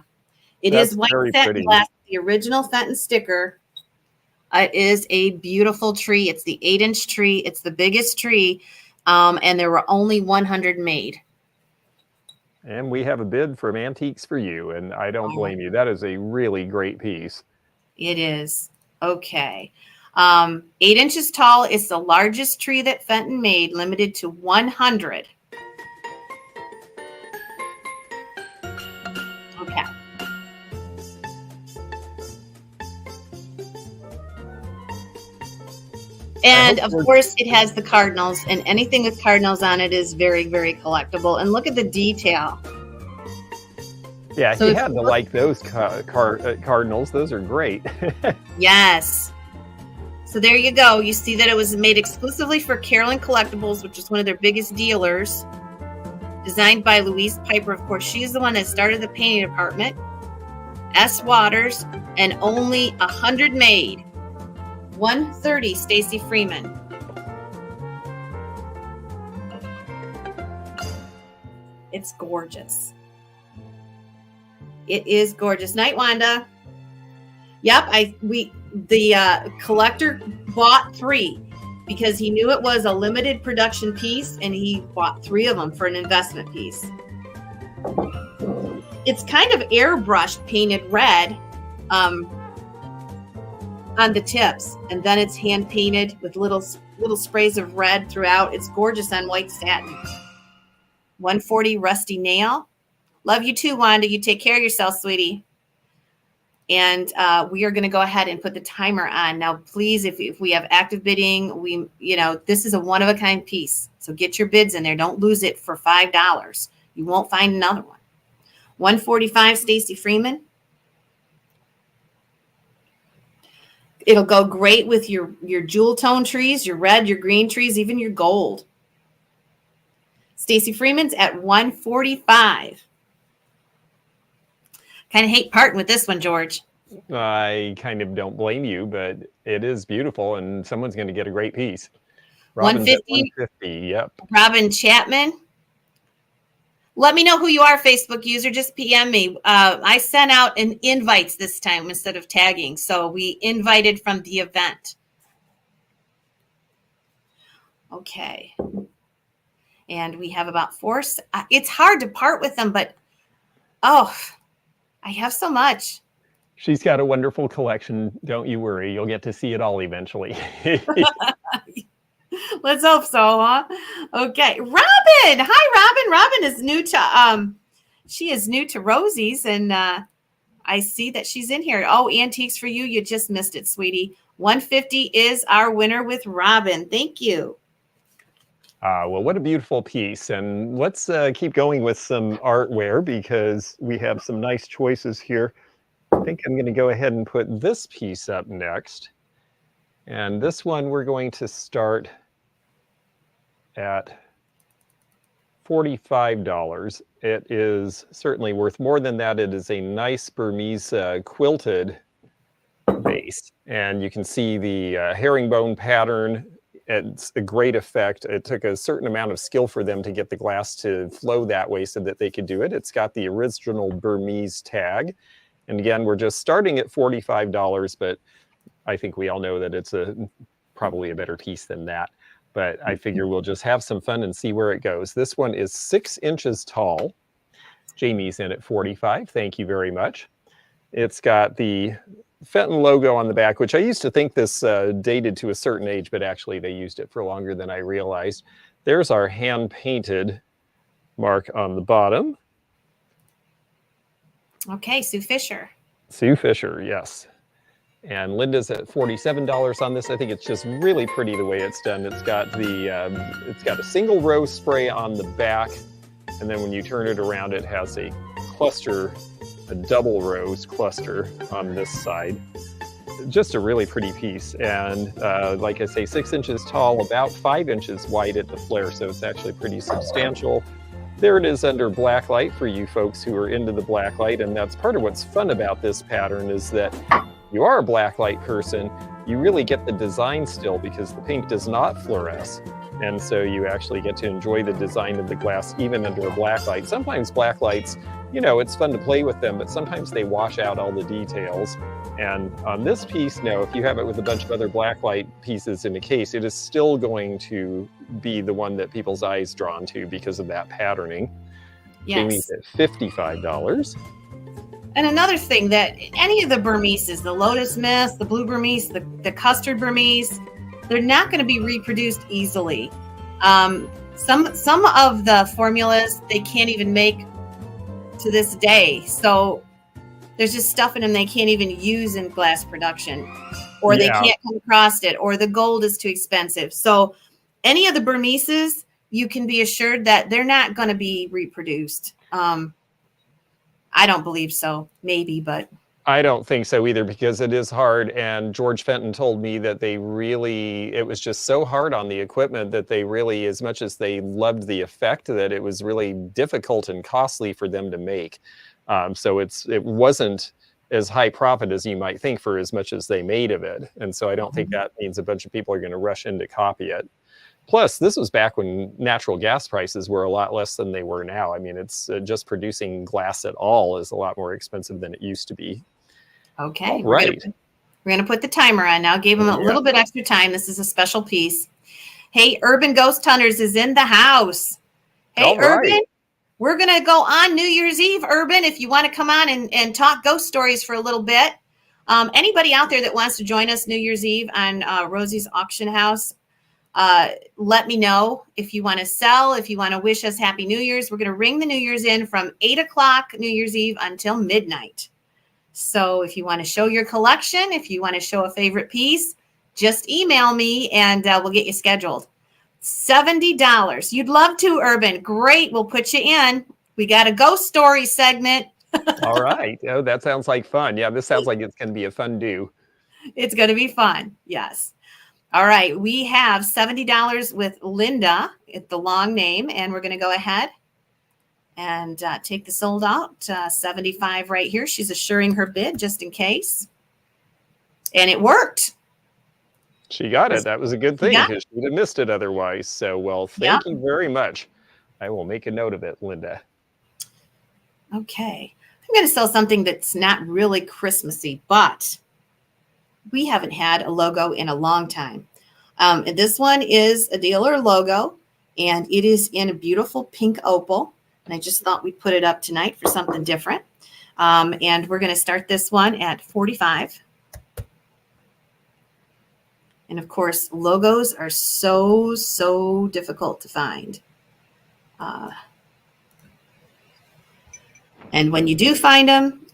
Speaker 1: It is white Fenton glass, the original Fenton sticker. It is a beautiful tree. It's the 8-inch tree. It's the biggest tree. And there were only 100 made.
Speaker 2: And we have a bid from Antiques for You, and I don't blame you. That is a really great piece.
Speaker 1: It is. Okay. 8 inches tall. It's the largest tree that Fenton made, limited to 100. Okay. And of course, it has the cardinals, and anything with cardinals on it is very, very collectible. And look at the detail.
Speaker 2: Yeah, so he had to like those cardinals. Those are great.
Speaker 1: Yes. So there you go. You see that it was made exclusively for Carolyn Collectibles, which is one of their biggest dealers. Designed by Louise Piper. Of course, she's the one that started the painting department. S. Waters, and only 100 made. 130, Stacy Freeman. It's gorgeous. It is gorgeous. Night, Wanda. Yep, the collector bought 3 because he knew it was a limited production piece, and he bought 3 of them for an investment piece. It's kind of airbrushed, painted red on the tips, and then it's hand painted with little sprays of red throughout. It's gorgeous on white satin. 140 rusty nail. Love you too, Wanda. You take care of yourself, sweetie. And we are going to go ahead and put the timer on. Now, please, if we have active bidding, this is a one-of-a-kind piece. So get your bids in there. Don't lose it for $5. You won't find another one. 145, Stacy Freeman. It'll go great with your jewel tone trees, your red, your green trees, even your gold. Stacy Freeman's at 145. Kind of hate parting with this one, George.
Speaker 2: I kind of don't blame you, but it is beautiful, and someone's going to get a great piece. Robin's
Speaker 1: 150.
Speaker 2: 150. Yep.
Speaker 1: Robin Chapman. Let me know who you are, Facebook user. Just PM me. I sent out an invites this time instead of tagging, so we invited from the event. Okay. And we have about 4. It's hard to part with them, but I have so much.
Speaker 2: She's got a wonderful collection. Don't you worry. You'll get to see it all eventually.
Speaker 1: Let's hope so, huh? Okay. Robin. Hi, Robin. Robin is new to she is new to Rosie's, and I see that she's in here. Oh, antiques for you. You just missed it, sweetie. 150 is our winner with Robin. Thank you.
Speaker 2: Well, what a beautiful piece. And let's keep going with some artware because we have some nice choices here. I think I'm going to go ahead and put this piece up next. And this one we're going to start at $45. It is certainly worth more than that. It is a nice Burmese quilted vase. And you can see the herringbone pattern. It's a great effect. It took a certain amount of skill for them to get the glass to flow that way so that they could do it. It's got the original Burmese tag. And again, we're just starting at $45, but I think we all know that it's probably a better piece than that. But I figure we'll just have some fun and see where it goes. This one is 6 inches tall. Jamie's in at 45. Thank you very much. It's got the Fenton logo on the back, which I used to think this dated to a certain age, but actually they used it for longer than I realized. There's our hand-painted mark on the bottom.
Speaker 1: Okay, Sue Fisher.
Speaker 2: Sue Fisher, yes. And Linda's at $47 on this. I think it's just really pretty the way it's done. It's got a single row spray on the back, and then when you turn it around, it has a cluster, a double rose cluster on this side. Just a really pretty piece. And like I say, 6 inches tall, about 5 inches wide at the flare, so it's actually pretty substantial. There it is under black light for you folks who are into the black light, and that's part of what's fun about this pattern is that you are a black light person, you really get the design still because the paint does not fluoresce. And so you actually get to enjoy the design of the glass even under a black light. Sometimes black lights, you know, it's fun to play with them, but sometimes they wash out all the details. And on this piece, no, if you have it with a bunch of other black light pieces in a case, it is still going to be the one that people's eyes drawn to because of that patterning.
Speaker 1: Yes.
Speaker 2: Jamie's at $55.
Speaker 1: And another thing that any of the Burmeses, the Lotus Mist, the Blue Burmese, the Custard Burmese, they're not going to be reproduced easily. Some of the formulas they can't even make to this day. So there's just stuff in them they can't even use in glass production, or they can't come across it, or the gold is too expensive. So any of the Burmeses, you can be assured that they're not going to be reproduced. I don't believe so. Maybe, but
Speaker 2: I don't think so either because it is hard. And George Fenton told me that it was just so hard on the equipment that they really, as much as they loved the effect, that it was really difficult and costly for them to make. So it wasn't as high profit as you might think for as much as they made of it. And so I don't think that means a bunch of people are going to rush in to copy it. Plus, this was back when natural gas prices were a lot less than they were now. I mean, it's just producing glass at all is a lot more expensive than it used to be.
Speaker 1: Okay.
Speaker 2: All right.
Speaker 1: We're going to put the timer on now. Gave them a little bit extra time. This is a special piece. Hey, Urban Ghost Hunters is in the house. Hey,
Speaker 2: All right.
Speaker 1: Urban, we're going to go on New Year's Eve, Urban, if you want to come on and talk ghost stories for a little bit. Anybody out there that wants to join us New Year's Eve on Rosie's Auction House, let me know if you want to sell, if you want to wish us Happy New Year's. We're going to ring the New Year's in from 8 o'clock New Year's Eve until midnight. So if you want to show your collection, if you want to show a favorite piece, just email me and we'll get you scheduled. $70. You'd love to, Urban. Great. We'll put you in. We got a ghost story segment.
Speaker 2: All right. Oh, that sounds like fun. Yeah, this sounds like it's going to be a fun do.
Speaker 1: It's going to be fun. Yes. All right. We have $70 with Linda. It's the long name. And we're going to go ahead and take the sold out. 75 right here. She's assuring her bid just in case. And it worked.
Speaker 2: She got it. That was a good thing
Speaker 1: Yeah.
Speaker 2: because she would have missed it otherwise. So, well, thank you very much. I will make a note of it, Linda.
Speaker 1: Okay. I'm going to sell something that's not really Christmassy, but we haven't had a logo in a long time. And this one is a dealer logo, and it is in a beautiful pink opal. And I just thought we'd put it up tonight for something different. And we're going to start this one at $45. And of course, logos are so difficult to find. And when you do find them,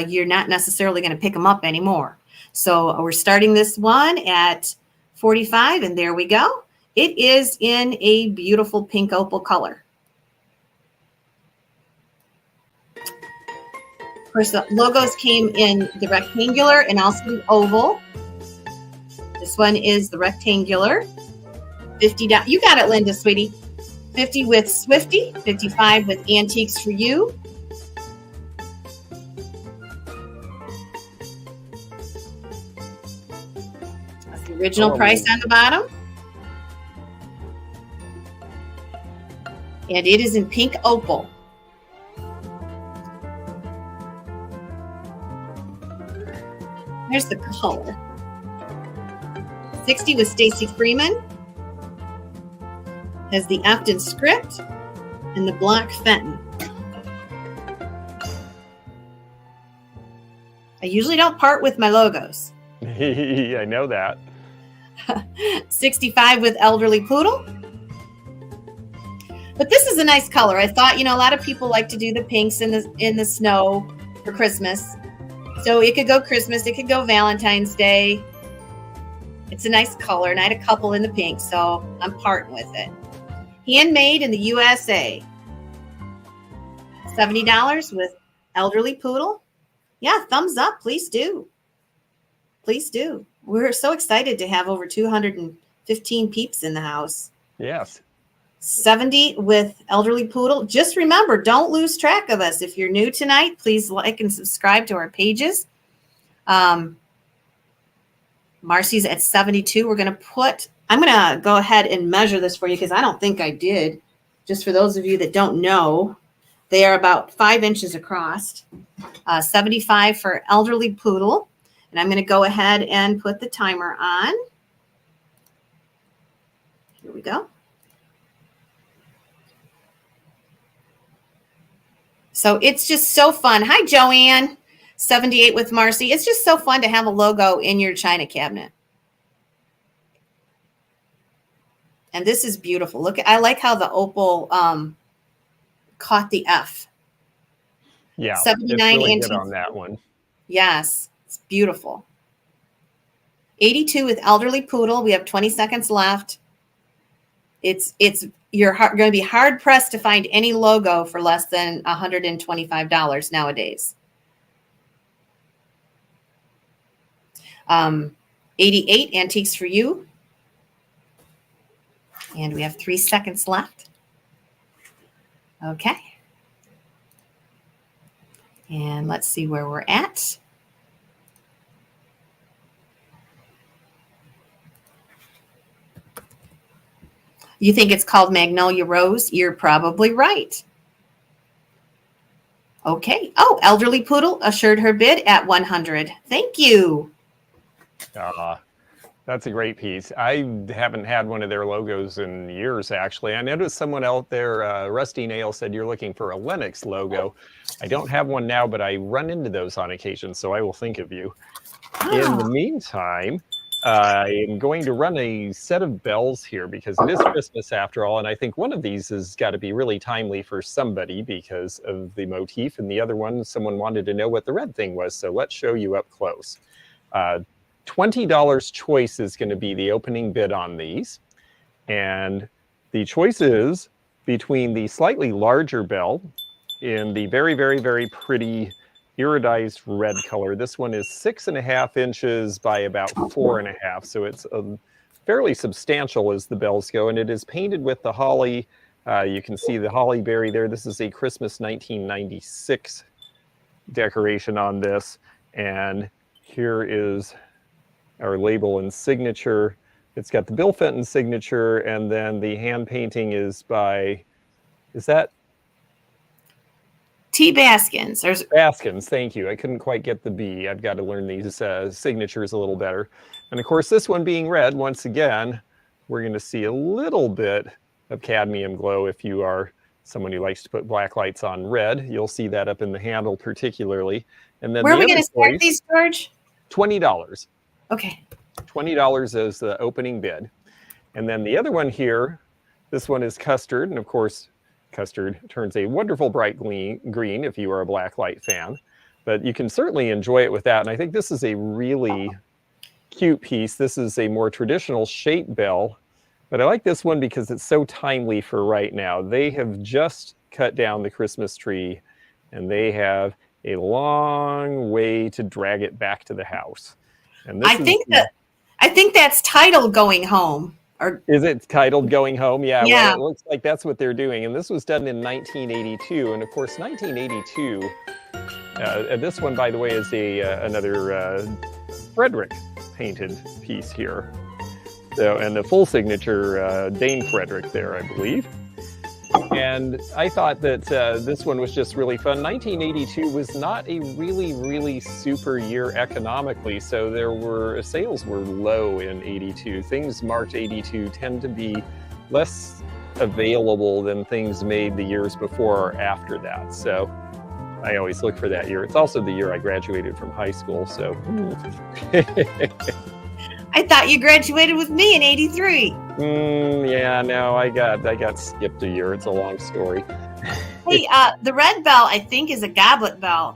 Speaker 1: you're not necessarily going to pick them up anymore. So we're starting this one at 45, and there we go. It is in a beautiful pink opal color. Of course, the logos came in the rectangular and also the oval. This one is the rectangular. $50. You got it, Linda, sweetie. 50 with Swifty, 55 with Antiques for You. That's the original price on the bottom. And it is in pink opal. There's the color. 60 with Stacy Freeman. Has the Afton script and the black Fenton. I usually don't part with my logos.
Speaker 2: I know that.
Speaker 1: 65 with Elderly Poodle. But this is a nice color. I thought, a lot of people like to do the pinks in the snow for Christmas. So it could go Christmas, it could go Valentine's Day. It's a nice color, and I had a couple in the pink, so I'm parting with it. Handmade in the USA. $70 with Elderly Poodle. Yeah, thumbs up. Please do. Please do. We're so excited to have over 215 peeps in the house.
Speaker 2: Yes.
Speaker 1: 70 with Elderly Poodle. Just remember, don't lose track of us. If you're new tonight, please like and subscribe to our pages. Marcy's at 72. I'm going to go ahead and measure this for you because I don't think I did. Just for those of you that don't know, they are about 5 inches across. 75 for Elderly Poodle. And I'm going to go ahead and put the timer on. Here we go. So it's just so fun. Hi, Joanne. 78 with Marcy. It's just so fun to have a logo in your china cabinet. And this is beautiful. Look, I like how the opal caught the F.
Speaker 2: Yeah,
Speaker 1: 79
Speaker 2: it's really
Speaker 1: Antiques.
Speaker 2: good on that one.
Speaker 1: Yes, it's beautiful. 82 with Elderly Poodle. We have 20 seconds left. You're going to be hard pressed to find any logo for less than $125 nowadays. 88 Antiques for You. And we have 3 seconds left. Okay. And let's see where we're at. You think it's called Magnolia Rose? You're probably right. Okay. Oh, Elderly Poodle assured her bid at 100. Thank you.
Speaker 2: That's a great piece. I haven't had one of their logos in years, actually. I noticed someone out there, Rusty Nail, said you're looking for a Lennox logo. I don't have one now, but I run into those on occasion, so I will think of you. In the meantime, I am going to run a set of bells here because it is Christmas after all, and I think one of these has got to be really timely for somebody because of the motif, and the other one, someone wanted to know what the red thing was, so let's show you up close. $20 choice is going to be the opening bid on these, and the choice is between the slightly larger bell in the very, very, very pretty iridized red color. This one is 6.5 inches by about 4.5, so it's fairly substantial as the bells go, and it is painted with the holly. You can see the holly berry there. This is a Christmas 1996 decoration on this, and here is our label and signature. It's got the Bill Fenton signature, and then the hand painting is by, is that
Speaker 1: T. Baskins.
Speaker 2: Baskins, thank you. I couldn't quite get the B. I've got to learn these signatures a little better. And of course, this one being red, once again, we're going to see a little bit of cadmium glow. If you are someone who likes to put black lights on red, you'll see that up in the handle particularly. And then
Speaker 1: where are we going to start these, George?
Speaker 2: $20.
Speaker 1: Okay.
Speaker 2: $20 is the opening bid. And then the other one here, this one is Custard, and of course, Custard turns a wonderful bright green if you are a black light fan, but you can certainly enjoy it with that. And I think this is a really cute piece. This is a more traditional shape bell, but I like this one because it's so timely for right now. They have just cut down the Christmas tree, and they have a long way to drag it back to the house. And this
Speaker 1: I think that's titled Going Home. Or
Speaker 2: is it titled Going Home? Yeah,
Speaker 1: yeah.
Speaker 2: Well, it looks like that's what they're doing. And this was done in 1982. And of course, 1982, this one, by the way, is another Frederick painted piece here. So, and the full signature, Dane Frederick there, I believe. And I thought that this one was just really fun. 1982 was not a really, really super year economically, so sales were low in 82. Things marked 82 tend to be less available than things made the years before or after that. So I always look for that year. It's also the year I graduated from high school, so.
Speaker 1: I thought you graduated with me in 83.
Speaker 2: Yeah, no, I got skipped a year. It's a long story.
Speaker 1: Hey, the red bell, I think, is a goblet bell.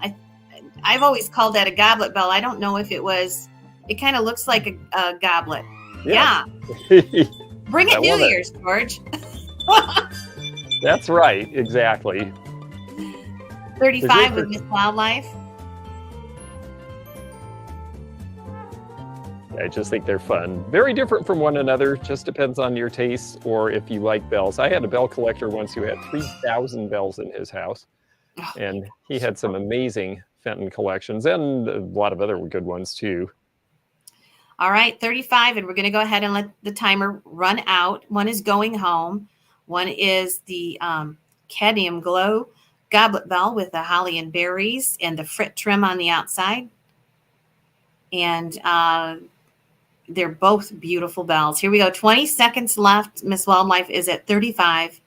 Speaker 1: I've always called that a goblet bell. I don't know if it was. It kind of looks like a goblet. Yeah. Bring it New Year's, George.
Speaker 2: That's right. Exactly.
Speaker 1: 35 with Miss Wildlife.
Speaker 2: I just think they're fun. Very different from one another. Just depends on your taste or if you like bells. I had a bell collector once who had 3,000 bells in his house. And he had some amazing Fenton collections and a lot of other good ones too.
Speaker 1: All right, 35. And we're going to go ahead and let the timer run out. One is Going Home. One is the cadmium glow goblet bell with the holly and berries and the frit trim on the outside. And they're both beautiful bells. Here we go. 20 seconds left. Miss Wildlife is at 35.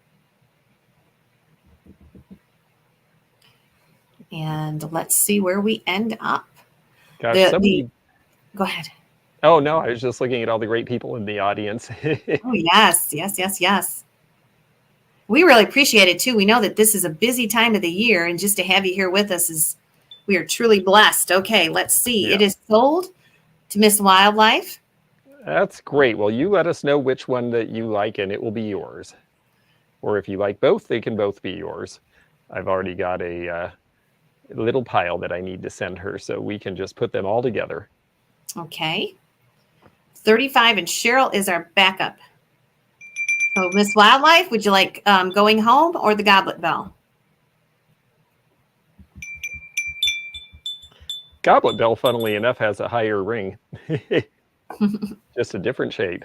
Speaker 1: And let's see where we end up.
Speaker 2: Gosh,
Speaker 1: go ahead.
Speaker 2: Oh, no, I was just looking at all the great people in the audience.
Speaker 1: Oh, yes. We really appreciate it, too. We know that this is a busy time of the year, and just to have you here with us we are truly blessed. Okay, let's see. Yeah. It is sold to Miss Wildlife.
Speaker 2: That's great. Well, you let us know which one that you like, and it will be yours. Or if you like both, they can both be yours. I've already got a little pile that I need to send her, so we can just put them all together.
Speaker 1: Okay. 35, and Cheryl is our backup. So, Miss Wildlife, would you like Going Home or the Goblet Bell?
Speaker 2: Goblet bell, funnily enough, has a higher ring. Just a different shape.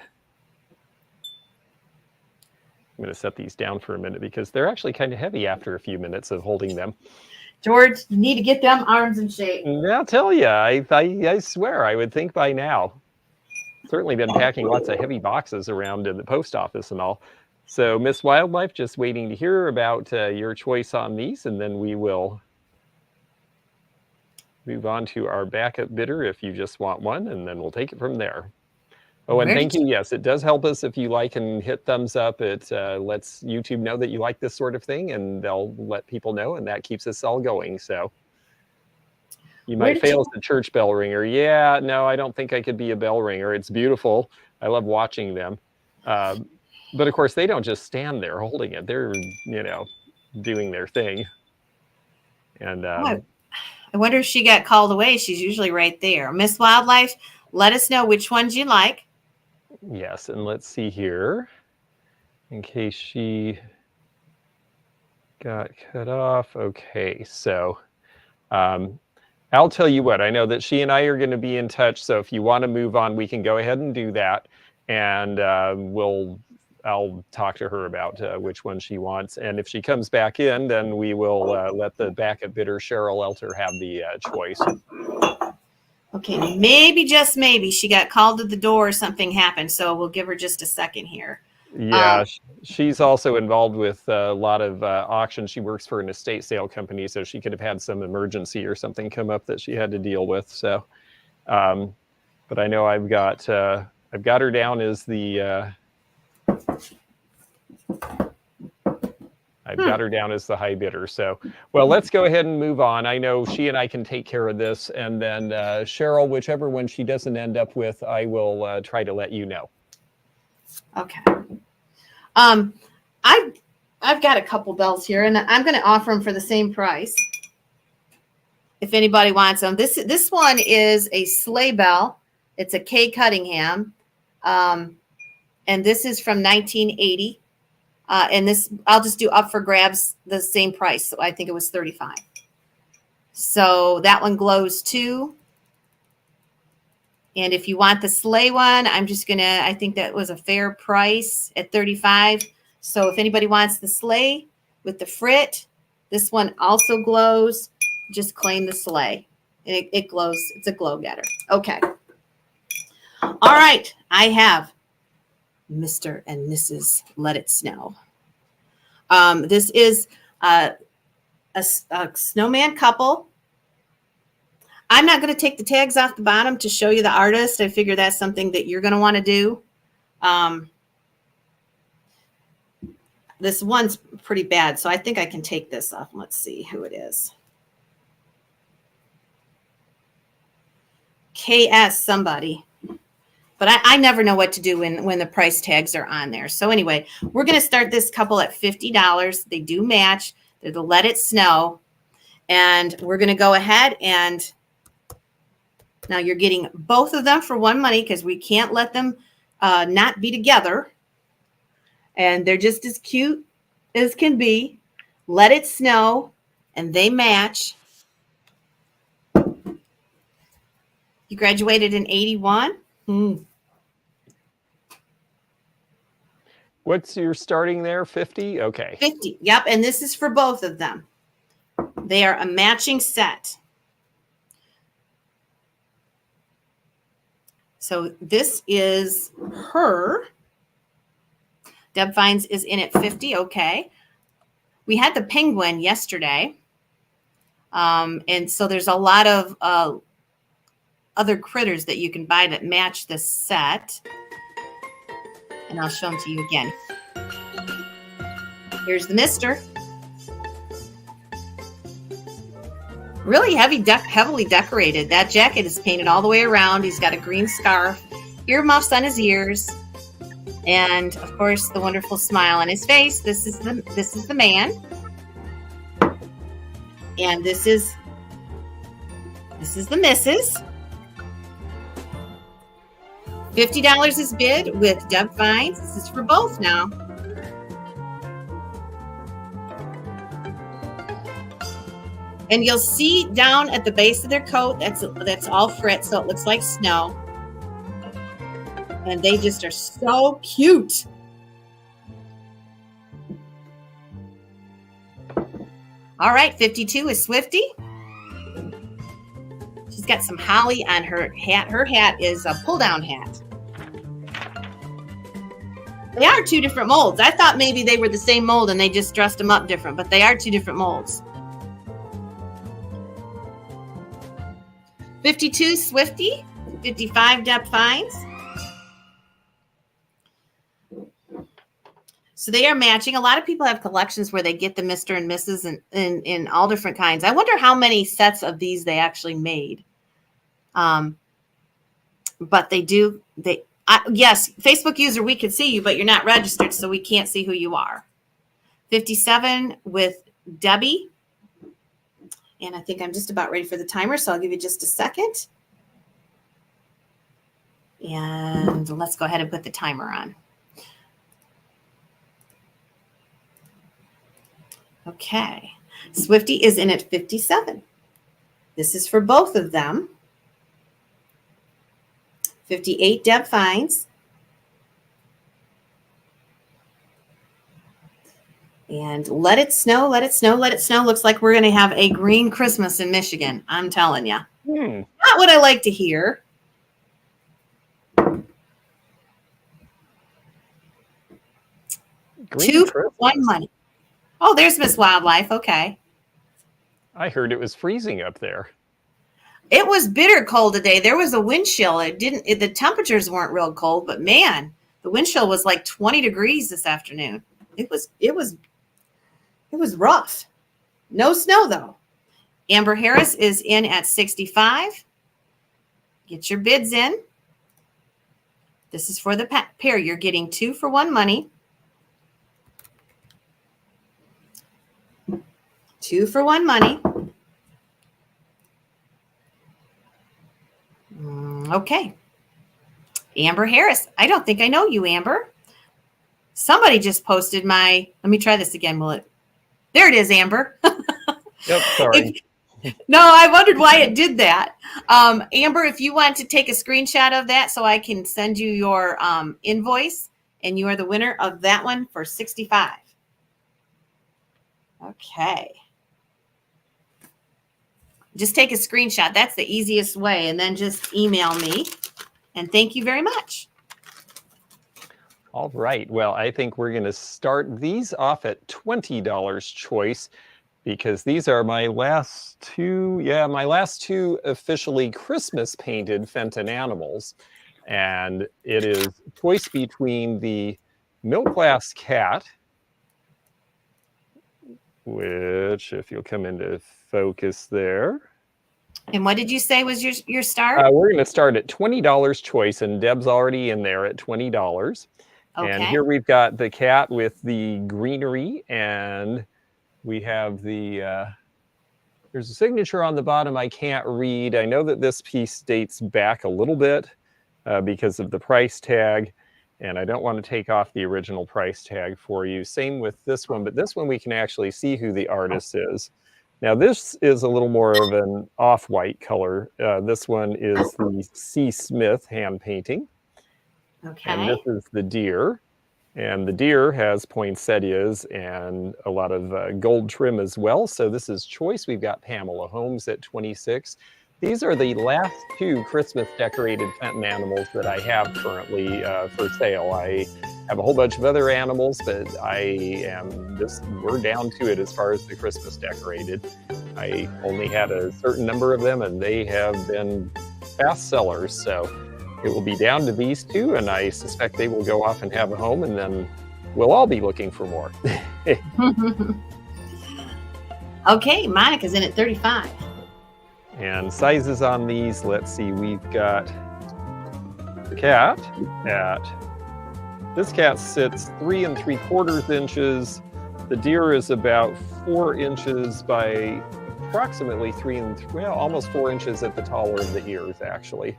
Speaker 2: I'm going to set these down for a minute because they're actually kind of heavy after a few minutes of holding them.
Speaker 1: George, you need to get them arms in shape.
Speaker 2: I'll tell you, I swear, I would think by now. Certainly been packing lots of heavy boxes around in the post office and all. So, Miss Wildlife, just waiting to hear about your choice on these, and then we will move on to our backup bidder if you just want one, and then we'll take it from there. Oh, and
Speaker 1: Where
Speaker 2: thank
Speaker 1: did
Speaker 2: you. Yes, it does help us if you like and hit thumbs up. It lets YouTube know that you like this sort of thing, and they'll let people know, and that keeps us all going. So you
Speaker 1: Where
Speaker 2: might
Speaker 1: did
Speaker 2: fail
Speaker 1: you?
Speaker 2: as a church bell ringer. Yeah, no, I don't think I could be a bell ringer. It's beautiful. I love watching them. But of course, they don't just stand there holding it. They're, doing their thing. And
Speaker 1: Oh, I wonder if she got called away. She's usually right there. Miss Wildlife, let us know which ones you like.
Speaker 2: yes, and let's see here, in case she got cut off. Okay, so I'll tell you what, I know that she and I are going to be in touch. So if you want to move on, we can go ahead and do that. And I'll talk to her about which one she wants. And if she comes back in, then we will let the backup bidder, Cheryl Elter, have the choice.
Speaker 1: Okay, maybe, just maybe, she got called to the door or something happened. So we'll give her just a second here.
Speaker 2: Yeah, she's also involved with a lot of auctions. She works for an estate sale company, so she could have had some emergency or something come up that she had to deal with. So, but I know I've got her down as the high bidder. So, well, let's go ahead and move on. I know she and I can take care of this, and then Cheryl, whichever one she doesn't end up with, I will try to let you know.
Speaker 1: Okay. I've got a couple bells here, and I'm going to offer them for the same price. If anybody wants them, this one is a sleigh bell. It's a K Cunningham, and this is from 1980. And this I'll just do up for grabs the same price. So I think it was $35. So that one glows too. And if you want the sleigh one, I think that was a fair price at $35. So if anybody wants the sleigh with the frit, this one also glows. Just claim the sleigh. It glows. It's a glow getter. Okay. All right. I have Mr. and Mrs. Let It Snow. This is a snowman couple. I'm not going to take the tags off the bottom to show you the artist. I figure that's something that you're going to want to do. This one's pretty bad, so I think I can take this off. Let's see who it is. KS somebody. But I never know what to do when the price tags are on there. So anyway, we're going to start this couple at $50. They do match. They're the Let It Snow. And we're going to go ahead and now you're getting both of them for one money because we can't let them not be together. And they're just as cute as can be. Let It Snow. And they match. You graduated in 81?
Speaker 2: What's your starting there? 50? Okay.
Speaker 1: 50. Yep. And this is for both of them. They are a matching set. So this is her. Deb Fines is in at 50. Okay. We had the penguin yesterday. And so there's a lot of other critters that you can buy that match this set. And I'll show them to you again. Here's the mister. Really heavily decorated. That jacket is painted all the way around. He's got a green scarf, earmuffs on his ears, and of course the wonderful smile on his face. This is the man. And this is the missus. $50 is bid with Deb Fines. This is for both now. And you'll see down at the base of their coat, that's all frit, so it looks like snow. And they just are so cute. All right, 52 is Swifty. She's got some holly on her hat. Her hat is a pull-down hat. They are two different molds. I thought maybe they were the same mold and they just dressed them up different, but they are two different molds. 52 Swifty, 55 Deb Fines. So they are matching. A lot of people have collections where they get the Mr. and Mrs. in all different kinds. I wonder how many sets of these they actually made. But they do. Yes, Facebook user, we can see you, but you're not registered, so we can't see who you are. 57 with Debbie. And I think I'm just about ready for the timer, so I'll give you just a second. And let's go ahead and put the timer on. Okay. Swifty is in at 57. This is for both of them. 58, Deb finds. And let it snow, let it snow, let it snow. Looks like we're going to have a green Christmas in Michigan. I'm telling you. Not what I like to hear.
Speaker 2: Green
Speaker 1: 2
Speaker 2: Christmas.
Speaker 1: for 1 money. Oh, there's Miss Wildlife. Okay.
Speaker 2: I heard it was freezing up there.
Speaker 1: It was bitter cold today. There was a wind chill. The temperatures weren't real cold, but man, the wind chill was like 20 degrees this afternoon. It was rough. No snow though. Amber Harris is in at 65. Get your bids in. This is for the pair. You're getting 2 for 1 money. 2 for 1 money. Okay. Amber Harris. I don't think I know you, Amber. Somebody just posted let me try this again. There it is, Amber.
Speaker 2: Yep, sorry.
Speaker 1: No, I wondered why it did that. Amber, if you want to take a screenshot of that so I can send you your invoice, and you are the winner of that one for 65. Okay. Just take a screenshot. That's the easiest way. And then just email me. And thank you very much.
Speaker 2: All right. Well, I think we're going to start these off at $20 choice, because these are my last two officially Christmas painted Fenton animals. And it is choice between the milk glass cat, which, if you'll come into focus there.
Speaker 1: And what did you say was your start?
Speaker 2: We're going to start at $20 choice, and Deb's already in there at $20.
Speaker 1: Okay.
Speaker 2: And here we've got the cat with the greenery, and we have there's a signature on the bottom I can't read. I know that this piece dates back a little bit because of the price tag, and I don't want to take off the original price tag for you. Same with this one, but this one we can actually see who the artist is. Now this is a little more of an off-white color. This one is the C. Smith hand painting.
Speaker 1: Okay.
Speaker 2: And this is the deer. And the deer has poinsettias and a lot of gold trim as well. So this is choice. We've got Pamela Holmes at 26. These are the last 2 Christmas decorated Fenton animals that I have currently for sale. I have a whole bunch of other animals, but we're down to it as far as the Christmas decorated. I only had a certain number of them, and they have been fast sellers. So it will be down to these 2, and I suspect they will go off and have a home, and then we'll all be looking for more.
Speaker 1: Okay, Monica's in at 35.
Speaker 2: And sizes on these, let's see, we've got the cat this cat sits 3 3/4 inches. The deer is about 4 inches by approximately almost 4 inches at the taller of the ears, actually.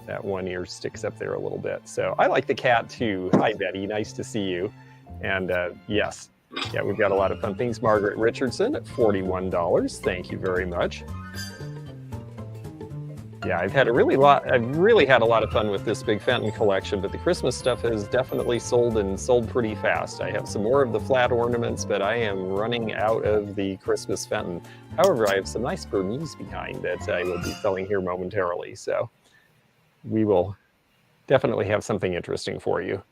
Speaker 2: That one ear sticks up there a little bit. So I like the cat too. Hi, Betty. Nice to see you. And yes, yeah, we've got a lot of fun things. Margaret Richardson at $41. Thank you very much. Yeah, I've really had a lot of fun with this big Fenton collection, but the Christmas stuff has definitely sold pretty fast. I have some more of the flat ornaments, but I am running out of the Christmas Fenton. However, I have some nice Burmese behind that I will be selling here momentarily. So we will definitely have something interesting for you.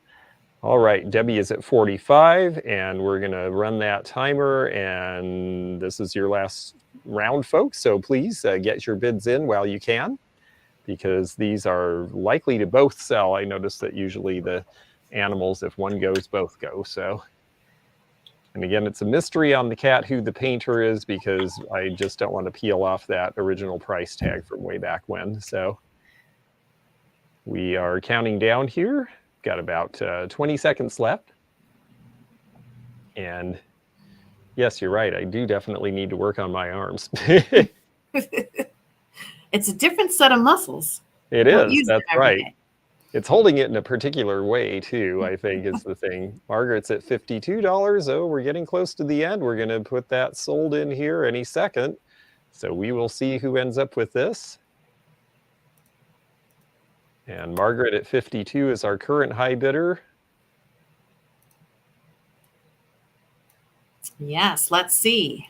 Speaker 2: All right, Debbie is at 45, and we're going to run that timer, and this is your last round, folks, so please get your bids in while you can, because these are likely to both sell. I noticed that usually the animals, if one goes, both go, so And again, it's a mystery on the cat who the painter is, because I just don't want to peel off that original price tag from way back when. So we are counting down here. Got about 20 seconds left. And yes, you're right. I do definitely need to work on my arms.
Speaker 1: It's a different set of muscles.
Speaker 2: It
Speaker 1: Don't
Speaker 2: is.
Speaker 1: use
Speaker 2: That's
Speaker 1: it every
Speaker 2: right.
Speaker 1: day.
Speaker 2: It's holding it in a particular way, too, I think is the thing. Margaret's at $52. Oh, we're getting close to the end. We're going to put that sold in here any second. So we will see who ends up with this. And Margaret at 52 is our current high bidder.
Speaker 1: Yes, let's see.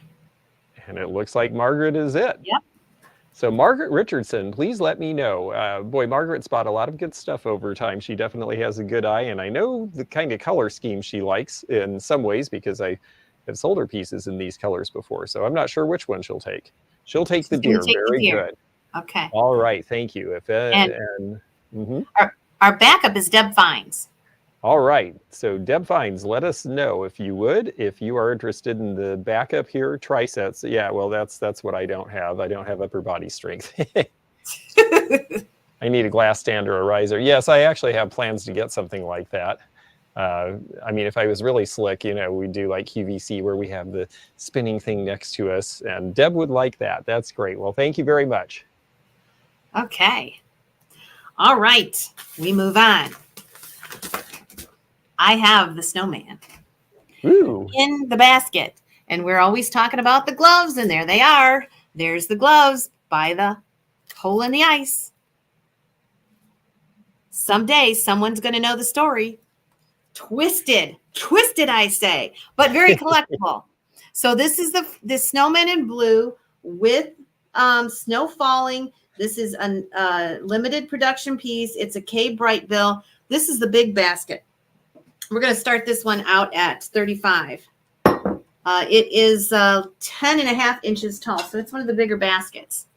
Speaker 2: And it looks like Margaret is it.
Speaker 1: Yep.
Speaker 2: So Margaret Richardson, please let me know. Boy, Margaret's bought a lot of good stuff over time. She definitely has a good eye, and I know the kind of color scheme she likes in some ways, because I have sold her pieces in these colors before. So I'm not sure which one she'll take. She'll take the deer. Very good.
Speaker 1: Okay.
Speaker 2: All right. Thank you.
Speaker 1: Our backup is Deb Fines.
Speaker 2: All right. So Deb Fines, let us know if you would, if you are interested in the backup here, tri-sets. Yeah, well, that's what I don't have. I don't have upper body strength. I need a glass stand or a riser. Yes, I actually have plans to get something like that. I mean, if I was really slick, you know, we do like QVC where we have the spinning thing next to us, and Deb would like that. That's great. Well, thank you very much.
Speaker 1: Okay. All right. We move on. I have the Snowman in the basket, and we're always talking about the gloves, and there they are. There's the gloves by the hole in the ice. Someday someone's going to know the story. Twisted, I say, but very collectible. So this is the Snowman in blue with snow falling. This is a limited production piece. It's a K Brightville. This is the big basket. We're going to start this one out at 35. It is 10 and a half inches tall, so it's one of the bigger baskets.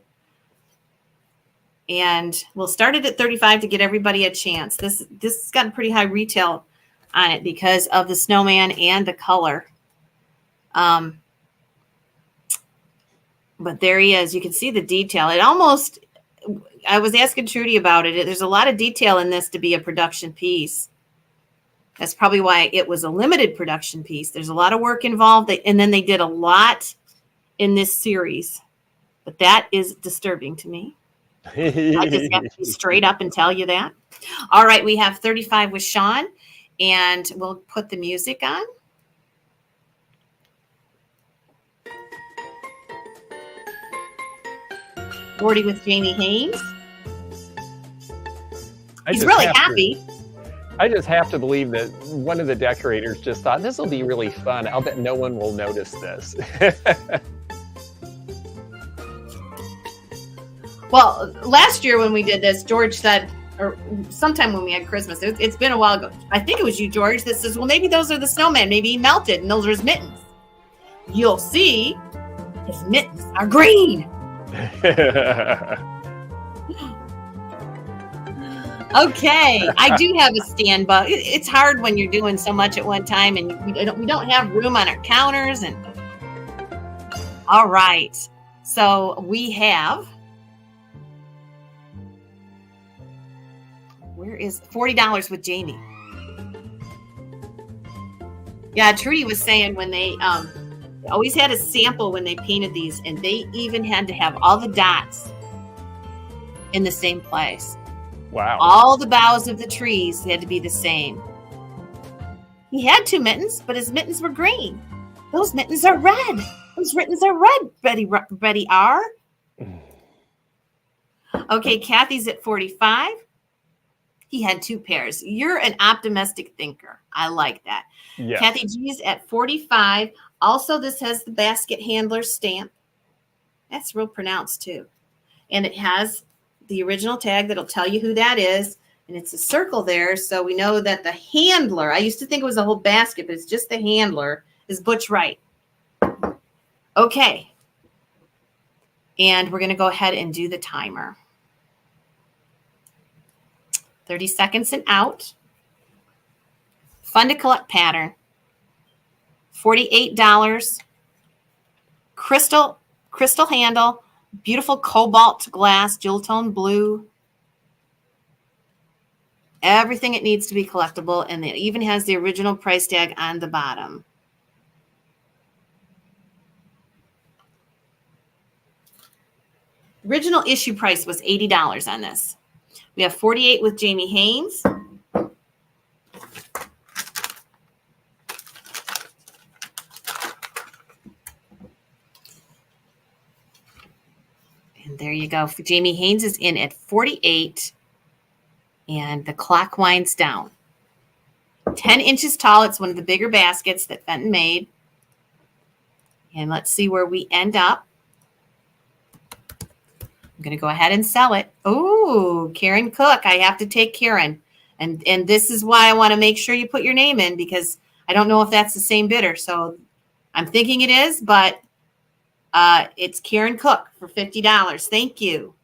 Speaker 1: And we'll start it at 35 to get everybody a chance. This has got a pretty high retail on it because of the Snowman and the color. But there he is. You can see the detail. It almost, I was asking Trudy about it. There's a lot of detail in this to be a production piece. That's probably why it was a limited production piece. There's a lot of work involved, and then they did a lot in this series. But that is disturbing to me. I just have to be straight up and tell you that. All right, we have 35 with Sean, and we'll put the music on. $40 with Jamie Haynes. He's really happy.
Speaker 2: I just have to believe that one of the decorators just thought, this will be really fun. I'll bet no one will notice this.
Speaker 1: Well, last year when we did this, George said, or sometime when we had Christmas, it's been a while ago. I think it was you, George, that says, well, maybe those are the Snowman. Maybe he melted and those are his mittens. You'll see his mittens are green. Okay, I do have a stand, but it's hard when you're doing so much at one time, and we don't have room on our counters. And all right, so we have, where is $40 with Jamie? Yeah, Trudy was saying when they always had a sample when they painted these, and they even had to have all the dots in the same place.
Speaker 2: Wow.
Speaker 1: All the boughs of the trees had to be the same. He had two mittens, but his mittens were green. Those mittens are red. Those mittens are red, Betty R. Okay, Kathy's at 45. He had two pairs. You're an optimistic thinker. I like that. Yes. Kathy G's at 45. Also, this has the basket handler stamp. That's real pronounced, too. And it has the original tag that'll tell you who that is. And it's a circle there, so we know that the handler, I used to think it was a whole basket, but it's just the handler, is Butch Wright. Okay. And we're going to go ahead and do the timer. 30 seconds and out. Fun to collect pattern. $48. Crystal handle, beautiful cobalt glass, jewel tone blue. Everything it needs to be collectible, and it even has the original price tag on the bottom. Original issue price was $80 on this. We have 48 with Jamie Haynes. And there you go. Jamie Haynes is in at 48. And the clock winds down. 10 inches tall. It's one of the bigger baskets that Fenton made. And let's see where we end up. I'm going to go ahead and sell it. Oh, Karen Cook. I have to take Karen. And this is why I want to make sure you put your name in, because I don't know if that's the same bidder. So I'm thinking it is, but it's Karen Cook for $50. Thank you.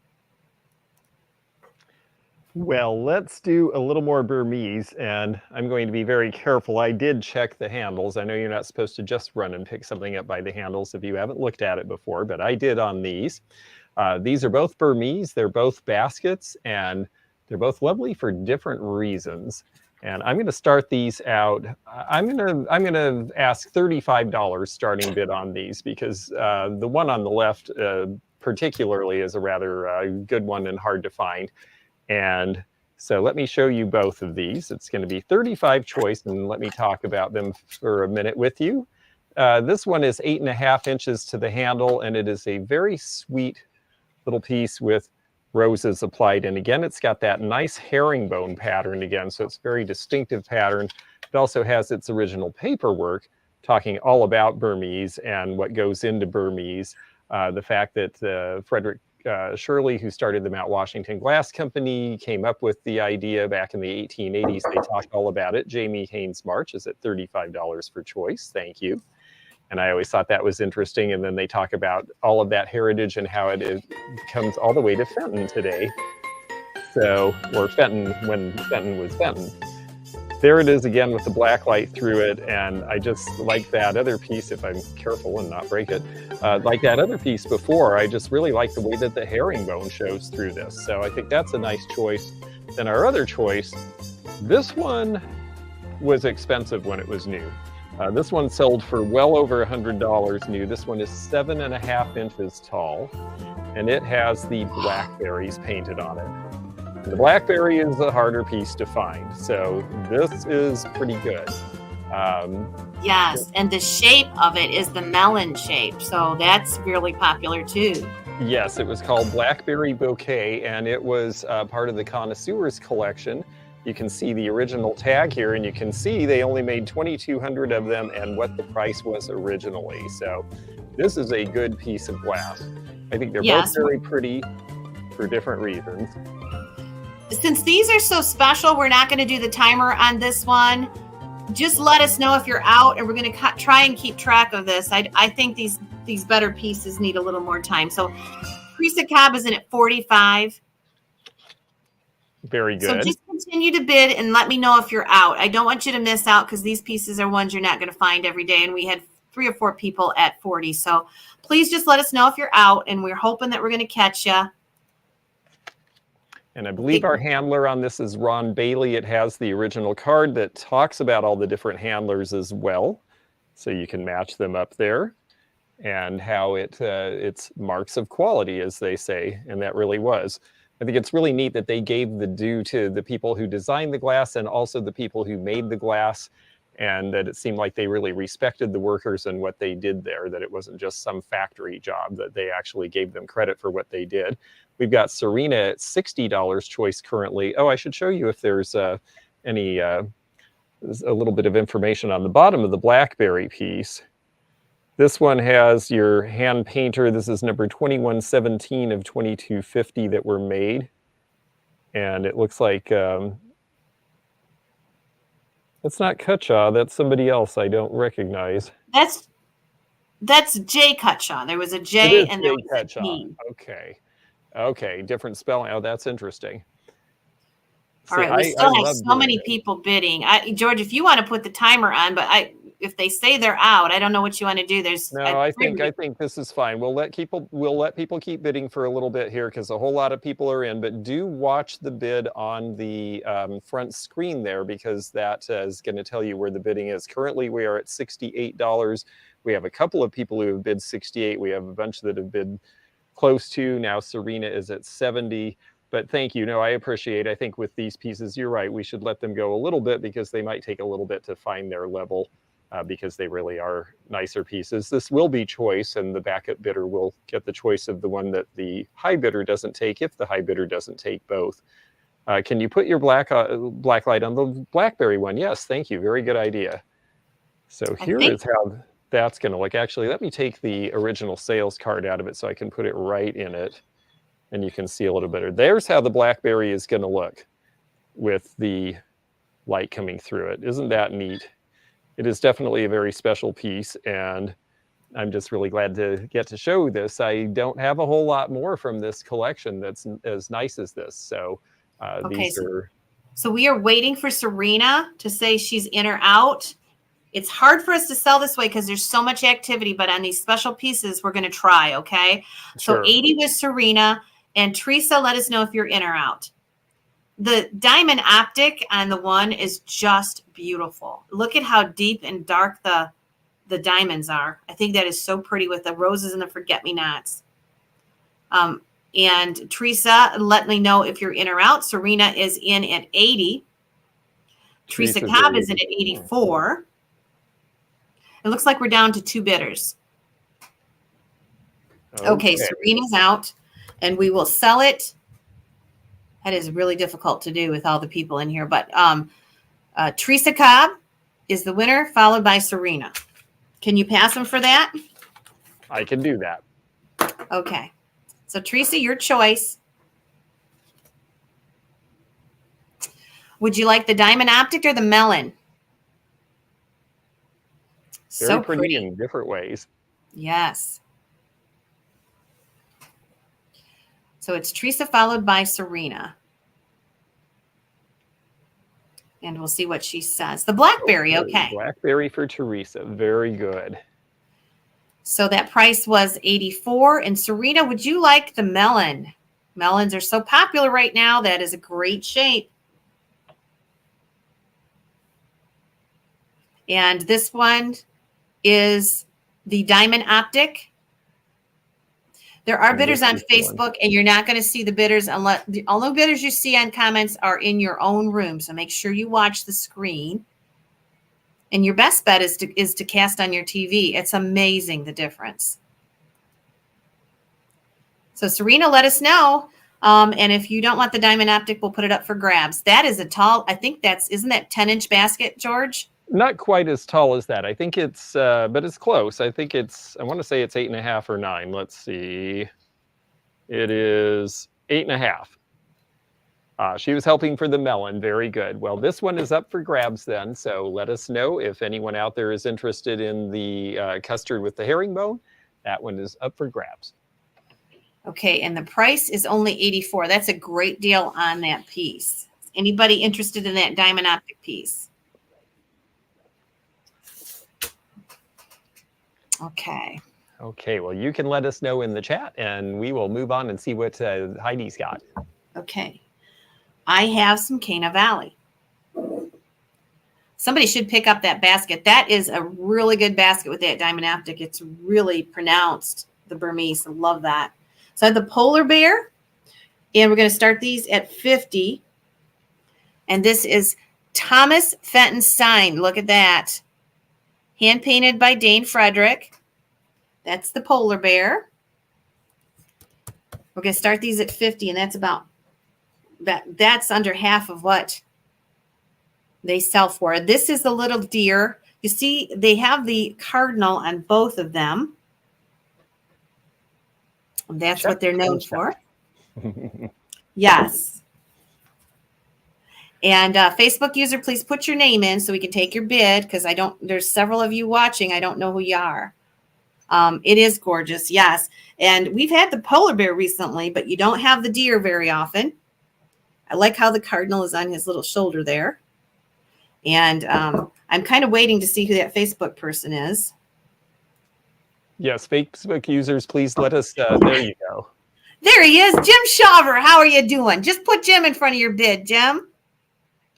Speaker 2: Well, let's do a little more Burmese, and I'm going to be very careful. I did check the handles. I know you're not supposed to just run and pick something up by the handles if you haven't looked at it before, but I did on these. These are both Burmese. They're both baskets, and they're both lovely for different reasons. And I'm going to start these out. I'm going to ask $35 starting bid on these, because the one on the left particularly is a rather good one and hard to find. And so let me show you both of these. It's going to be 35 choice, and let me talk about them for a minute with you. This one is 8.5 inches to the handle, and it is a very sweet little piece with roses applied. And again, it's got that nice herringbone pattern again, so it's a very distinctive pattern. It also has its original paperwork talking all about Burmese and what goes into Burmese. The fact that Frederick Shirley, who started the Mount Washington Glass Company, came up with the idea back in the 1880s. They talked all about it. Jamie Haynes March is at $35 for choice. Thank you. And I always thought that was interesting. And then they talk about all of that heritage and how it comes all the way to Fenton today. So, or Fenton when Fenton was Fenton. There it is again with the black light through it, and I just like that other piece, if I'm careful and not break it, like that other piece before, I just really like the way that the herringbone shows through this. So I think that's a nice choice. Then our other choice, this one was expensive when it was new. This one sold for well over $100 new. This one is 7.5 inches tall, and it has the blackberries painted on it. The blackberry is a harder piece to find, so this is pretty good.
Speaker 1: Yes, and the shape of it is the melon shape, so that's really popular too.
Speaker 2: Yes, it was called Blackberry Bouquet, and it was part of the Connoisseurs collection. You can see the original tag here, and you can see they only made 2,200 of them and what the price was originally. So this is a good piece of glass. I think they're both very pretty for different reasons.
Speaker 1: Since these are so special, we're not going to do the timer on this one. Just let us know if you're out, and we're going to try and keep track of this. I think these better pieces need a little more time. So Prisa Cobb is in at 45.
Speaker 2: Very good.
Speaker 1: So just continue to bid and let me know if you're out. I don't want you to miss out, because these pieces are ones you're not going to find every day. And we had 3 or 4 people at 40. So please just let us know if you're out, and we're hoping that we're going to catch you.
Speaker 2: And I believe our handler on this is Ron Bailey. It has the original card that talks about all the different handlers as well. So you can match them up there, and how it's marks of quality, as they say. And that really was. I think it's really neat that they gave the due to the people who designed the glass and also the people who made the glass, and that it seemed like they really respected the workers and what they did there, that it wasn't just some factory job, that they actually gave them credit for what they did. We've got Serena at $60 choice currently. Oh, I should show you if there's any a little bit of information on the bottom of the blackberry piece. This one has your hand painter. This is number 2117 of 2250 that were made. And it looks like that's not Cutshaw. That's somebody else I don't recognize.
Speaker 1: That's J Cutshaw. There was a J and there was a T.
Speaker 2: Okay, different spelling. Oh, that's interesting.
Speaker 1: All right, we still have so many people bidding. George, if you want to put the timer on, but if they say they're out, I don't know what you want to do.
Speaker 2: No, I think this is fine. We'll let people keep bidding for a little bit here because a whole lot of people are in. But do watch the bid on the front screen there, because that is going to tell you where the bidding is. Currently, we are at $68. We have a couple of people who have bid 68. We have a bunch that have bid close to. Now Serena is at 70. But thank you. No, I appreciate. I think with these pieces, you're right. We should let them go a little bit because they might take a little bit to find their level. Because they really are nicer pieces. This will be choice, and the backup bidder will get the choice of the one that the high bidder doesn't take if the high bidder doesn't take both. Can you put your black light on the blackberry one? Yes, thank you. Very good idea. So here is how that's going to look. Actually, let me take the original sales card out of it so I can put it right in it, and you can see a little better. There's how the blackberry is going to look with the light coming through it. Isn't that neat? It is definitely a very special piece, and I'm just really glad to get to show this. I don't have a whole lot more from this collection that's as nice as this. So these are...
Speaker 1: So we are waiting for Serena to say she's in or out. It's hard for us to sell this way because there's so much activity, but on these special pieces, we're going to try, okay?
Speaker 2: Sure.
Speaker 1: So 80 was Serena, and Teresa, let us know if you're in or out. The diamond optic on the one is just beautiful. Look at how deep and dark the diamonds are. I think that is so pretty with the roses and the forget-me-nots. And Teresa, let me know if you're in or out. Serena is in at 80. Teresa Cobb is in at 84. It looks like we're down to 2 bidders. Okay, Serena's out, and we will sell it. That is really difficult to do with all the people in here. But Teresa Cobb is the winner, followed by Serena. Can you pass them for that?
Speaker 2: I can do that.
Speaker 1: Okay. So, Teresa, your choice. Would you like the diamond optic or the melon?
Speaker 2: Very
Speaker 1: So
Speaker 2: pretty in different ways.
Speaker 1: Yes. So it's Teresa followed by Serena. And we'll see what she says. The blackberry, okay.
Speaker 2: Blackberry for Teresa. Very good.
Speaker 1: So that price was 84. And Serena, would you like the melon? Melons are so popular right now. That is a great shape. And this one is the diamond optic. There are bidders on Facebook, and you're not going to see the bidders unless the only bidders you see on comments are in your own room. So make sure you watch the screen. And your best bet is to cast on your TV. It's amazing the difference. So Serena, let us know. And if you don't want the diamond optic, we'll put it up for grabs. That is a tall, I think isn't that 10-inch basket, George?
Speaker 2: Not quite as tall as that. I think it's, but it's close. I think I want to say it's 8.5 or 9. Let's see. It is 8.5. She was helping for the melon. Very good. Well, this one is up for grabs then. So let us know if anyone out there is interested in the custard with the herringbone. That one is up for grabs.
Speaker 1: Okay. And the price is only 84. That's a great deal on that piece. Anybody interested in that diamond optic piece? Okay.
Speaker 2: Okay. Well, you can let us know in the chat, and we will move on and see what Heidi's got.
Speaker 1: Okay. I have some Cana Valley. Somebody should pick up that basket. That is a really good basket with that diamond optic. It's really pronounced, the Burmese. I love that. So I have the polar bear, and we're going to start these at 50. And this is Thomas Fenton sign. Look at that. Hand painted by Dane Frederick. That's the polar bear. We're going to start these at 50, and that's about that's under half of what they sell for. This is the little deer. You see, they have the cardinal on both of them. That's what they're known for. Yes. And Facebook user, please put your name in so we can take your bid, because there's several of you watching. I don't know who you are. It is gorgeous. Yes. And we've had the polar bear recently, but you don't have the deer very often. I like how the cardinal is on his little shoulder there. And I'm kind of waiting to see who that Facebook person is.
Speaker 2: Yes, Facebook users, please let us, there you go.
Speaker 1: There he is, Jim Shaver. How are you doing? Just put Jim in front of your bid, Jim.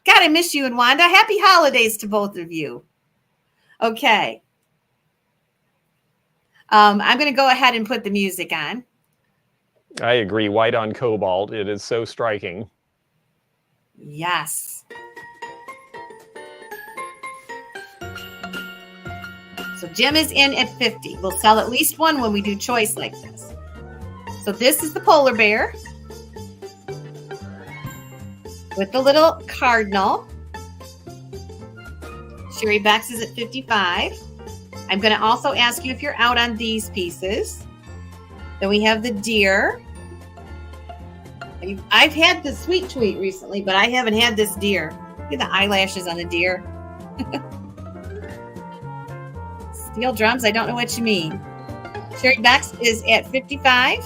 Speaker 1: God, I miss you and Wanda. Happy holidays to both of you. Okay. I'm going to go ahead and put the music on.
Speaker 2: I agree. White on cobalt. It is so striking.
Speaker 1: Yes. So Jim is in at 50. We'll sell at least one when we do choice like this. So this is the polar bear with the little cardinal. Sherry Bex is at 55. I'm going to also ask you if you're out on these pieces. Then we have the deer. I've had the sweet tweet recently, but I haven't had this deer. Look at the eyelashes on the deer. Steel drums, I don't know what you mean. Sherry Bex is at 55.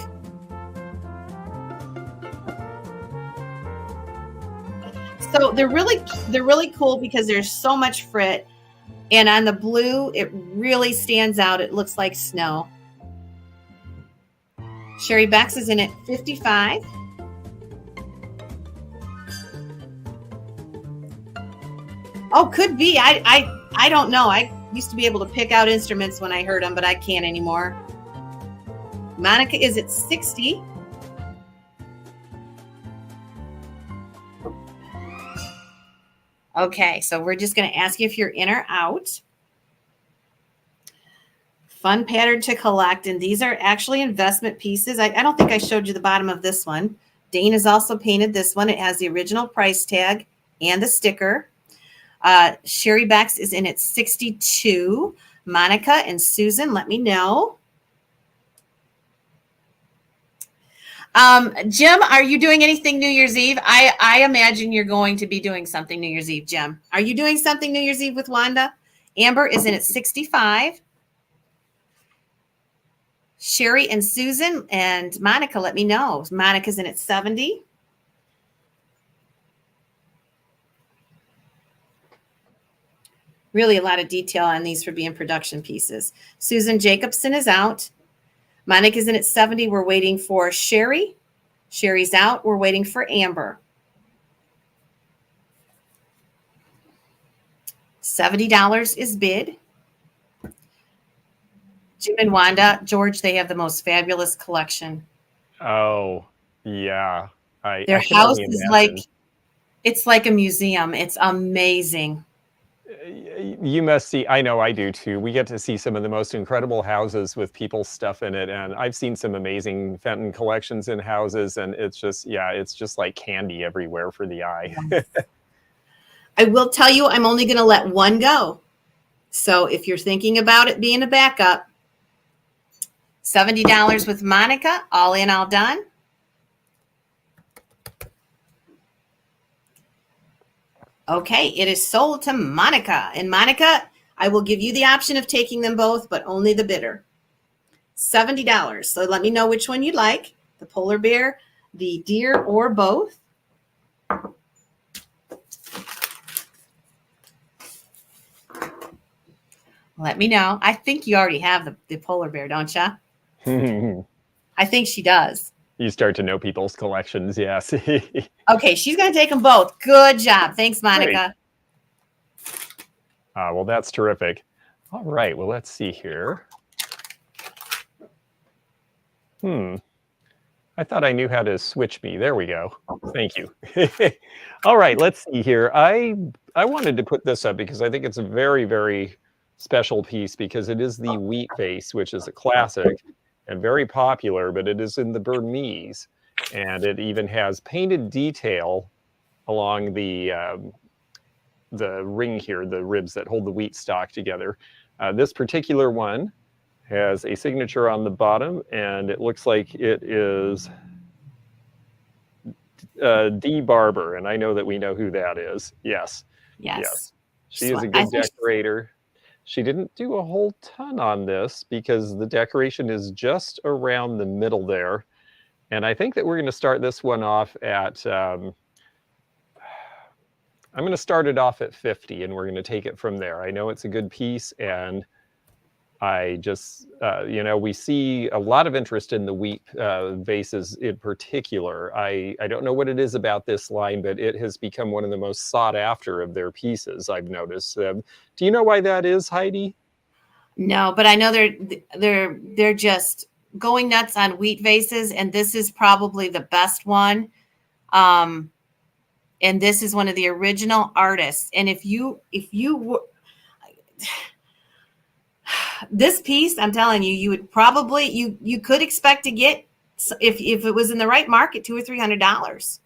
Speaker 1: So they're really cool because there's so much frit, and on the blue it really stands out. It looks like snow. Sherry Bex is in at 55. Oh, could be. I don't know. I used to be able to pick out instruments when I heard them, but I can't anymore. Monica is at 60. Okay, so we're just going to ask you if you're in or out. Fun pattern to collect, and these are actually investment pieces. I don't think I showed you the bottom of this one. Dane has also painted this one. It has the original price tag and the sticker. Sherry Bex is in at 62. Monica and Susan, let me know. Jim, are you doing anything New Year's Eve? I imagine you're going to be doing something New Year's Eve, Jim. Are you doing something New Year's Eve with Wanda? Amber is in at 65. Sherry and Susan and Monica, let me know. Monica's in at 70. Really a lot of detail on these for being production pieces. Susan Jacobson is out. Monica's in at 70. We're waiting for Sherry. Sherry's out. We're waiting for Amber. $70 is bid. Jim and Wanda, George, they have the most fabulous collection.
Speaker 2: Oh, yeah.
Speaker 1: Their house is it's like a museum. It's amazing.
Speaker 2: You must see, I know I do too. We get to see some of the most incredible houses with people's stuff in it. And I've seen some amazing Fenton collections in houses. And it's just, yeah, it's just like candy everywhere for the eye.
Speaker 1: I will tell you, I'm only going to let one go. So if you're thinking about it being a backup, $70 with Monica, all in, all done. Okay, it is sold to Monica. And Monica, I will give you the option of taking them both, but only the bidder. $70. So let me know which one you'd like, the polar bear, the deer, or both. Let me know. I think you already have the polar bear, don't you? I think she does.
Speaker 2: You start to know people's collections, yes.
Speaker 1: Okay, she's going to take them both. Good job. Thanks, Monica.
Speaker 2: Well, that's terrific. All right, well, let's see here. I thought I knew how to switch me. There we go. Thank you. All right, let's see here. I wanted to put this up because I think it's a very, very special piece because it is the wheat vase, which is a classic and very popular, but it is in the Burmese, and it even has painted detail along the ring here, the ribs that hold the wheat stalk together. This particular one has a signature on the bottom, and it looks like it is D. Barber, and I know that we know who that is. Yes. She is a good decorator. She didn't do a whole ton on this because the decoration is just around the middle there. And I think that we're going to start this one off at I'm going to start it off at 50, and we're going to take it from there. I know it's a good piece, and I just, we see a lot of interest in the wheat vases in particular. I don't know what it is about this line, but it has become one of the most sought after of their pieces, I've noticed. Do you know why that is, Heidi?
Speaker 1: No, but I know they're just going nuts on wheat vases, and this is probably the best one. And this is one of the original artists. And if you this piece, I'm telling you, you would probably you could expect to get, if it was in the right market, $200 or $300.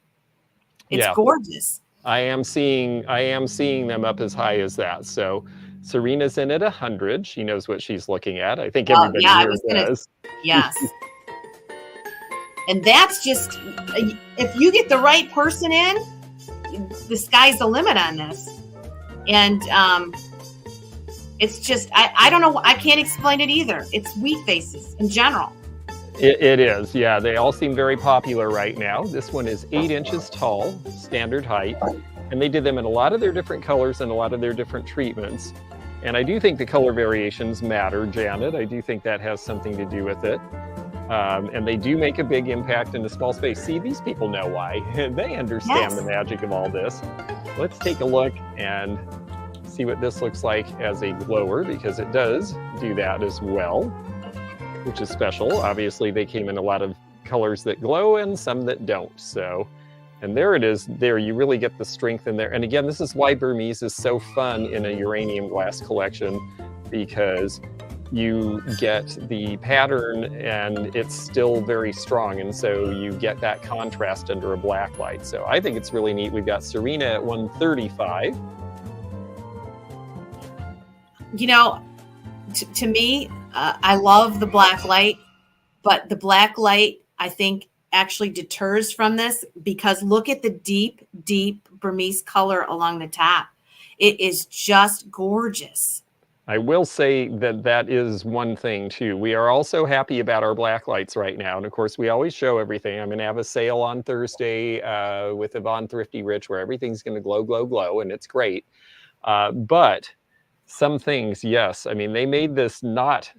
Speaker 1: It's gorgeous.
Speaker 2: I am seeing them up as high as that. So Serena's in at 100. She knows what she's looking at. I think everybody here does.
Speaker 1: Yes. And that's just, if you get the right person in, the sky's the limit on this. And it's just, I don't know. I can't explain it either. It's wheat vases in general.
Speaker 2: It is. Yeah. They all seem very popular right now. This one is 8 inches tall, standard height. And they did them in a lot of their different colors and a lot of their different treatments. And I do think the color variations matter, Janet. I do think that has something to do with it. And they do make a big impact in a small space. See, these people know why. They understand the magic of all this. Let's take a look and see what this looks like as a glower, because it does do that as well, which is special. Obviously, they came in a lot of colors that glow and some that don't. So, and there it is. There, you really get the strength in there. And again, this is why Burmese is so fun in a uranium glass collection, because you get the pattern and it's still very strong. And so you get that contrast under a black light. So I think it's really neat. We've got Serena at 135.
Speaker 1: You know, to me, I love the black light, but the black light, I think, actually deters from this, because look at the deep, deep Burmese color along the top. It is just gorgeous.
Speaker 2: I will say that that is one thing too. We are also happy about our black lights right now. And of course, we always show everything. I'm going to have a sale on Thursday with Yvonne Thrifty Rich, where everything's going to glow, glow, glow. And it's great. But some things, yes. I mean, they made this not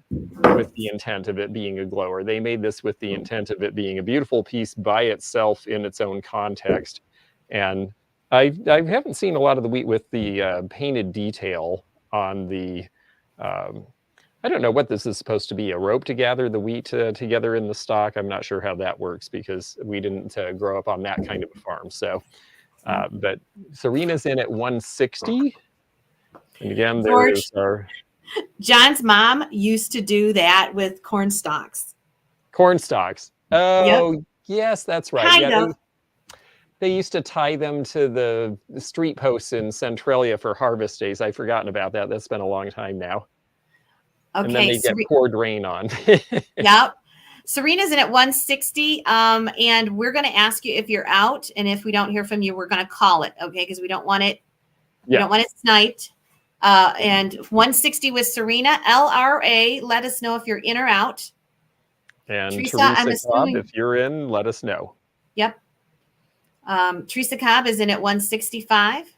Speaker 2: with the intent of it being a glower. They made this with the intent of it being a beautiful piece by itself in its own context. And I haven't seen a lot of the wheat with the painted detail on the, I don't know what this is supposed to be, a rope to gather the wheat together in the stock. I'm not sure how that works, because we didn't grow up on that kind of a farm. So, but Serena's in at 160. And again, there is our...
Speaker 1: John's mom used to do that with corn stalks.
Speaker 2: Corn stalks. Oh, yep. Yes, that's right.
Speaker 1: Kind of.
Speaker 2: They used to tie them to the street posts in Centralia for harvest days. I've forgotten about that. That's been a long time now.
Speaker 1: Okay.
Speaker 2: And then they get poured rain on.
Speaker 1: Yep. Serena's in at 160. And we're going to ask you if you're out. And if we don't hear from you, we're going to call it. Okay. Because we don't want it. We don't want it sniped. And 160 with Serena. LRA, let us know if you're in or out.
Speaker 2: And Teresa Cobb, if you're in, let us know.
Speaker 1: Yep. Teresa Cobb is in at 165.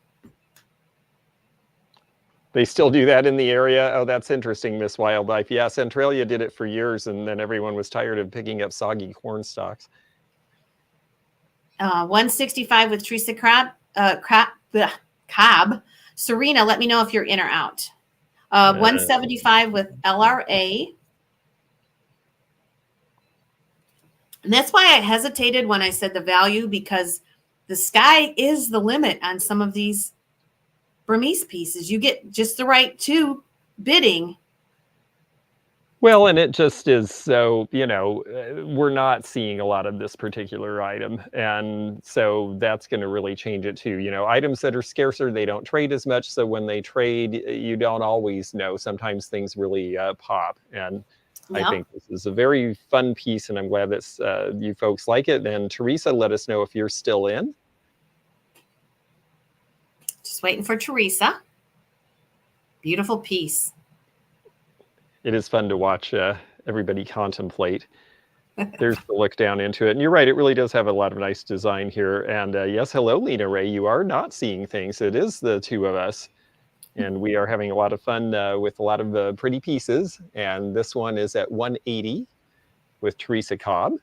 Speaker 2: They still do that in the area. Oh, that's interesting, Miss Wildlife. Yeah, Centralia did it for years, and then everyone was tired of picking up soggy corn stalks.
Speaker 1: 165 with Teresa Cobb. Serena, let me know if you're in or out. 175 with LRA. And that's why I hesitated when I said the value, because the sky is the limit on some of these Burmese pieces. You get just the right two bidding.
Speaker 2: Well, and it just is so, we're not seeing a lot of this particular item. And so that's going to really change it too. Items that are scarcer, they don't trade as much. So when they trade, you don't always know. Sometimes things really pop. And I think this is a very fun piece, and I'm glad that you folks like it. And Teresa, let us know if you're still in.
Speaker 1: Just waiting for Teresa. Beautiful piece.
Speaker 2: It is fun to watch everybody contemplate. There's the look down into it. And you're right, it really does have a lot of nice design here. And yes, hello, Lena Ray. You are not seeing things. It is the two of us. And we are having a lot of fun with a lot of pretty pieces. And this one is at 180 with Teresa Cobb.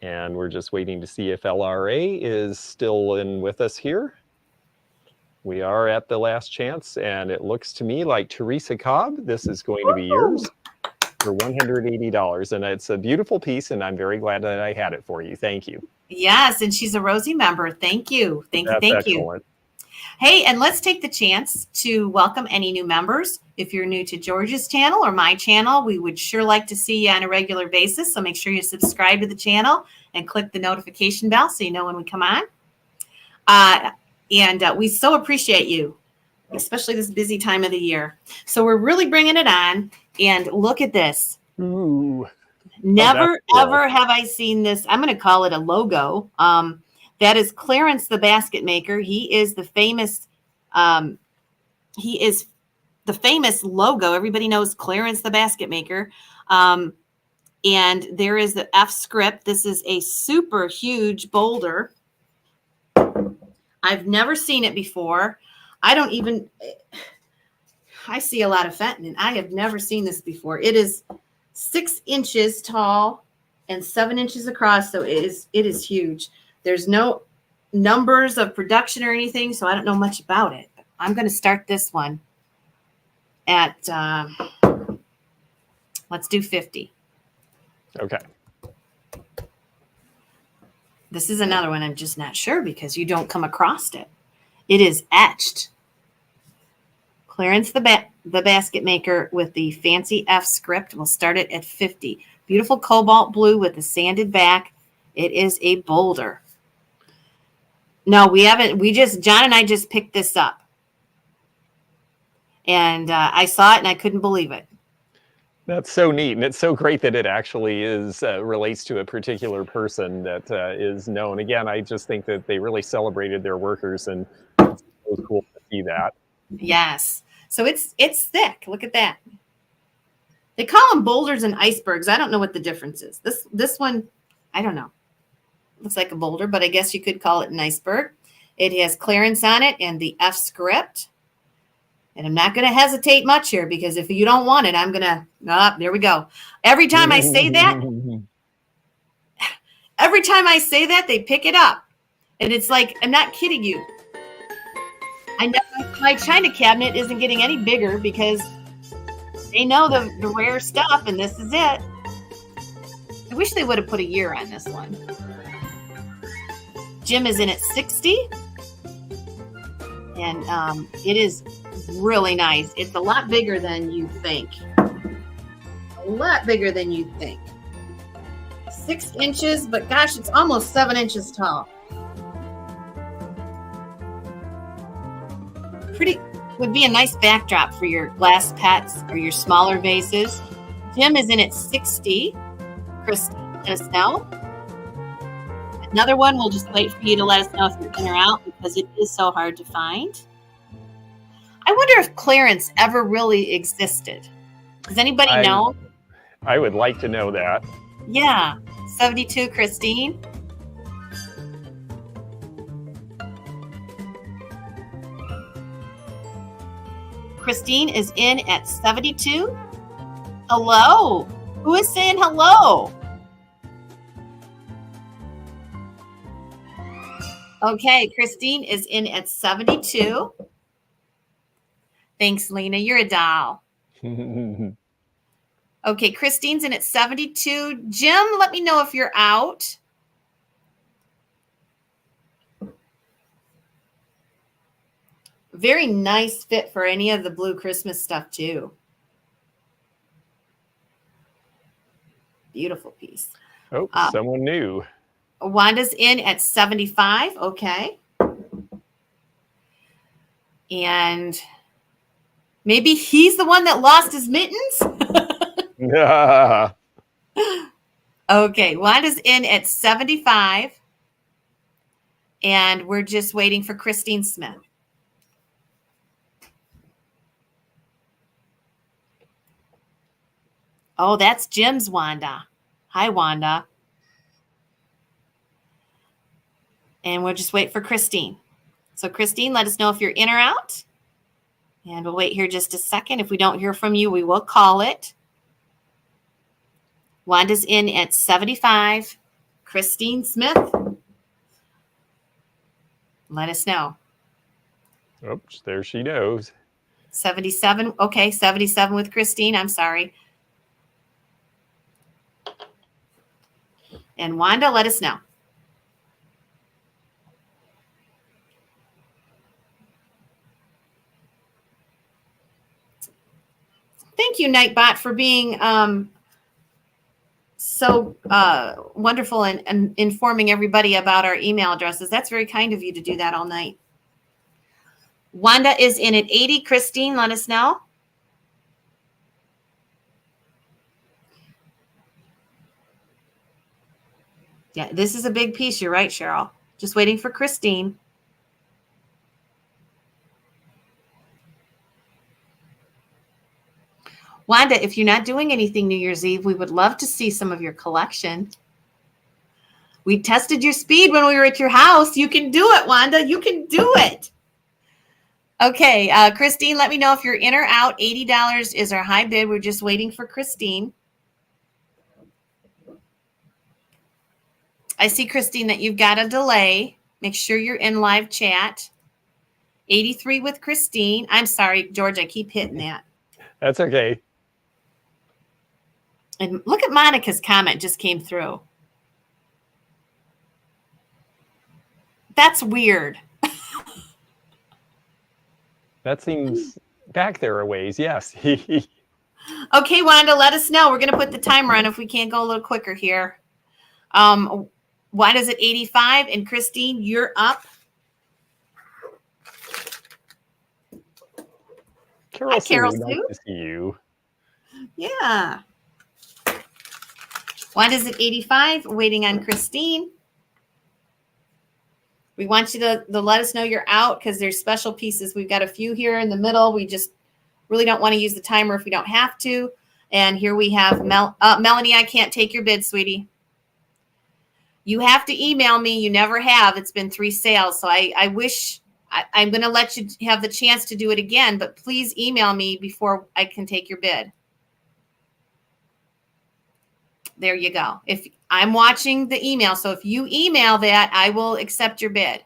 Speaker 2: And we're just waiting to see if LRA is still in with us here. We are at the last chance, and it looks to me like Teresa Cobb, this is going to be yours for $180. And it's a beautiful piece, and I'm very glad that I had it for you. Thank you.
Speaker 1: Yes, and she's a Rosie member. Thank you. Thank you. Thank you. Hey, and let's take the chance to welcome any new members. If you're new to George's channel or my channel, we would sure like to see you on a regular basis. So make sure you subscribe to the channel and click the notification bell so you know when we come on. And we so appreciate you, especially this busy time of the year. So we're really bringing it on. And look at this.
Speaker 2: Ooh.
Speaker 1: Never, ever have I seen this. I'm going to call it a logo. That is Clarence, the basket maker. He is the famous logo. Everybody knows Clarence, the basket maker. And there is the F script. This is a super huge boulder. I've never seen it before. I see a lot of Fenton, and I have never seen this before. It is 6 inches tall and 7 inches across, so it is huge. There's no numbers of production or anything, so I don't know much about it. I'm going to start this one at, let's do 50.
Speaker 2: Okay.
Speaker 1: This is another one I'm just not sure because you don't come across it. It is etched. Clarence the basket maker with the fancy F script. We'll start it at 50. Beautiful cobalt blue with the sanded back. It is a boulder. No, we haven't. John and I just picked this up. And I saw it and I couldn't believe it.
Speaker 2: That's so neat, and it's so great that it actually is relates to a particular person that is known. Again, I just think that they really celebrated their workers, and it's so cool to see that.
Speaker 1: Yes, so it's thick. Look at that. They call them boulders and icebergs. I don't know what the difference is. This one, I don't know. Looks like a boulder, but I guess you could call it an iceberg. It has Clarence on it and the F script. And I'm not going to hesitate much here because if you don't want it, I'm going to, there we go. Every time I say that, they pick it up. And it's like, I'm not kidding you. I know my China cabinet isn't getting any bigger because they know the rare stuff, and this is it. I wish they would have put a year on this one. Jim is in at 60. And it is really nice. It's a lot bigger than you think. A lot bigger than you think. 6 inches, but gosh, it's almost 7 inches tall. Pretty would be a nice backdrop for your glass pets or your smaller vases. Jim is in at 60. Christine, let us know. Another one, we'll just wait for you to let us know if you're in or out because it is so hard to find. I wonder if Clarence ever really existed. Does anybody know?
Speaker 2: I would like to know that.
Speaker 1: Yeah. 72, Christine. Christine is in at 72. Hello. Who is saying hello? Okay, Christine is in at 72. Thanks, Lena. You're a doll. Okay, Christine's in at 72. Jim, let me know if you're out. Very nice fit for any of the blue Christmas stuff, too. Beautiful piece.
Speaker 2: Oh, someone new.
Speaker 1: Wanda's in at 75. Okay. And maybe he's the one that lost his mittens? Okay. Wanda's in at 75. And we're just waiting for Christine Smith. Oh, that's Jim's Wanda. Hi, Wanda. And we'll just wait for Christine. So Christine, let us know if you're in or out. And we'll wait here just a second. If we don't hear from you, we will call it. Wanda's in at 75. Christine Smith, let us know.
Speaker 2: Oops, there she goes.
Speaker 1: 77. Okay, 77 with Christine. I'm sorry. And Wanda, let us know. Thank you, Nightbot, for being so wonderful and informing everybody about our email addresses. That's very kind of you to do that all night. Wanda is in at 80. Christine, let us know. Yeah, this is a big piece. You're right, Cheryl. Just waiting for Christine. Wanda, if you're not doing anything New Year's Eve, we would love to see some of your collection. We tested your speed when we were at your house. You can do it, Wanda. You can do it. Okay, Christine, let me know if you're in or out. $80 is our high bid. We're just waiting for Christine. I see, Christine, that you've got a delay. Make sure you're in live chat. 83 with Christine. I'm sorry, George, I keep hitting that.
Speaker 2: That's okay.
Speaker 1: And look at Monica's comment just came through. That's weird.
Speaker 2: That seems back there a ways, yes.
Speaker 1: Okay, Wanda, let us know. We're going to put the timer on if we can't go a little quicker here. Wanda's at 85, and Christine, you're up.
Speaker 2: Carol,
Speaker 1: Hi, Carol
Speaker 2: Sue.
Speaker 1: Sue.
Speaker 2: Nice to see you.
Speaker 1: Yeah. Wanda's at 85, waiting on Christine. We want you to let us know you're out because there's special pieces. We've got a few here in the middle. We just really don't want to use the timer if we don't have to. And here we have Melanie, I can't take your bid, sweetie. You have to email me. You never have. It's been 3 sales. So I wish I'm going to let you have the chance to do it again, but please email me before I can take your bid. There you go. If I'm watching the email, so if you email that, I will accept your bid.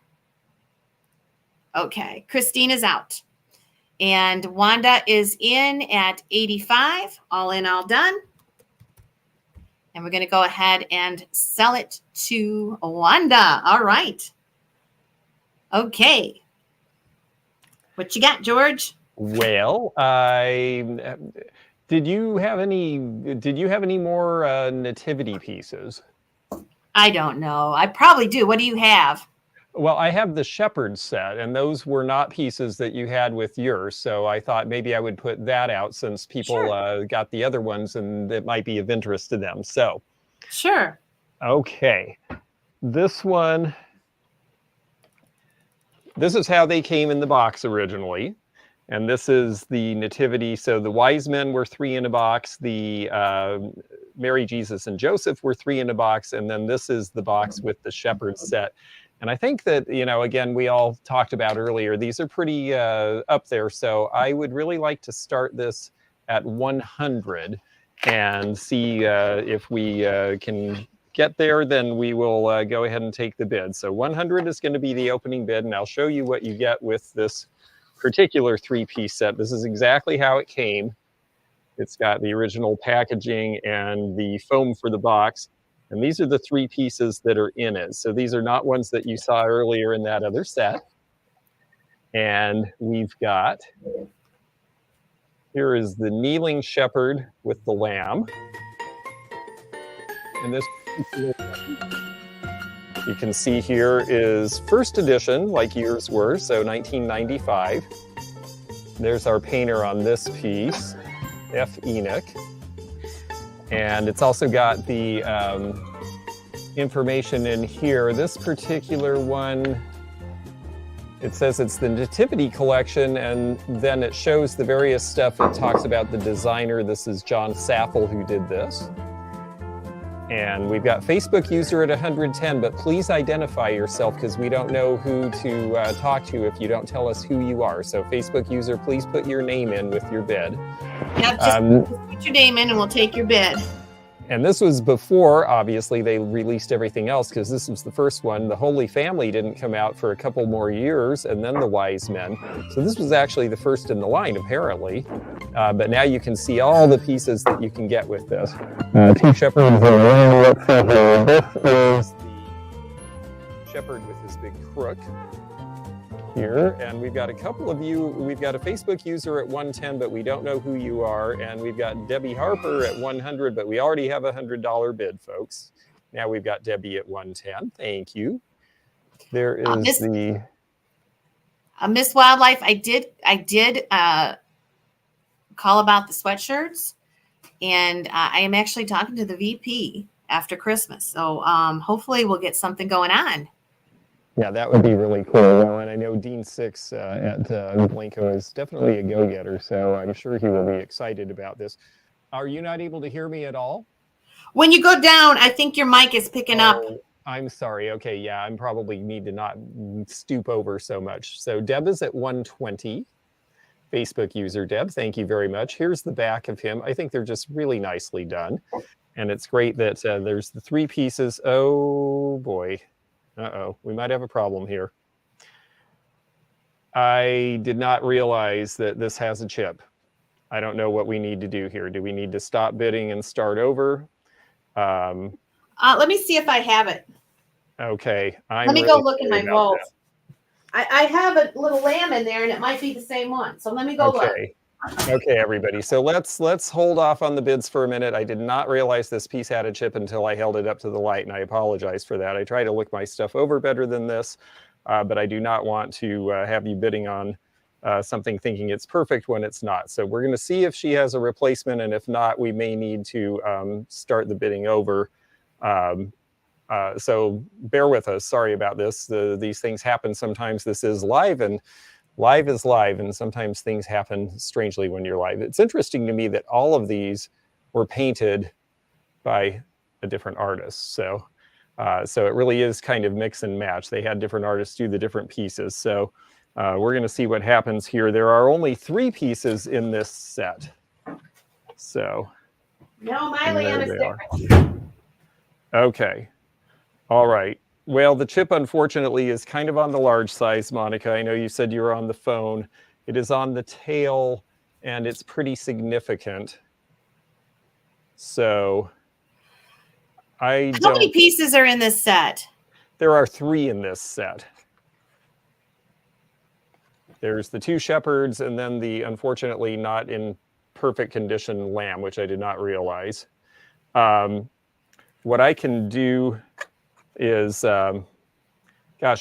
Speaker 1: Okay, Christine is out. And Wanda is in at 85. All in, all done. And we're going to go ahead and sell it to Wanda. All right. Okay. What you got, George?
Speaker 2: Well, did you have any more nativity pieces?
Speaker 1: I don't know. I probably do. What do you have?
Speaker 2: Well, I have the shepherd set, and those were not pieces that you had with yours. So I thought maybe I would put that out since people got the other ones, and it might be of interest to them. So,
Speaker 1: sure.
Speaker 2: Okay, this one. This is how they came in the box originally. And this is the nativity. So the wise men were 3 in a box. The Mary, Jesus, and Joseph were 3 in a box. And then this is the box with the shepherd set. And I think that, you know, again, we all talked about earlier, these are pretty up there. So I would really like to start this at 100 and see if we can get there, then we will go ahead and take the bid. So 100 is going to be the opening bid, and I'll show you what you get with this particular 3-piece set. This is exactly how it came. It's got the original packaging and the foam for the box. And these are the 3 pieces that are in it. So these are not ones that you saw earlier in that other set. And we've got, here is the kneeling shepherd with the lamb. And this, you can see here is first edition, like yours were, so 1995. There's our painter on this piece, F. Enoch. And it's also got the information in here. This particular one, it says it's the Nativity collection, and then it shows the various stuff. It talks about the designer. This is John Saffel who did this. And we've got Facebook user at 110, but please identify yourself because we don't know who to talk to if you don't tell us who you are. So Facebook user, please put your name in with your bid.
Speaker 1: Yep, just put your name in and we'll take your bid.
Speaker 2: And this was before, obviously, they released everything else because this was the first one. The Holy Family didn't come out for a couple more years, and then the Wise Men. So this was actually the first in the line, apparently. But now you can see all the pieces that you can get with this. Two shepherds. This is the shepherd with his big crook here, and we've got a couple of you. We've got a Facebook user at 110, but we don't know who you are, and we've got Debbie Harper at 100, but we already have a $100 bid, folks. Now we've got Debbie at 110. Thank you. There is
Speaker 1: Miss Wildlife. I did call about the sweatshirts, and I am actually talking to the VP after Christmas, so hopefully we'll get something going on.
Speaker 2: Yeah, that would be really cool. Well, and I know Dean Six at Blanco is definitely a go-getter, so I'm sure he will be excited about this. Are you not able to hear me at all?
Speaker 1: When you go down, I think your mic is picking up.
Speaker 2: I'm sorry. Okay, yeah, I'm probably need to not stoop over so much. So Deb is at 120. Facebook user Deb, thank you very much. Here's the back of him. I think they're just really nicely done. And it's great that there's the three pieces. Oh, boy. Uh-oh, we might have a problem here. I did not realize that this has a chip. I don't know what we need to do here. Do we need to stop bidding and start over?
Speaker 1: Let me see if I have it.
Speaker 2: Okay.
Speaker 1: Let me go look in my vault. I have a little lamb in there, and it might be the same one. So let me go look.
Speaker 2: Okay, everybody. So let's hold off on the bids for a minute. I did not realize this piece had a chip until I held it up to the light, and I apologize for that. I try to look my stuff over better than this, but I do not want to have you bidding on something thinking it's perfect when it's not. So we're going to see if she has a replacement, and if not, we may need to start the bidding over. So bear with us. Sorry about this. These things happen sometimes. This is live, and live is live, and sometimes things happen strangely when you're live. It's interesting to me that all of these were painted by a different artist. So it really is kind of mix and match. They had different artists do the different pieces. So we're going to see what happens here. There are only 3 pieces in this set. So
Speaker 1: no, my lamb is different.
Speaker 2: Okay. All right. Well, the chip, unfortunately, is kind of on the large size, Monica. I know you said you were on the phone. It is on the tail, and it's pretty significant. So How many
Speaker 1: pieces are in this set?
Speaker 2: There are 3 in this set. There's the 2 shepherds, and then the, unfortunately, not in perfect condition lamb, which I did not realize. What I can do is, gosh,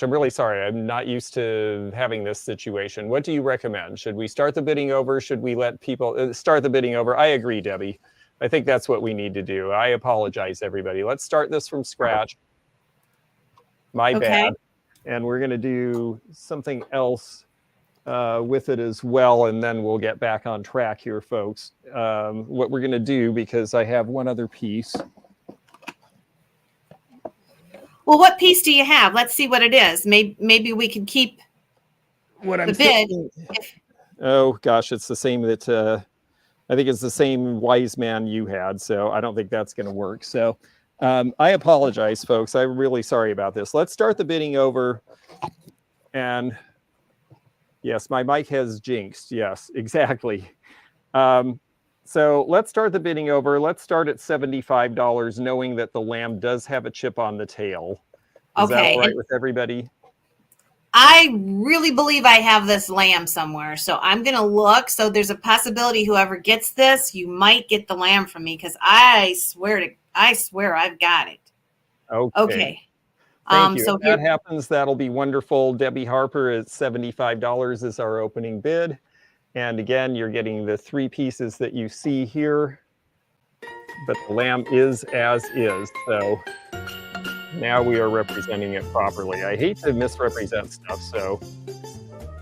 Speaker 2: I'm really sorry. I'm not used to having this situation. What do you recommend? Should we start the bidding over? Should we let people start the bidding over? I agree, Debbie. I think that's what we need to do. I apologize, everybody. Let's start this from scratch. My bad. And we're going to do something else with it as well, and then we'll get back on track here, folks. What we're going to do, because I have one other piece.
Speaker 1: Well, what piece do you have? Let's see what it is. Maybe we can keep the bid.
Speaker 2: Oh, gosh, it's the same that I think it's the same wise man you had, so I don't think that's going to work. So I apologize, folks. I'm really sorry about this. Let's start the bidding over. And yes, my mic has jinxed. Yes, exactly. So let's start the bidding over. Let's start at $75, knowing that the lamb does have a chip on the tail. Is that all right with everybody?
Speaker 1: I really believe I have this lamb somewhere, so I'm going to look. So there's a possibility whoever gets this, you might get the lamb from me, because I swear I've got it. Okay.
Speaker 2: Thank you. So if that happens, that'll be wonderful. Debbie Harper at $75 is our opening bid. And again, you're getting the 3 pieces that you see here, but the lamb is as is. So now we are representing it properly. I hate to misrepresent stuff, so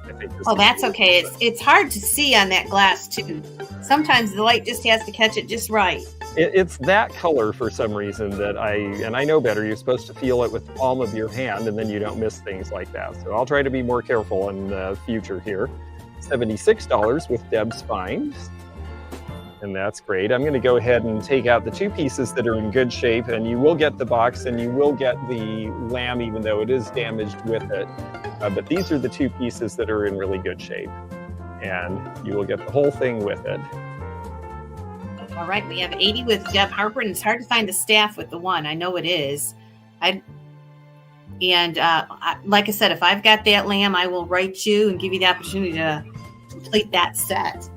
Speaker 2: I think this
Speaker 1: that's okay. It's hard to see on that glass too. Sometimes the light just has to catch it just right.
Speaker 2: It's that color for some reason that I know better. You're supposed to feel it with the palm of your hand, and then you don't miss things like that. So I'll try to be more careful in the future here. $76 with Deb's finds. And that's great. I'm going to go ahead and take out the 2 pieces that are in good shape, and you will get the box and you will get the lamb even though it is damaged with it. But these are the 2 pieces that are in really good shape, and you will get the whole thing with it.
Speaker 1: All right, we have 80 with Deb Harper, and it's hard to find the staff with the 1. I know it is. Like I said, if I've got that lamb, I will write you and give you the opportunity to complete that set.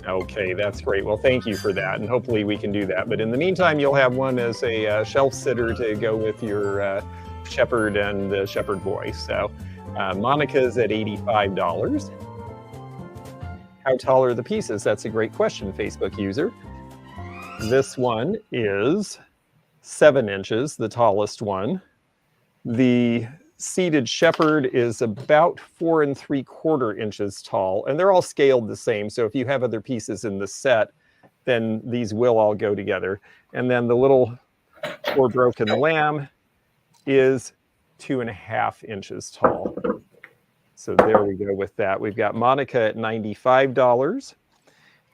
Speaker 2: Okay, that's great. Well, thank you for that, and hopefully we can do that. But in the meantime, you'll have one as a shelf sitter to go with your shepherd and the shepherd boy. So Monica's at $85. How tall are the pieces? That's a great question, Facebook user. This one is 7 inches, the tallest one. The seated shepherd is about 4 3/4 inches tall, and they're all scaled the same. So if you have other pieces in the set, then these will all go together. And then the little poor broken lamb is 2.5 inches tall. So there we go with that. We've got Monica at $95.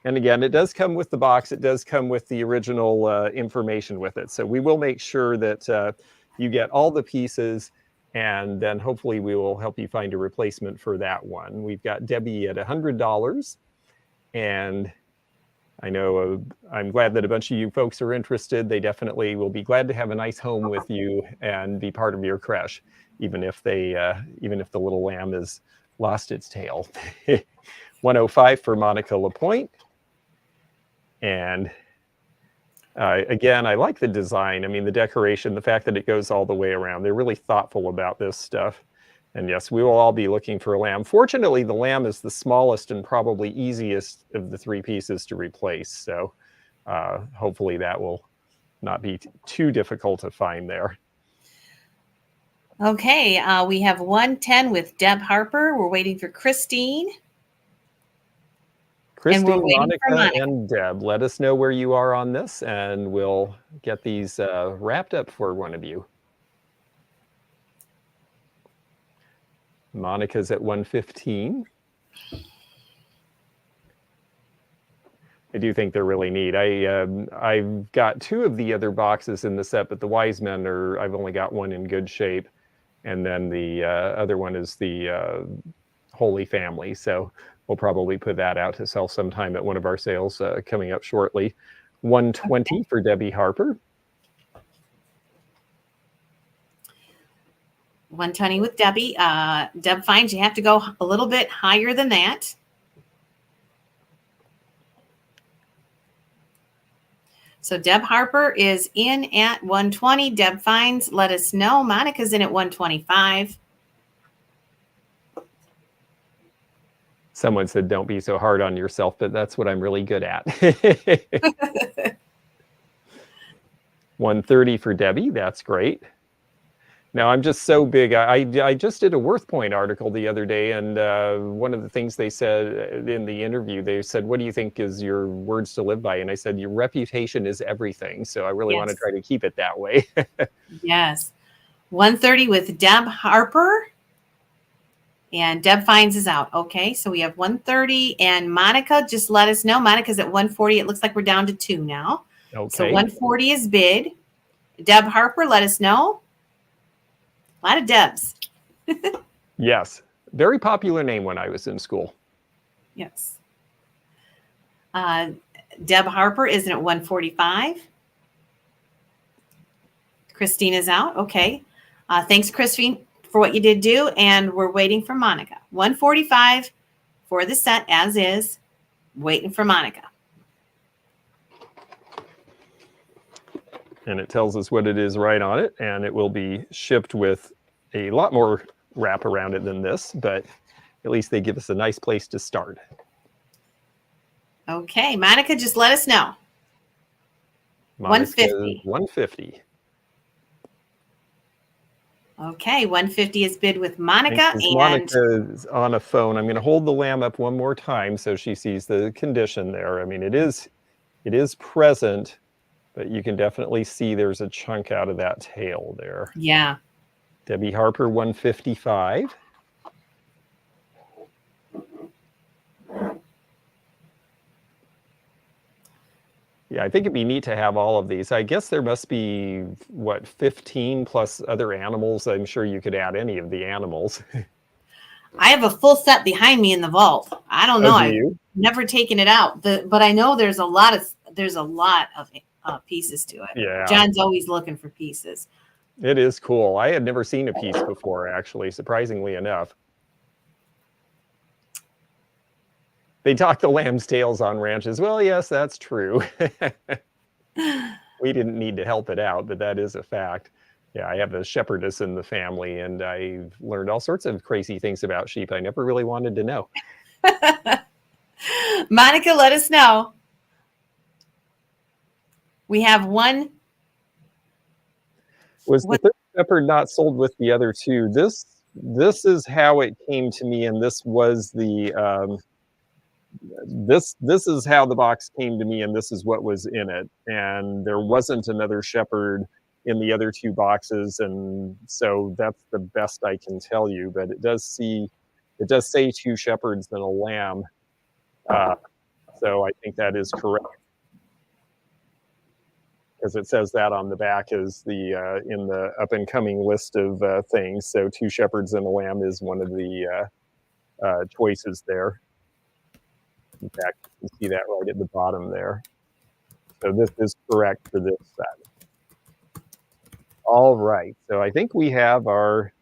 Speaker 2: And again, it does come with the box. It does come with the original information with it. So we will make sure that you get all the pieces, and then hopefully we will help you find a replacement for that one. We've got Debbie at $100. And I know I'm glad that a bunch of you folks are interested. They definitely will be glad to have a nice home with you and be part of your creche, even if the little lamb has lost its tail. 105 for Monica Lapointe. And again, I like the design. I mean, the decoration, the fact that it goes all the way around. They're really thoughtful about this stuff. And yes, we will all be looking for a lamb. Fortunately, the lamb is the smallest and probably easiest of the 3 pieces to replace. So hopefully that will not be too difficult to find there.
Speaker 1: Okay, we have 110 with Deb Harper. We're waiting for Christine.
Speaker 2: Christine, Monica, and Deb, let us know where you are on this, and we'll get these wrapped up for one of you. Monica's at 115. I do think they're really neat. I've got 2 of the other boxes in the set, but the Wise Men I've only got 1 in good shape, and then the other one is the Holy Family. So we'll probably put that out to sell sometime at one of our sales coming up shortly. 120 for Debbie Harper.
Speaker 1: 120 with Debbie. Deb finds you have to go a little bit higher than that. So Deb Harper is in at 120. Deb finds, let us know. Monica's in at 125.
Speaker 2: Someone said, don't be so hard on yourself, but that's what I'm really good at. 130 for Debbie. That's great. Now, I'm just so big. I just did a Worth Point article the other day, and one of the things they said in the interview, they said, what do you think is your words to live by? And I said, your reputation is everything. So I really want to try to keep it that way.
Speaker 1: Yes. 130 with Deb Harper. And Deb finds is out. Okay, so we have 130. And Monica, just let us know. Monica's at 140. It looks like we're down to 2 now. Okay. So 140 is bid. Deb Harper, let us know. A lot of Debs.
Speaker 2: Yes. Very popular name when I was in school.
Speaker 1: Yes. Deb Harper is at 145. Christine is out. Okay. Thanks, Christine, for what you did do. And we're waiting for Monica. 145 for the set as is. Waiting for Monica.
Speaker 2: And it tells us what it is right on it. And it will be shipped with a lot more wrap around it than this, but at least they give us a nice place to start.
Speaker 1: Okay, Monica, just let us know. 150.
Speaker 2: 150.
Speaker 1: Okay, 150 is bid with Monica. And
Speaker 2: Monica's on a phone. I'm going to hold the lamb up one more time so she sees the condition there. I mean, it is present, But you can definitely see there's a chunk out of that tail there.
Speaker 1: Yeah.
Speaker 2: Debbie Harper, 155. Yeah, I think it'd be neat to have all of these. I guess there must be, what, 15 plus other animals. I'm sure you could add any of the animals.
Speaker 1: I have a full set behind me in the vault. I don't know.
Speaker 2: Oh, do
Speaker 1: I've
Speaker 2: you?
Speaker 1: never taken it out, but I know there's a lot of pieces to it.
Speaker 2: Yeah.
Speaker 1: John's always looking for pieces.
Speaker 2: It is cool. I had never seen a piece before, actually, surprisingly enough. They talk the lamb's tails on ranches. Well, yes, that's true. We didn't need to help it out, but that is a fact. Yeah, I have a shepherdess in the family, and I've learned all sorts of crazy things about sheep I never really wanted to know.
Speaker 1: Monica, let us know. We have one.
Speaker 2: Was the third shepherd not sold with the other two? This is how it came to me, and this was the this is how the box came to me, and this is what was in it. And there wasn't another shepherd in the other two boxes, and so that's the best I can tell you. But it does say 2 shepherds and a lamb, so I think that is correct, because it says that on the back is the in the up and coming list of things. So 2 shepherds and a lamb is one of the choices there. In fact, you can see that right at the bottom there. So this is correct for this set. All right. So I think we have our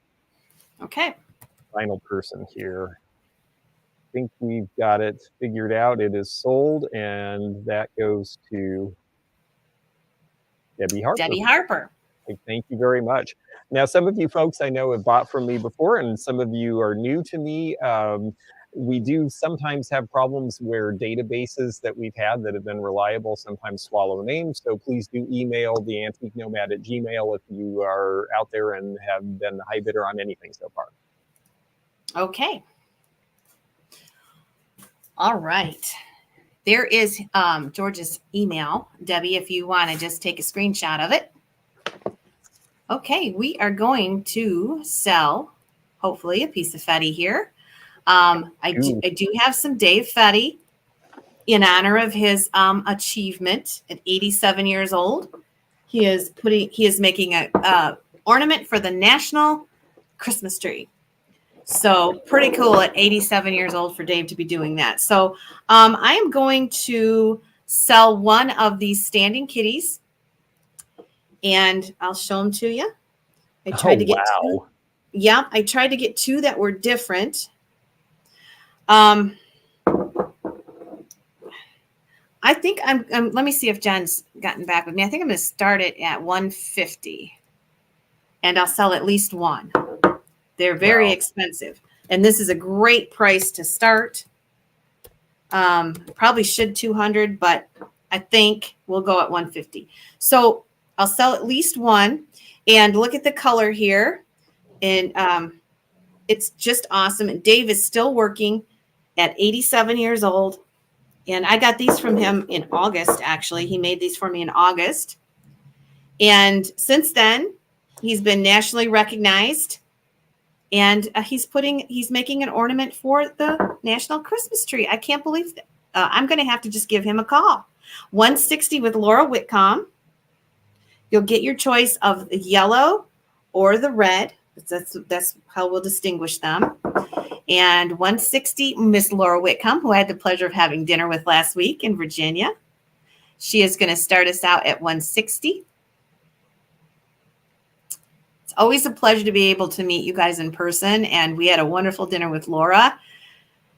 Speaker 2: final person here. I think we've got it figured out. It is sold, and that goes to Debbie Harper.
Speaker 1: Debbie Harper.
Speaker 2: Thank you very much. Now, some of you folks I know have bought from me before, and some of you are new to me. We do sometimes have problems where databases that we've had that have been reliable sometimes swallow names. So please do email theantiquenomad@gmail.com if you are out there and have been the high bidder on anything so far.
Speaker 1: Okay. All right. There is George's email, Debbie, if you want to just take a screenshot of it. Okay, we are going to sell, hopefully, a piece of Fetty here. I do have some Dave Fetty in honor of his achievement at 87 years old. He is making a ornament for the national Christmas tree. So pretty cool at 87 years old for Dave to be doing that. So I am going to sell one of these standing kitties, and I'll show them to you. I tried to get two. Yeah, I tried to get 2 that were different. I think let me see if John's gotten back with me. I think I'm going to start it at 150, and I'll sell at least 1. They're very expensive, and this is a great price to start. Probably should 200, but I think we'll go at 150. So I'll sell at least 1, and look at the color here, and it's just awesome. And Dave is still working at 87 years old. And I got these from him in August, actually. He made these for me in August. And since then, he's been nationally recognized. And he's making an ornament for the national Christmas tree. I can't believe that. I'm going to have to just give him a call. 160 with Laura Whitcomb. You'll get your choice of the yellow or the red. That's how we'll distinguish them. And 160, Miss Laura Whitcomb, who I had the pleasure of having dinner with last week in Virginia. She is going to start us out at 160. It's always a pleasure to be able to meet you guys in person. And we had a wonderful dinner with Laura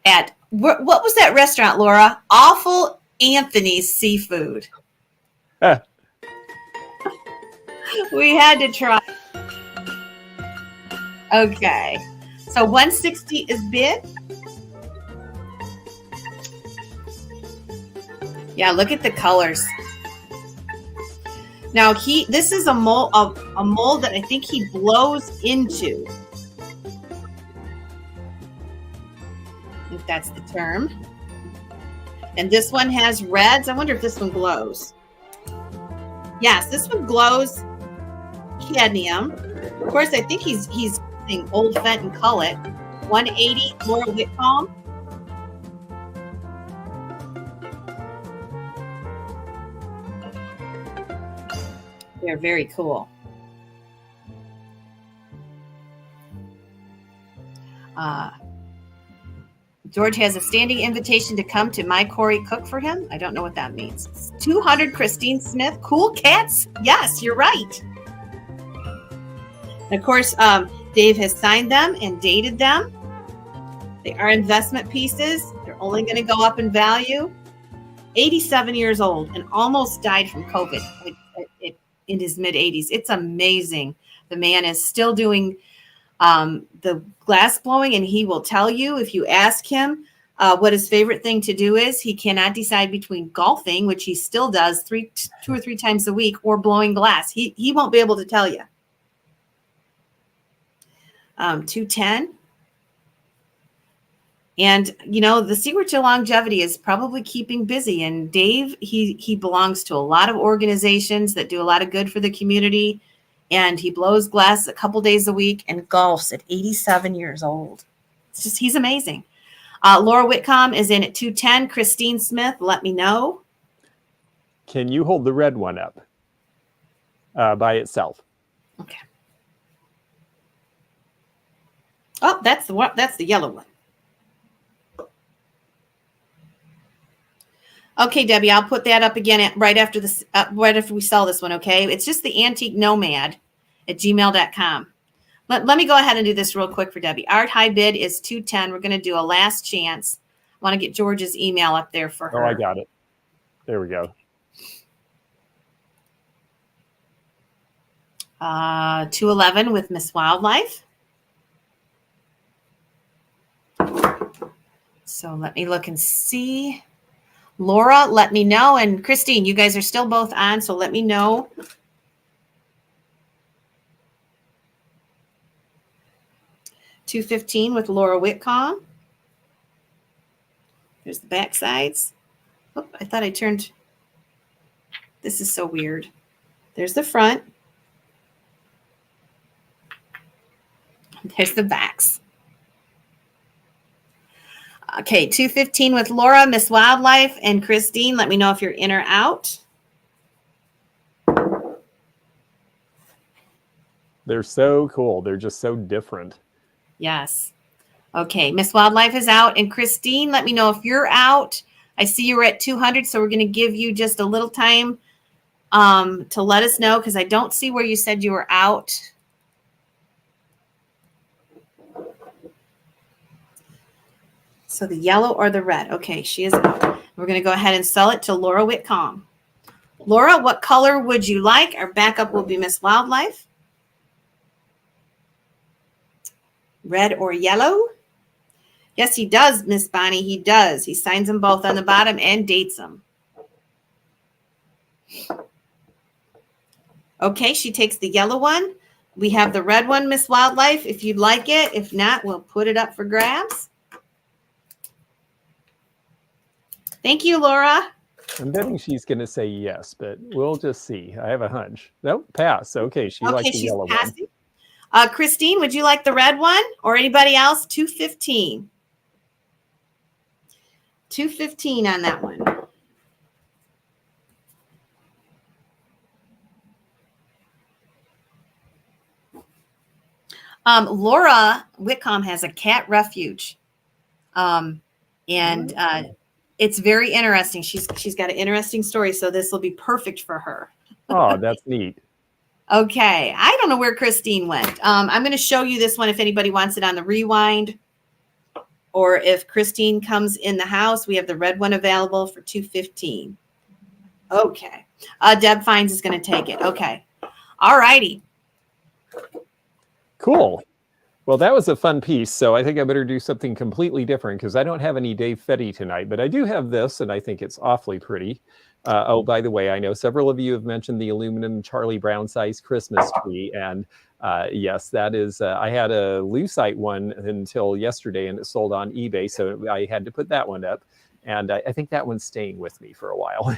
Speaker 1: at, what was that restaurant, Laura? Awful Anthony's Seafood. We had to try. Okay. So 160 is bid. Yeah, look at the colors. Now this is a mold that I think he blows into. If that's the term. And this one has reds. I wonder if this one glows. Yes, this one glows cadmium. Of course, I think he's using old Fenton cullet. 180 Laura Whitcomb. They're very cool. George has a standing invitation to come to my Corey cook for him. I don't know what that means. 200 Christine Smith. Cool cats. Yes, you're right. And of course, Dave has signed them and dated them. They are investment pieces. They're only going to go up in value. 87 years old and almost died from COVID in his mid 80s. It's amazing. The man is still doing the glass blowing, and he will tell you if you ask him what his favorite thing to do is. He cannot decide between golfing, which he still does 2 or 3 times a week, or blowing glass. He won't be able to tell you. 210. And, you know, the secret to longevity is probably keeping busy. And Dave, he belongs to a lot of organizations that do a lot of good for the community. And he blows glass a couple days a week and golfs at 87 years old. It's just, he's amazing. Laura Whitcomb is in at 210. Christine Smith, let me know.
Speaker 2: Can you hold the red one up by itself?
Speaker 1: Okay. Oh, that's the yellow one. Okay, Debbie, I'll put that up again right after this, right after we sell this one, okay? It's just theantiquenomad at gmail.com. Let me go ahead and do this real quick for Debbie. Art high bid is 210. We're going to do a last chance. I want to get George's email up there for her.
Speaker 2: Oh, I got it. There we go.
Speaker 1: 211 with Miss Wildlife. So let me look and see. Laura, let me know. And Christine, you guys are still both on, so let me know. $215 with Laura Whitcomb. There's the back sides. Oh, I thought I turned. This is so weird. There's the front. There's the backs. Okay, $215 with Laura, Miss Wildlife, and Christine. Let me know if you're in or out.
Speaker 2: They're so cool. They're just so different.
Speaker 1: Yes. Okay, Miss Wildlife is out. And Christine, let me know if you're out. I see you were at 200, so we're going to give you just a little time to let us know, because I don't see where you said you were out. So the yellow or the red. Okay, she is out. We're going to go ahead and sell it to Laura Whitcomb. Laura, what color would you like? Our backup will be Miss Wildlife. Red or yellow? Yes, he does, Miss Bonnie. He does. He signs them both on the bottom and dates them. Okay, she takes the yellow one. We have the red one, Miss Wildlife, if you'd like it. If not, we'll put it up for grabs. Thank you, Laura.
Speaker 2: I'm betting she's going to say yes, but we'll just see. I have a hunch. Nope, pass. Okay, she likes the yellow passing.
Speaker 1: One. Christine, would you like the red one or anybody else? $215. $215 on that one. Laura Whitcomb has a cat refuge. It's very interesting. She's got an interesting story, so this will be perfect for her.
Speaker 2: Oh, that's neat.
Speaker 1: Okay. I don't know where Christine went. I'm going to show you this one if anybody wants it on the rewind. Or if Christine comes in the house, we have the red one available for $215. Okay. Deb Fines is going to take it. Okay. All righty.
Speaker 2: Cool. Well, that was a fun piece, so I think I better do something completely different because I don't have any Dave Fetty tonight, but I do have this, and I think it's awfully pretty. Oh, by the way, I know several of you have mentioned the aluminum Charlie Brown size Christmas tree, and yes, that is, I had a lucite one until yesterday, and it sold on eBay, so I had to put that one up, and I think that one's staying with me for a while.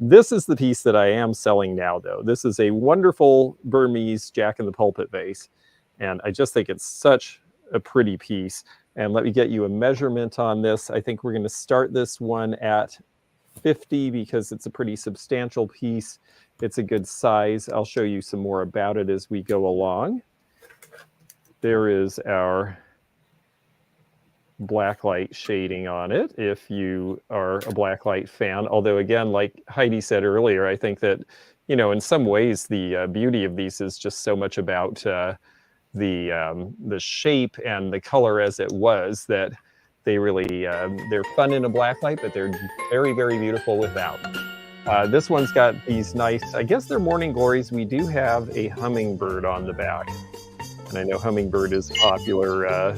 Speaker 2: This is the piece that I am selling now, though. This is a wonderful Burmese Jack in the Pulpit vase. And I just think it's such a pretty piece. And let me get you a measurement on this. I think we're going to start this one at 50 because it's a pretty substantial piece. It's a good size. I'll show you some more about it as we go along. There is our blacklight shading on it if you are a blacklight fan. Although again, like Heidi said earlier, I think that, you know, in some ways the beauty of these is just so much about the shape and the color as it was, that they really they're fun in a blacklight, but they're very, very beautiful without. This one's got these nice, I guess they're morning glories. We do have a hummingbird on the back, and I know hummingbird is popular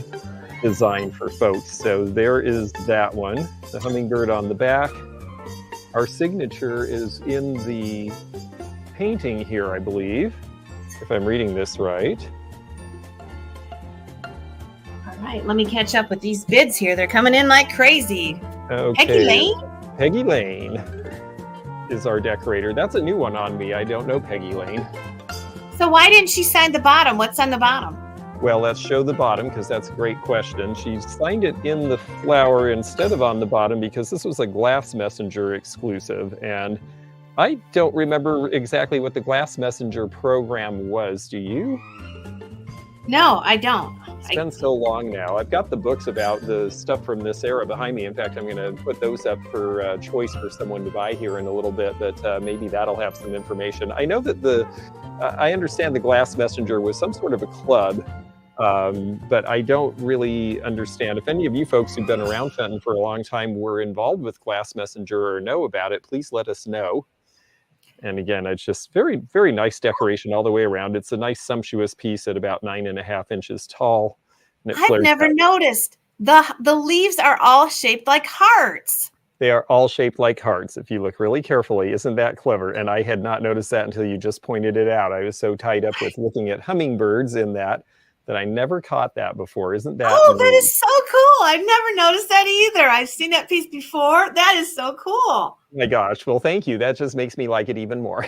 Speaker 2: design for folks. So there is that one, the hummingbird on the back. Our signature is in the painting here, I believe, if I'm reading this right.
Speaker 1: All right, let me catch up with these bids here. They're coming in like crazy.
Speaker 2: Okay.
Speaker 1: Peggy Lane?
Speaker 2: Peggy Lane is our decorator. That's a new one on me. I don't know Peggy Lane.
Speaker 1: So why didn't she sign the bottom? What's on the bottom?
Speaker 2: Well, let's show the bottom because that's a great question. She signed it in the flower instead of on the bottom because this was a Glass Messenger exclusive. And I don't remember exactly what the Glass Messenger program was. Do you?
Speaker 1: No, I don't.
Speaker 2: It's been so long now. I've got the books about the stuff from this era behind me. In fact, I'm going to put those up for choice for someone to buy here in a little bit, but maybe that'll have some information. I know that I understand the Glass Messenger was some sort of a club, but I don't really understand. If any of you folks who've been around Fenton for a long time were involved with Glass Messenger or know about it, please let us know. And again, it's just very, very nice decoration all the way around. It's a nice sumptuous piece at about 9.5 inches tall. And
Speaker 1: I've never noticed. The leaves are all shaped like hearts.
Speaker 2: They are all shaped like hearts if you look really carefully. Isn't that clever? And I had not noticed that until you just pointed it out. I was so tied up with looking at hummingbirds in that I never caught that before. Isn't that
Speaker 1: Oh,
Speaker 2: neat?
Speaker 1: that is so cool. I've never noticed that either. I've seen that piece before. That is so cool.
Speaker 2: My gosh, well, thank you. That just makes me like it even more.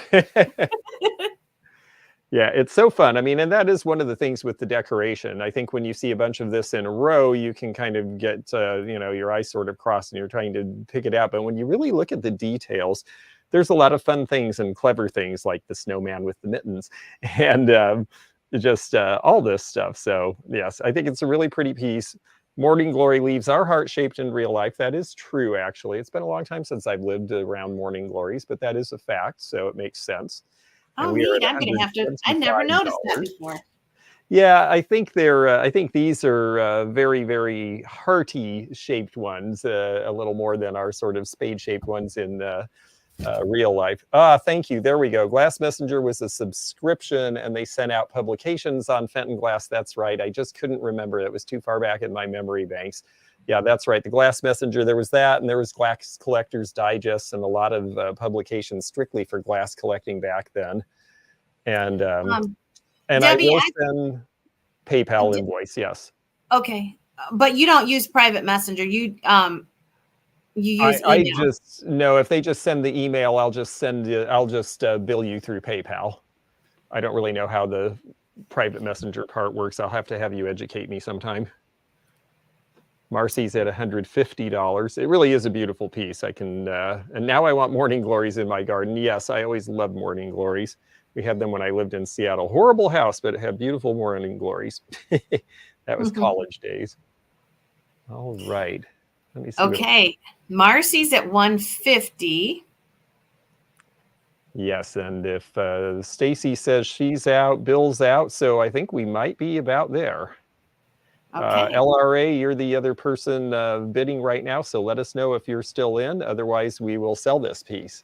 Speaker 2: Yeah, it's so fun. I mean, and that is one of the things with the decoration. I think when you see a bunch of this in a row, you can kind of get, you know, your eyes sort of crossed and you're trying to pick it out. But when you really look at the details, there's a lot of fun things and clever things like the snowman with the mittens and just all this stuff. So yes, I think it's a really pretty piece. Morning Glory leaves are heart-shaped in real life. That is true, actually. It's been a long time since I've lived around Morning Glories, but that is a fact, so it makes sense.
Speaker 1: Oh, neat. I'm going to have to. I never noticed that before.
Speaker 2: Yeah, I think I think these are very, very hearty-shaped ones, a little more than our sort of spade-shaped ones in real life. Thank you. There we go. Glass Messenger was a subscription, and they sent out publications on Fenton Glass. That's right. I just couldn't remember. It was too far back in my memory banks. Yeah, that's right. The Glass Messenger, there was that, and there was Glass Collector's Digest and a lot of publications strictly for glass collecting back then. And
Speaker 1: Debbie,
Speaker 2: I will send PayPal invoice, yes.
Speaker 1: Okay, but you don't use private messenger. You use email.
Speaker 2: I just no. If they just send the email, I'll just bill you through PayPal. I don't really know how the private messenger part works. I'll have to have you educate me sometime. Marcy's at $150. It really is a beautiful piece. I can, and now I want morning glories in my garden. Yes, I always loved morning glories. We had them when I lived in Seattle. Horrible house, but it had beautiful morning glories. That was college days. All right. Let me see.
Speaker 1: Okay. Marcy's at 150.
Speaker 2: Yes, and if Stacy says she's out, Bill's out, so I think we might be about there.
Speaker 1: Okay.
Speaker 2: LRA, you're the other person bidding right now, so let us know if you're still in. Otherwise, we will sell this piece.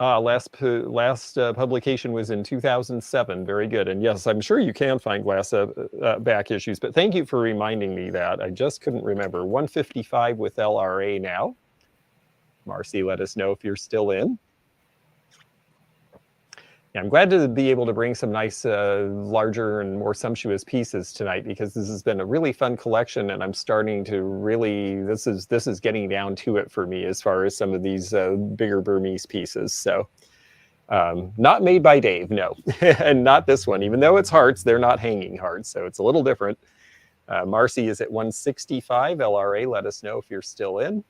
Speaker 2: Last publication was in 2007. Very good. And yes, I'm sure you can find glass back issues, but thank you for reminding me that. I just couldn't remember. 155 with LRA now. Marcy, let us know if you're still in. Yeah, I'm glad to be able to bring some nice, larger and more sumptuous pieces tonight, because this has been a really fun collection, and I'm starting to really, this is getting down to it for me as far as some of these bigger Burmese pieces. So not made by Dave, no, and not this one. Even though it's hearts, they're not hanging hearts, so it's a little different. Marcy is at 165 LRA. Let us know if you're still in.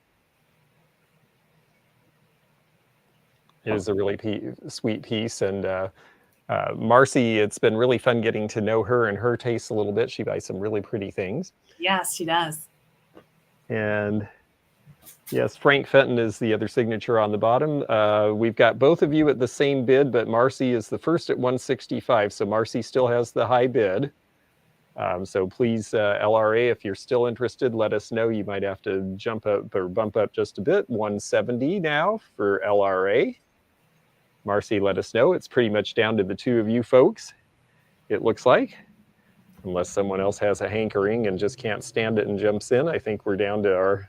Speaker 2: It is a really sweet piece, and Marcy, it's been really fun getting to know her and her tastes a little bit. She buys some really pretty things.
Speaker 1: Yes, she does.
Speaker 2: And yes, Frank Fenton is the other signature on the bottom. We've got both of you at the same bid, but Marcy is the first at 165, so Marcy still has the high bid. So please, LRA, if you're still interested, let us know. You might have to jump up or bump up just a bit. 170 now for LRA. Marcy, let us know. It's pretty much down to the two of you folks, it looks like. Unless someone else has a hankering and just can't stand it and jumps in. I think we're down to our...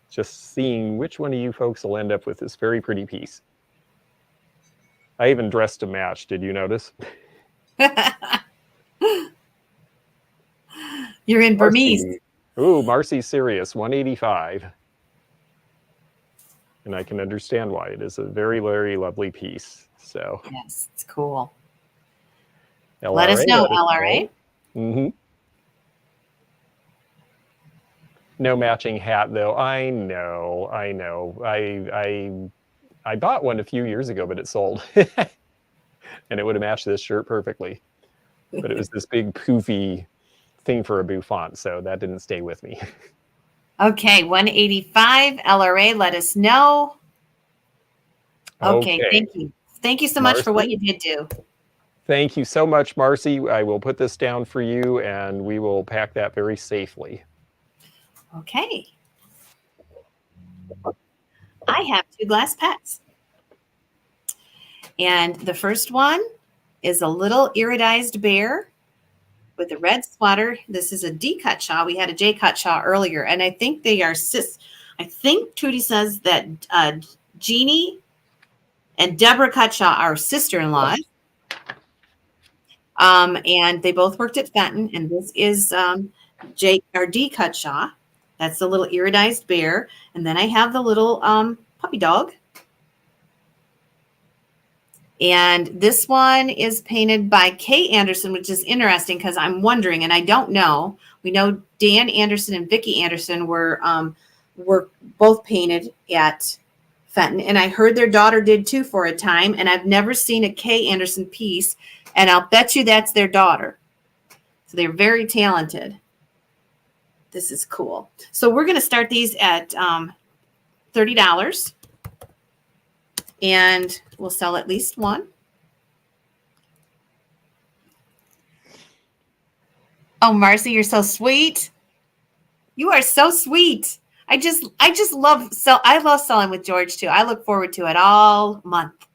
Speaker 2: just seeing which one of you folks will end up with this very pretty piece. I even dressed to match. Did you notice?
Speaker 1: You're in Burmese.
Speaker 2: Ooh, Marcy's serious. 185. And I can understand why. It is a very, very lovely piece. So
Speaker 1: Yes, it's cool.
Speaker 2: LRA,
Speaker 1: Let us know, LRA.
Speaker 2: Mm-hmm. No matching hat, though. I know. I bought one a few years ago, but it sold. And it would have matched this shirt perfectly. But it was this big poofy thing for a bouffant, so that didn't stay with me.
Speaker 1: Okay, 185 LRA, let us know. Okay, thank you. Thank you so much for what you did do.
Speaker 2: Thank you so much, Marcy. I will put this down for you, and we will pack that very safely.
Speaker 1: Okay. I have two glass pets. And the first one is a little iridized bear with a red sweater. This is a D Cutshaw. We had a J Cutshaw earlier, and I think they are I think Trudy says that Jeannie and Deborah Cutshaw are sister-in-laws. And they both worked at Fenton, and this is D Cutshaw. That's the little iridized bear. And then I have the little puppy dog. And this one is painted by Kay Anderson, which is interesting because I'm wondering, and I don't know. We know Dan Anderson and Vicki Anderson were both painted at Fenton, and I heard their daughter did too for a time. And I've never seen a Kay Anderson piece, and I'll bet you that's their daughter. So they're very talented. This is cool. So we're going to start these at $30. And we'll sell at least one. Oh, Marcy, you're so sweet. You are so sweet. I love selling with George too. I look forward to it all month.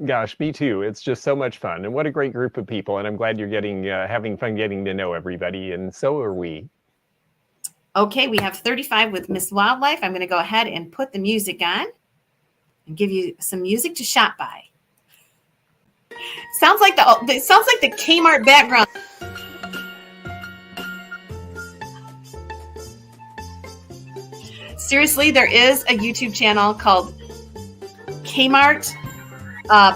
Speaker 2: Gosh, me too. It's just so much fun, and what a great group of people. And I'm glad you're having fun getting to know everybody, and so are we.
Speaker 1: Okay, we have 35 with Miss Wildlife. I'm going to go ahead and put the music on and give you some music to shop by. Sounds like the Kmart background. Seriously, there is a YouTube channel called Kmart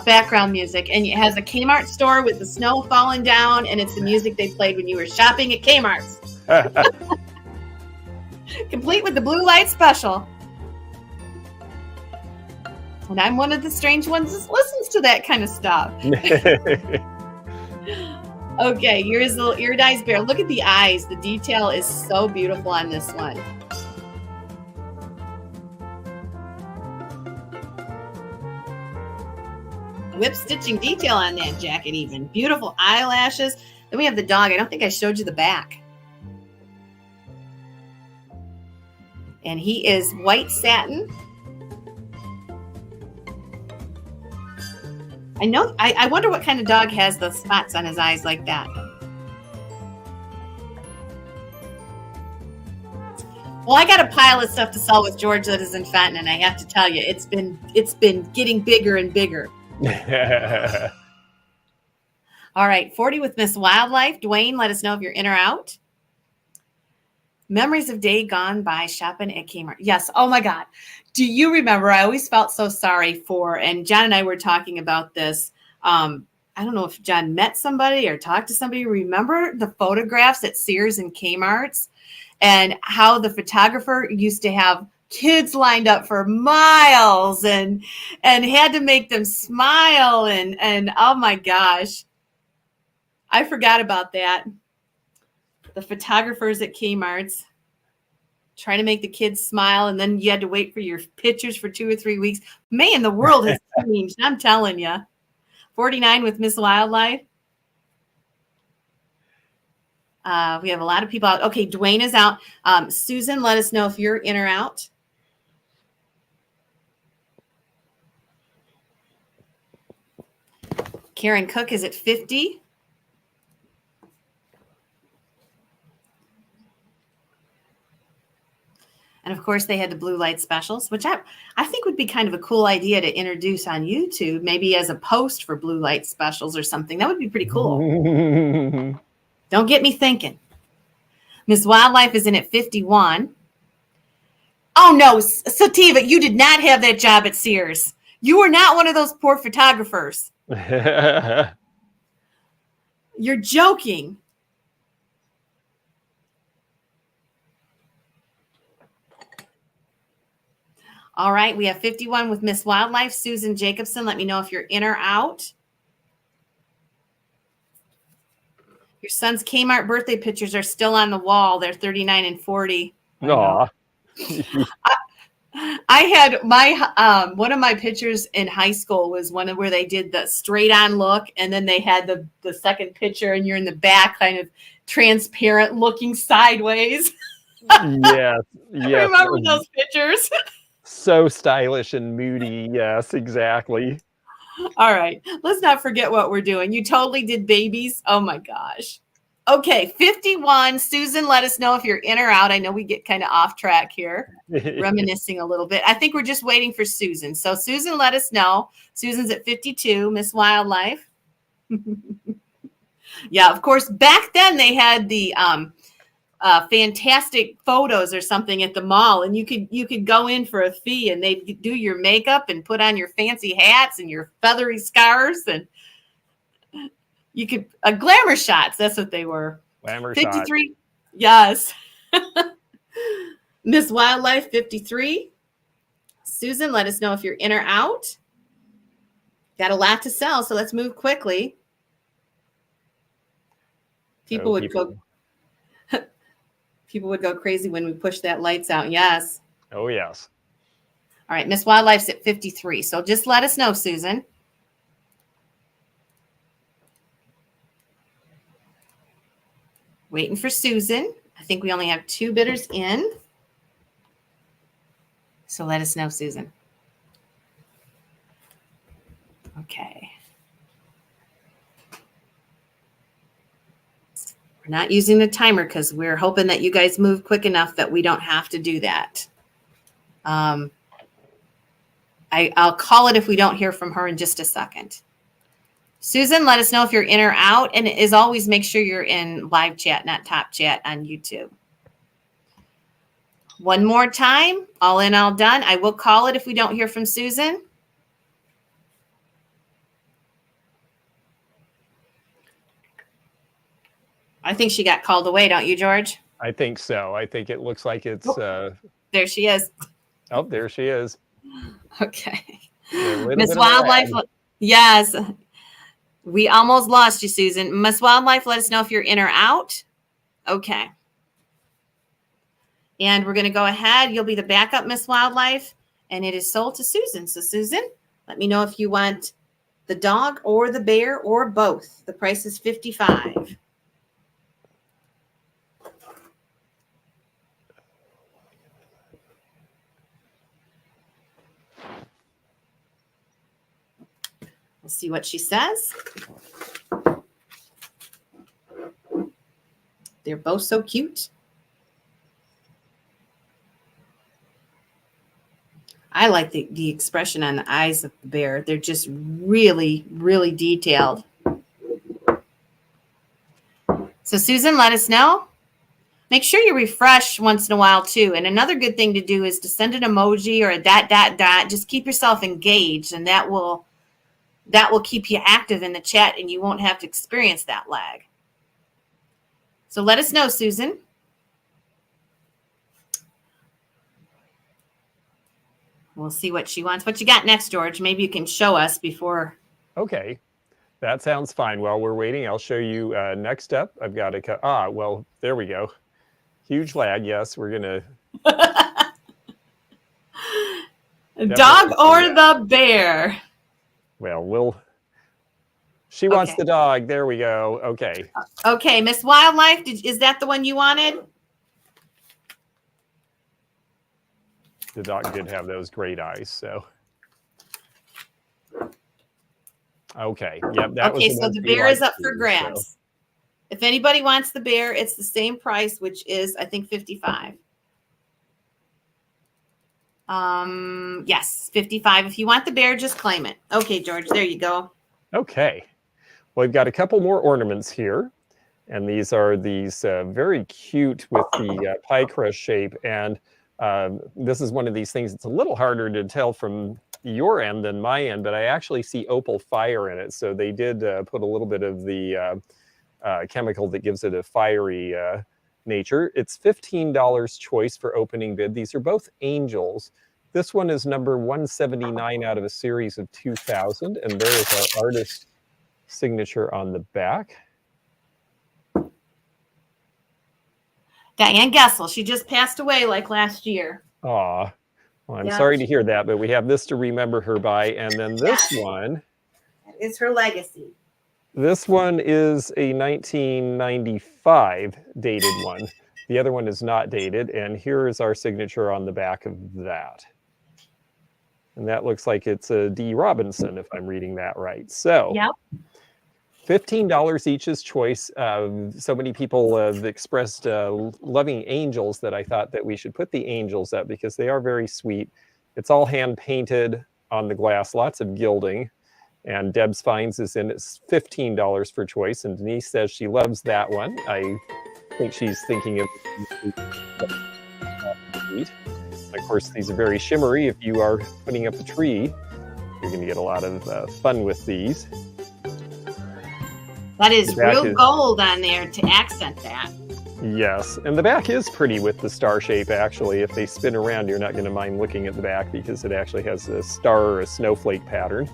Speaker 1: background music, and it has a Kmart store with the snow falling down, and it's the music they played when you were shopping at Kmart's. Complete with the blue light special. And I'm one of the strange ones that listens to that kind of stuff. Okay, here's the little iridized bear. Look at the eyes. The detail is so beautiful on this one. Whip stitching detail on that jacket even. Beautiful eyelashes. Then we have the dog. I don't think I showed you the back. And he is white satin. I wonder what kind of dog has the spots on his eyes like that. Well, I got a pile of stuff to sell with George that is in Fenton, and I have to tell you, it's been getting bigger and bigger. All right, 40 with Miss Wildlife. Dwayne, let us know if you're in or out. Memories of day gone by shopping at Kmart. Yes. Oh my God. Do you remember? I always felt so sorry for, and John and I were talking about this. I don't know if John met somebody or talked to somebody. Remember the photographs at Sears and Kmart's and how the photographer used to have kids lined up for miles and had to make them smile and oh my gosh. I forgot about that. The photographers at Kmart's trying to make the kids smile, and then you had to wait for your pictures for 2 or 3 weeks. Man, the world has changed. I'm telling you. 49 with Miss Wildlife. We have a lot of people out. Okay, Dwayne is out. Susan, let us know if you're in or out. Karen Cook is at 50. And of course, they had the blue light specials, which I think would be kind of a cool idea to introduce on YouTube, maybe as a post for blue light specials or something. That would be pretty cool. Don't get me thinking. Miss Wildlife is in at 51. Oh, no, Sativa, you did not have that job at Sears. You were not one of those poor photographers. You're joking. All right, we have 51 with Miss Wildlife. Susan Jacobson, let me know if you're in or out. Your son's Kmart birthday pictures are still on the wall. They're 39 and 40.
Speaker 2: Aw.
Speaker 1: I had my one of my pictures in high school was one of where they did the straight on look, and then they had the second picture, and you're in the back, kind of transparent, looking sideways.
Speaker 2: Yes.
Speaker 1: I remember those pictures.
Speaker 2: So stylish and moody. Yes, exactly.
Speaker 1: All right, let's not forget what we're doing. You totally did babies. Oh my gosh. Okay, 51. Susan, let us know if you're in or out. I know we get kind of off track here, reminiscing a little bit. I think we're just waiting for Susan. So Susan, let us know. Susan's at 52, Miss Wildlife. Yeah, of course, back then they had the fantastic photos or something at the mall, and you could go in for a fee and they'd do your makeup and put on your fancy hats and your feathery scarves, and you could glamour shots. That's what they were.
Speaker 2: Glamour
Speaker 1: 53.
Speaker 2: shot.
Speaker 1: Yes. Miss Wildlife 53. Susan, let us know if you're in or out. Got a lot to sell, so let's move quickly. People would go crazy when we push that lights out. Yes.
Speaker 2: Oh, yes.
Speaker 1: All right. Miss Wildlife's at 53. So just let us know, Susan. Waiting for Susan. I think we only have 2 bidders in. So let us know, Susan. Okay. We're not using the timer because we're hoping that you guys move quick enough that we don't have to do that. I'll call it if we don't hear from her in just a second. Susan, let us know if you're in or out. And as always, make sure you're in live chat, not top chat on YouTube. One more time, all in, all done. I will call it if we don't hear from Susan. I think she got called away, don't you, George?
Speaker 2: I think so. I think it looks like it's...
Speaker 1: there she is.
Speaker 2: Oh, there she is.
Speaker 1: Okay. Miss Wildlife, yes. We almost lost you, Susan. Miss Wildlife, let us know if you're in or out. Okay. And we're going to go ahead. You'll be the backup, Miss Wildlife, and it is sold to Susan. So, Susan, let me know if you want the dog or the bear or both. The price is $55. We'll see what she says. They're both so cute. I like the expression on the eyes of the bear. They're just really, really detailed. So Susan, let us know. Make sure you refresh once in a while too. And another good thing to do is to send an emoji or a ... Just keep yourself engaged, and that will keep you active in the chat, and you won't have to experience that lag. So let us know, Susan. We'll see what she wants. What you got next, George? Maybe you can show us before.
Speaker 2: Okay, that sounds fine. While we're waiting, I'll show you next up. I've got a, well, there we go. Huge lag. Yes, we're going to.
Speaker 1: Dog or the bear?
Speaker 2: Well, she wants the dog. There we go. Okay.
Speaker 1: Okay, Miss Wildlife, is that the one you wanted?
Speaker 2: The dog did have those great eyes, so. Okay. Yep. That was
Speaker 1: so the bear is up for grabs. So. If anybody wants the bear, it's the same price, which is, I think, $55. Yes, $55. If you want the bear, just claim it. Okay, George, there you go. Okay.
Speaker 2: Well, we've got a couple more ornaments here. And these are very cute with the pie crust shape. And this is one of these things that's a little harder to tell from your end than my end, but I actually see opal fire in it. So they did put a little bit of the chemical that gives it a fiery nature. It's $15 choice for opening bid. These are both angels. This one is number 179 out of a series of 2,000, and there is our artist signature on the back.
Speaker 1: Diane Gessel, she just passed away like last year.
Speaker 2: Aw, well, I'm sorry to hear that, but we have this to remember her by, and then this one
Speaker 1: is her legacy.
Speaker 2: This one is a 1995 dated one. The other one is not dated, and here is our signature on the back of that. And that looks like it's a D. Robinson, if I'm reading that right. So, yep. $15 each is choice. So many people have expressed loving angels that I thought that we should put the angels up because they are very sweet. It's all hand painted on the glass, lots of gilding. And Deb's Finds is in. It's $15 for choice. And Denise says she loves that one. I think she's thinking of Of course, these are very shimmery. If you are putting up a tree, you're going to get a lot of fun with these.
Speaker 1: That is real gold on there to accent that.
Speaker 2: Yes, and the back is pretty with the star shape, actually. If they spin around, you're not going to mind looking at the back because it actually has a star or a snowflake pattern.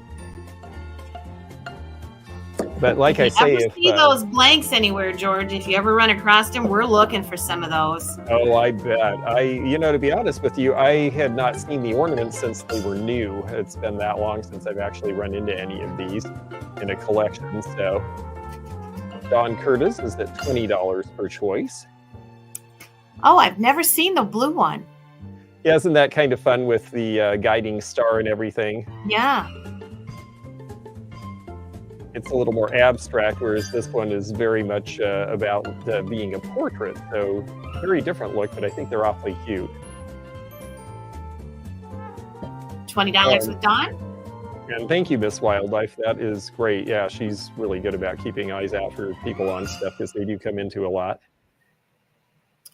Speaker 2: But like I say,
Speaker 1: if you ever see those blanks anywhere, George, if you ever run across them, we're looking for some of those.
Speaker 2: Oh, I bet. To be honest with you, I had not seen the ornaments since they were new. It's been that long since I've actually run into any of these in a collection. So Don Curtis is at $20 per choice.
Speaker 1: Oh, I've never seen the blue one.
Speaker 2: Yeah, isn't that kind of fun with the guiding star and everything?
Speaker 1: Yeah.
Speaker 2: It's a little more abstract, whereas this one is very much about being a portrait. So very different look, but I think they're awfully cute.
Speaker 1: $20 with Dawn?
Speaker 2: And thank you, Miss Wildlife. That is great. Yeah, she's really good about keeping eyes out for people on stuff because they do come into a lot.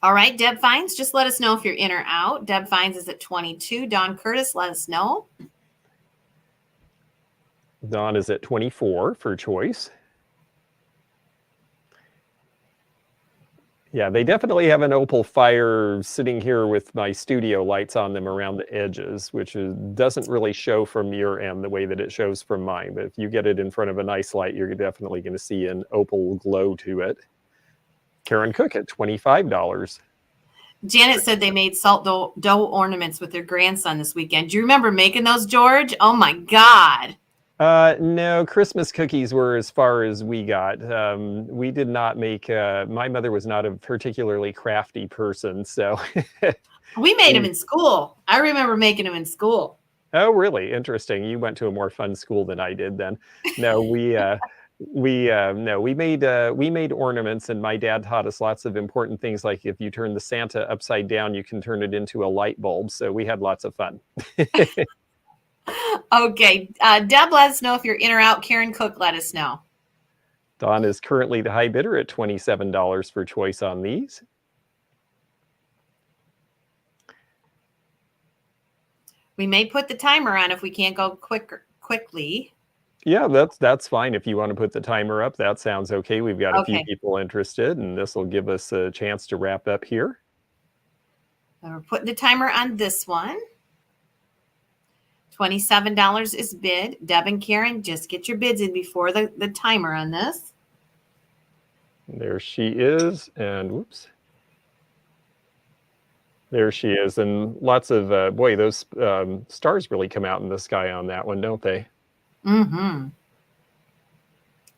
Speaker 1: All right, Deb Finds, just let us know if you're in or out. Deb Finds is at 22. Don Curtis, let us know.
Speaker 2: Dawn is at 24 for choice. Yeah, they definitely have an opal fire sitting here with my studio lights on them around the edges, which doesn't really show from your end the way that it shows from mine. But if you get it in front of a nice light, you're definitely going to see an opal glow to it. Karen Cook at $25.
Speaker 1: Janet said they made salt dough ornaments with their grandson this weekend. Do you remember making those, George? Oh, my God.
Speaker 2: No, Christmas cookies were as far as we got. We did not make, my mother was not a particularly crafty person, so.
Speaker 1: We made them in school. I remember making them in school.
Speaker 2: Oh, really? Interesting. You went to a more fun school than I did then. No, No, we made ornaments, and my dad taught us lots of important things, like if you turn the Santa upside down, you can turn it into a light bulb. So we had lots of fun.
Speaker 1: Okay. Deb, let us know if you're in or out. Karen Cook, let us know.
Speaker 2: Dawn is currently the high bidder at $27 for choice on these.
Speaker 1: We may put the timer on if we can't go quickly.
Speaker 2: Yeah, that's fine. If you want to put the timer up, that sounds okay. We've got a few people interested, and this will give us a chance to wrap up here.
Speaker 1: We're putting the timer on this one. $27 is bid. Deb and Karen, just get your bids in before the timer on this.
Speaker 2: There she is, and whoops. There she is, and lots of, boy, those stars really come out in the sky on that one, don't they?
Speaker 1: Mm-hmm.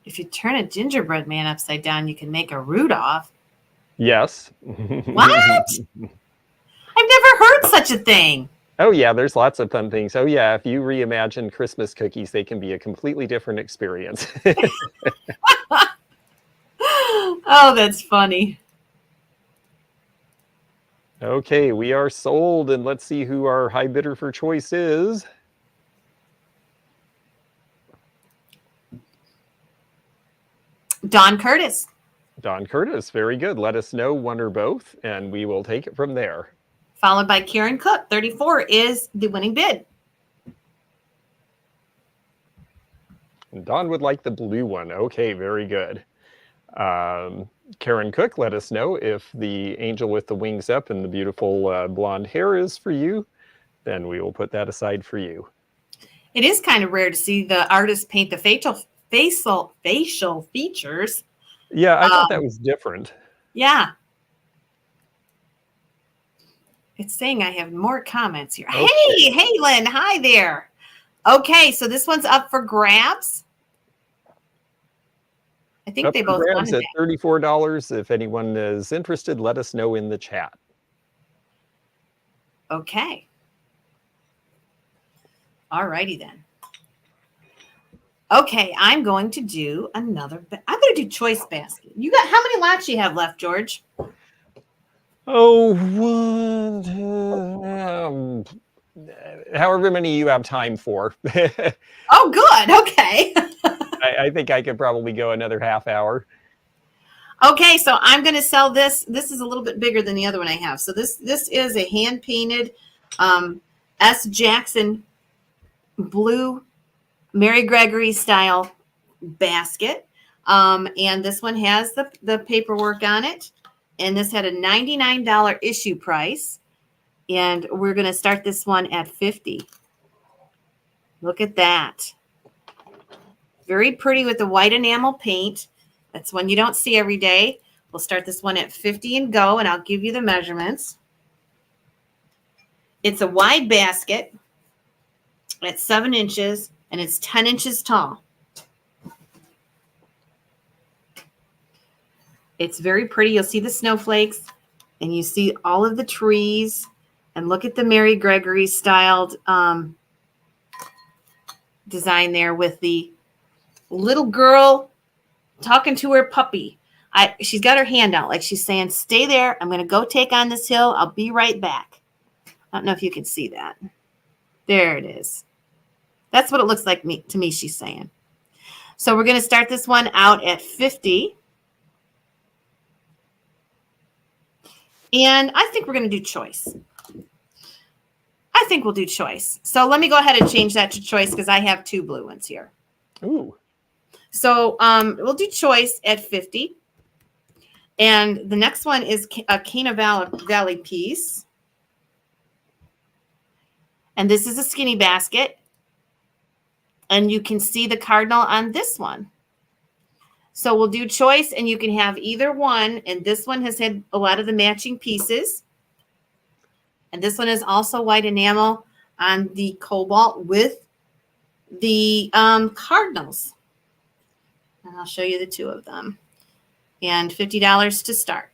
Speaker 1: If you turn a gingerbread man upside down, you can make a Rudolph.
Speaker 2: Yes.
Speaker 1: What? I've never heard such a thing.
Speaker 2: Oh, yeah, there's lots of fun things. Oh, yeah, if you reimagine Christmas cookies, they can be a completely different experience.
Speaker 1: Oh, that's funny.
Speaker 2: Okay, we are sold, and let's see who our high bidder for choice is.
Speaker 1: Don Curtis.
Speaker 2: Don Curtis, very good. Let us know, one or both, and we will take it from there.
Speaker 1: Followed by Karen Cook. 34 is the winning bid.
Speaker 2: And Don would like the blue one. Okay, very good. Karen Cook, let us know if the angel with the wings up and the beautiful blonde hair is for you. Then we will put that aside for you.
Speaker 1: It is kind of rare to see the artist paint the facial features.
Speaker 2: Yeah, I thought that was different.
Speaker 1: Yeah. It's saying I have more comments here.
Speaker 2: Okay.
Speaker 1: Hey, Lynn. Hi there. Okay, so this one's up for grabs. I think they both
Speaker 2: grabs
Speaker 1: wanted
Speaker 2: at $34. If anyone is interested, let us know in the chat.
Speaker 1: Okay. All righty then. Okay, I'm going to do another. I'm going to do choice basket. You got how many lots you have left, George?
Speaker 2: Oh, however many you have time for.
Speaker 1: Oh, good. Okay.
Speaker 2: I think I could probably go another half hour.
Speaker 1: Okay, so I'm going to sell this. This is a little bit bigger than the other one I have. So this is a hand painted S. Jackson blue Mary Gregory style basket, and this one has the paperwork on it. And this had a $99 issue price, and we're going to start this one at $50. Look at that. Very pretty with the white enamel paint. That's one you don't see every day. We'll start this one at $50 and go, and I'll give you the measurements. It's a wide basket at 7 inches, and it's 10 inches tall. It's very pretty. You'll see the snowflakes, and you see all of the trees, and look at the Mary Gregory styled design there with the little girl talking to her puppy. She's got her hand out like she's saying, stay there. I'm going to go take on this hill. I'll be right back. I don't know if you can see that. There it is. That's what it looks like to me, she's saying. So we're going to start this one out at $50. And I think we're going to do choice. I think we'll do choice. So let me go ahead and change that to choice because I have 2 blue ones here.
Speaker 2: Ooh.
Speaker 1: So we'll do choice at $50. And the next one is a Cana Valley piece. And this is a skinny basket. And you can see the Cardinal on this one. So we'll do choice, and you can have either one. And this one has had a lot of the matching pieces. And this one is also white enamel on the cobalt with the Cardinals. And I'll show you the 2 of them. And $50 to start.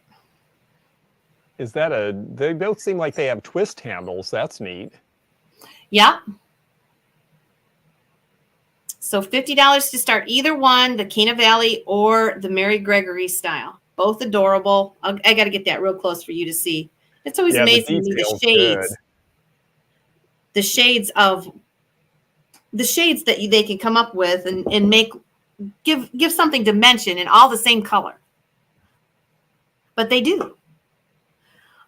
Speaker 2: Is that they both seem like they have twist handles. That's neat.
Speaker 1: Yeah. So $50 to start either one, the Cana Valley or the Mary Gregory style. Both adorable. I got to get that real close for you to see. It's always
Speaker 2: Yeah, the
Speaker 1: amazing to me, the
Speaker 2: detail's
Speaker 1: shades.
Speaker 2: good.
Speaker 1: The shades that they can come up with and make give something dimension in all the same color. But they do.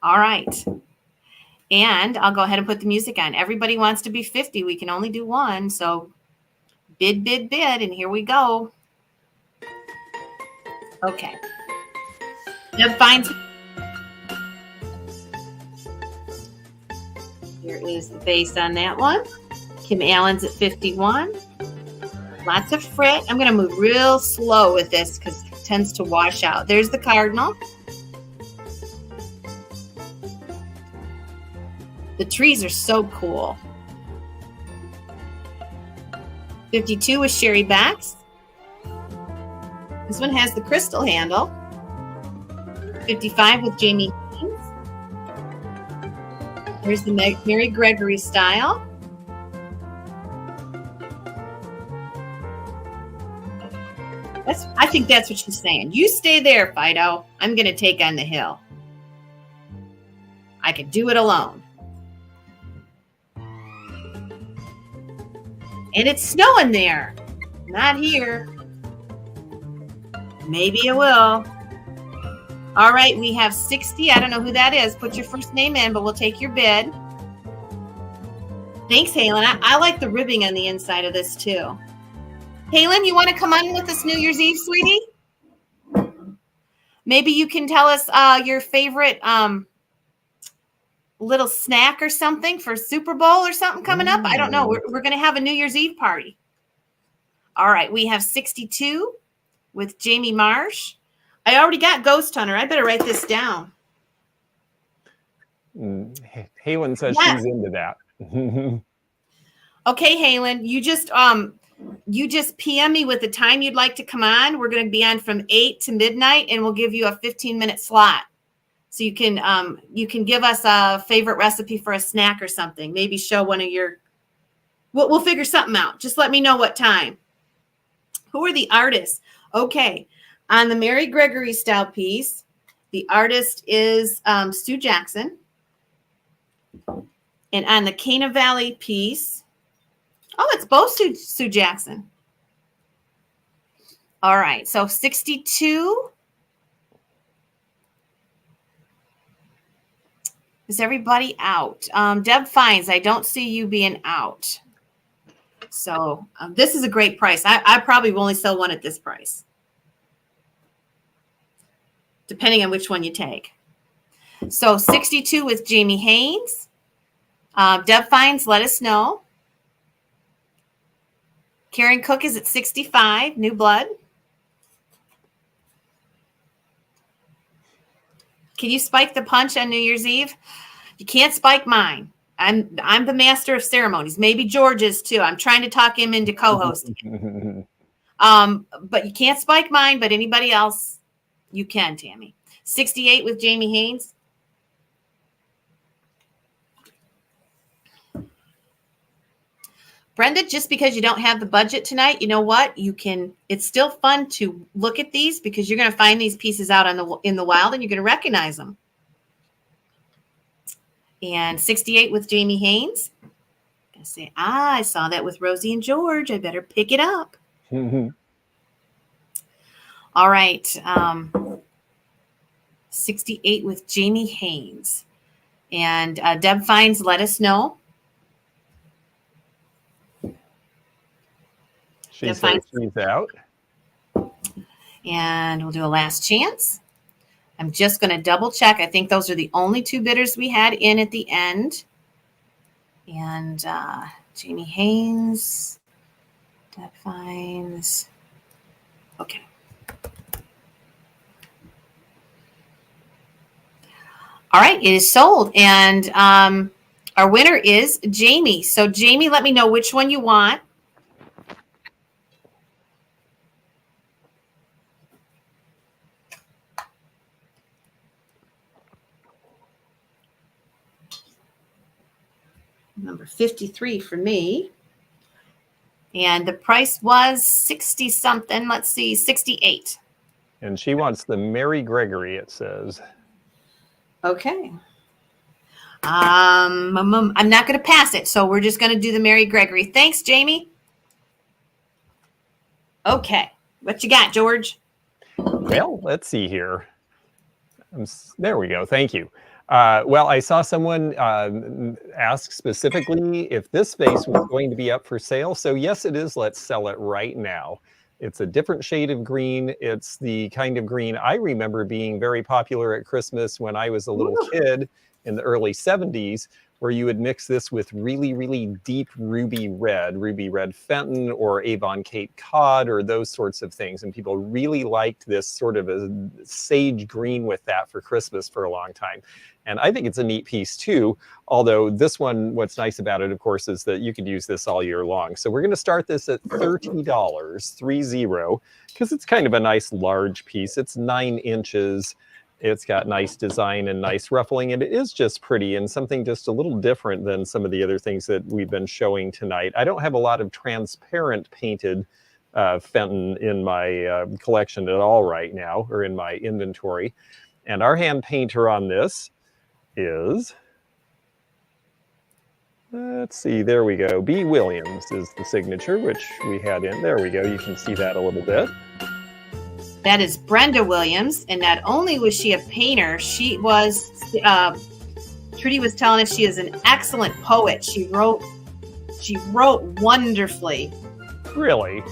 Speaker 1: All right. And I'll go ahead and put the music on. Everybody wants to be 50. We can only do one. So bid, bid, bid. And here we go. Okay. Deb finds. Here is the base on that one. Kim Allen's at 51. Lots of frit. I'm going to move real slow with this because it tends to wash out. There's the Cardinal. The trees are so cool. 52 with Sherry Backs. This one has the crystal handle. 55 with Jamie Haynes. Here's the Mary Gregory style. I think that's what she's saying. You stay there, Fido. I'm going to take on the hill. I could do it alone. And it's snowing there. Not here. Maybe it will. All right, we have 60. I don't know who that is. Put your first name in, but we'll take your bid. Thanks, Halen. I like the ribbing on the inside of this, too. Halen, you want to come on with us New Year's Eve, sweetie? Maybe you can tell us your favorite little snack or something for Super Bowl or something coming up. I don't know. We're going to have a New Year's Eve party. All right. We have 62 with Jamie Marsh. I already got Ghost Hunter. I better write this down.
Speaker 2: Halen says she's into that.
Speaker 1: Okay, Halen, you just PM me with the time you'd like to come on. We're going to be on from 8 to midnight, and we'll give you a 15-minute slot. So you can give us a favorite recipe for a snack or something. Maybe show one of your. We'll figure something out. Just let me know what time. Who are the artists? Okay, on the Mary Gregory style piece, the artist is Sue Jackson, and on the Cana Valley piece, it's both Sue Jackson. All right, so 62. Is everybody out? Deb Fines, I don't see you being out. So this is a great price. I probably will only sell one at this price, depending on which one you take. So 62 with Jamie Haynes. Deb Fines, let us know. Karen Cook is at 65, New Blood. Can you spike the punch on New Year's Eve? You can't spike mine. I'm the master of ceremonies. Maybe George is too. I'm trying to talk him into co-hosting. But you can't spike mine, but anybody else, you can, Tammy. 68 with Jamie Haynes. Brenda, just because you don't have the budget tonight, you know what? It's still fun to look at these because you're going to find these pieces out in the wild and you're going to recognize them. And 68 with Jamie Haynes. I say, I saw that with Rosie and George. I better pick it up. All right. 68 with Jamie Haynes. And Deb Fines, let us know.
Speaker 2: She says she's out.
Speaker 1: And we'll do a last chance. I'm just going to double check. I think those are the only two bidders we had in at the end. And Jamie Haynes, Deb Fines. Okay. All right, it is sold. And our winner is Jamie. So Jamie, let me know which one you want. Number 53 for me. And the price was 60 something. Let's see, 68.
Speaker 2: And she wants the Mary Gregory, it says.
Speaker 1: Okay. I'm not going to pass it, so we're just going to do the Mary Gregory. Thanks, Jamie. Okay. What you got, George?
Speaker 2: Well, let's see here. There we go. Thank you. Well, I saw someone ask specifically if this vase was going to be up for sale. So yes, it is. Let's sell it right now. It's a different shade of green. It's the kind of green I remember being very popular at Christmas when I was a little kid in the early 70s, where you would mix this with really, really deep ruby red Fenton or Avon Cape Cod or those sorts of things. And people really liked this sort of a sage green with that for Christmas for a long time. And I think it's a neat piece too. Although this one, what's nice about it, of course, is that you could use this all year long. So we're going to start this at $30, 30, because it's kind of a nice large piece. It's 9 inches. It's got nice design and nice ruffling, and it is just pretty and something just a little different than some of the other things that we've been showing tonight. I don't have a lot of transparent painted Fenton in my collection at all right now, or in my inventory. And our hand painter on this is, let's see, there we go. B. Williams is the signature, which we had in. There we go. You can see that a little bit.
Speaker 1: That is Brenda Williams, and not only was she a painter, she was, Trudy was telling us she is an excellent poet. She wrote wonderfully.
Speaker 2: Really?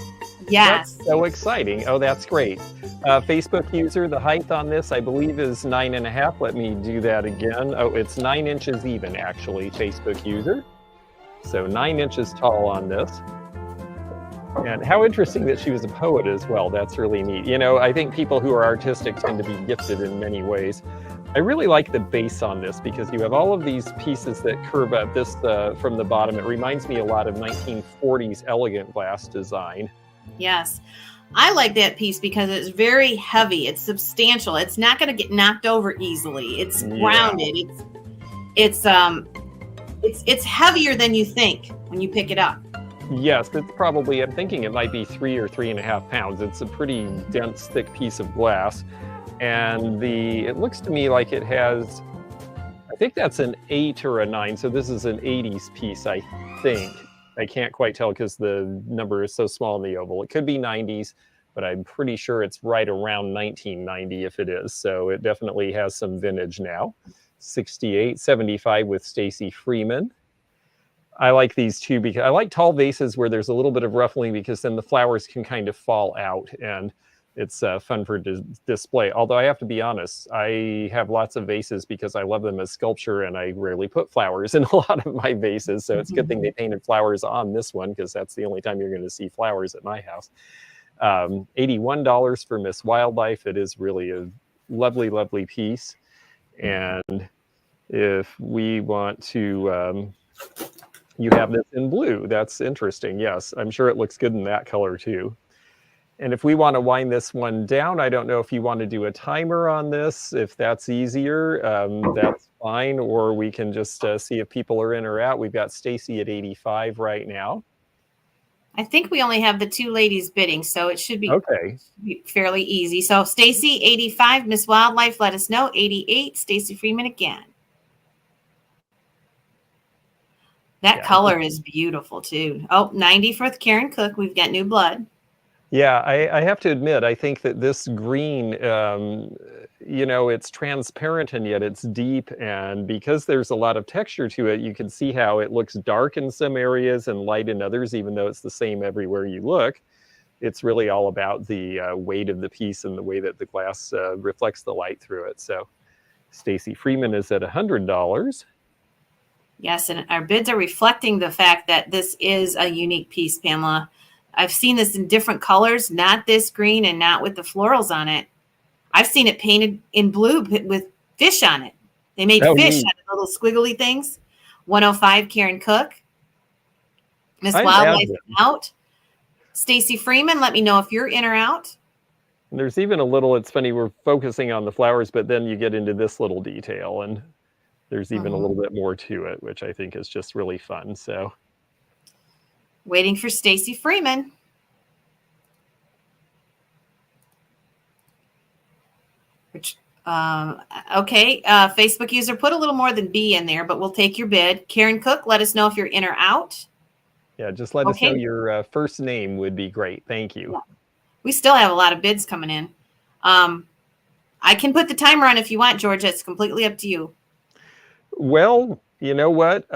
Speaker 1: Yes.
Speaker 2: That's so exciting. Oh, that's great. Facebook user, the height on this, I believe, is 9.5. Let me do that again. Oh, it's 9 inches even, actually, Facebook user. So 9 inches tall on this. And how interesting that she was a poet as well. That's really neat. You know, I think people who are artistic tend to be gifted in many ways. I really like the base on this because you have all of these pieces that curve up this from the bottom. It reminds me a lot of 1940s elegant glass design.
Speaker 1: Yes. I like that piece because it's very heavy. It's substantial. It's not going to get knocked over easily. It's grounded. It's heavier than you think when you pick it up.
Speaker 2: Yes, it's probably, I'm thinking it might be 3 or 3.5 pounds. It's a pretty dense, thick piece of glass. And it looks to me like it has, I think that's an 8 or a 9. So this is an 80s piece, I think. I can't quite tell because the number is so small in the oval. It could be 90s, but I'm pretty sure it's right around 1990 if it is. So it definitely has some vintage now. 68, 75 with Stacy Freeman. I like these too because I like tall vases where there's a little bit of ruffling because then the flowers can kind of fall out and it's fun for display. Although I have to be honest, I have lots of vases because I love them as sculpture and I rarely put flowers in a lot of my vases. So it's a good thing they painted flowers on this one because that's the only time you're going to see flowers at my house. $81 for Miss Wildlife. It is really a lovely, lovely piece. And if we want to... you have this in blue. That's interesting. Yes, I'm sure it looks good in that color too. And if we want to wind this one down, I don't know if you want to do a timer on this. If that's easier, that's fine. Or we can just see if people are in or out. We've got Stacy at 85 right now.
Speaker 1: I think we only have the 2 ladies bidding, so it should be,
Speaker 2: okay.
Speaker 1: Fairly easy. So Stacy, 85. Miss Wildlife, let us know. 88. Stacy Freeman again. That color is beautiful too. Oh, 90 for Karen Cook. We've got new blood.
Speaker 2: Yeah, I have to admit, I think that this green, you know, it's transparent and yet it's deep. And because there's a lot of texture to it, you can see how it looks dark in some areas and light in others, even though it's the same everywhere you look. It's really all about the weight of the piece and the way that the glass reflects the light through it. So Stacy Freeman is at $100.
Speaker 1: Yes, and our bids are reflecting the fact that this is a unique piece, Pamela. I've seen this in different colors, not this green and not with the florals on it. I've seen it painted in blue with fish on it. They made fish out of little squiggly things. 105, Karen Cook. Miss Wildlife out. Stacy Freeman, let me know if you're in or out.
Speaker 2: There's even a little, it's funny, we're focusing on the flowers, but then you get into this little detail and there's even a little bit more to it, which I think is just really fun. So
Speaker 1: Waiting for Stacy Freeman. Which, okay. Facebook user, put a little more than B in there, but we'll take your bid. Karen Cook, let us know if you're in or out.
Speaker 2: Yeah, just let us know your first name would be great. Thank you.
Speaker 1: Yeah. We still have a lot of bids coming in. I can put the timer on if you want, Georgia. It's completely up to you.
Speaker 2: Well, you know what?